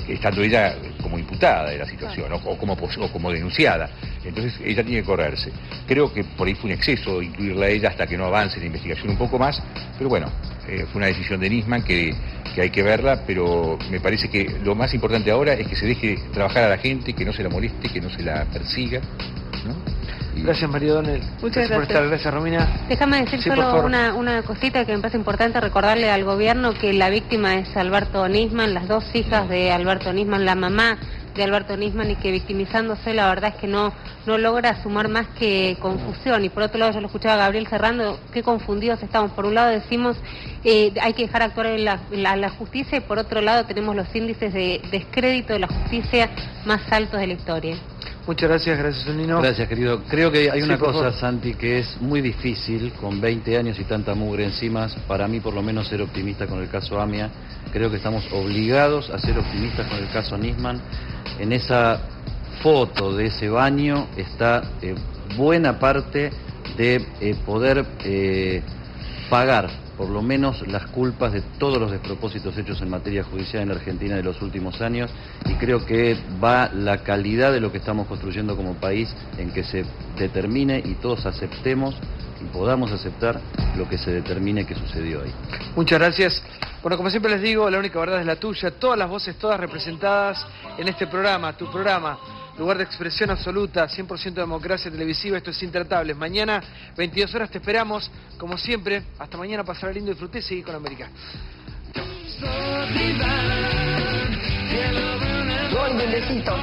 estando ella como imputada de la situación o como denunciada. Entonces ella tiene que correrse. Creo que por ahí fue un exceso incluirla a ella hasta que no avance la investigación un poco más, pero bueno, fue una decisión de Nisman que hay que verla, pero me parece que lo más importante ahora es que se deje trabajar a la gente, que no se la moleste, que no se la persiga, ¿no? Gracias, María Donel. Muchas por estar. Gracias, Romina. Déjame decir Sí, por solo favor. una cosita que me parece importante recordarle al gobierno, que la víctima es Alberto Nisman, las dos hijas de Alberto Nisman, la mamá de Alberto Nisman, y que victimizándose la verdad es que no logra sumar más que confusión. Y por otro lado, yo lo escuchaba a Gabriel Serrano, qué confundidos estamos. Por un lado decimos hay que dejar actuar en la justicia, y por otro lado tenemos los índices de descrédito de la justicia más altos de la historia. Muchas gracias, Nino. Gracias, querido. Creo que hay una Sí, por cosa, favor. Santi, que es muy difícil, con 20 años y tanta mugre encima, para mí por lo menos ser optimista con el caso AMIA. Creo que estamos obligados a ser optimistas con el caso Nisman. En esa foto de ese baño está buena parte de poder pagar por lo menos las culpas de todos los despropósitos hechos en materia judicial en la Argentina de los últimos años, y creo que va la calidad de lo que estamos construyendo como país en que se determine y todos aceptemos y podamos aceptar lo que se determine que sucedió ahí. Muchas gracias. Bueno, como siempre les digo, la única verdad es la tuya. Todas las voces, todas representadas en este programa, tu programa. Lugar de expresión absoluta, 100% democracia televisiva. Esto es Intratables. Mañana, 22 horas, te esperamos. Como siempre, hasta mañana, pasará lindo, disfruté y seguí con América. Voy, bebecito.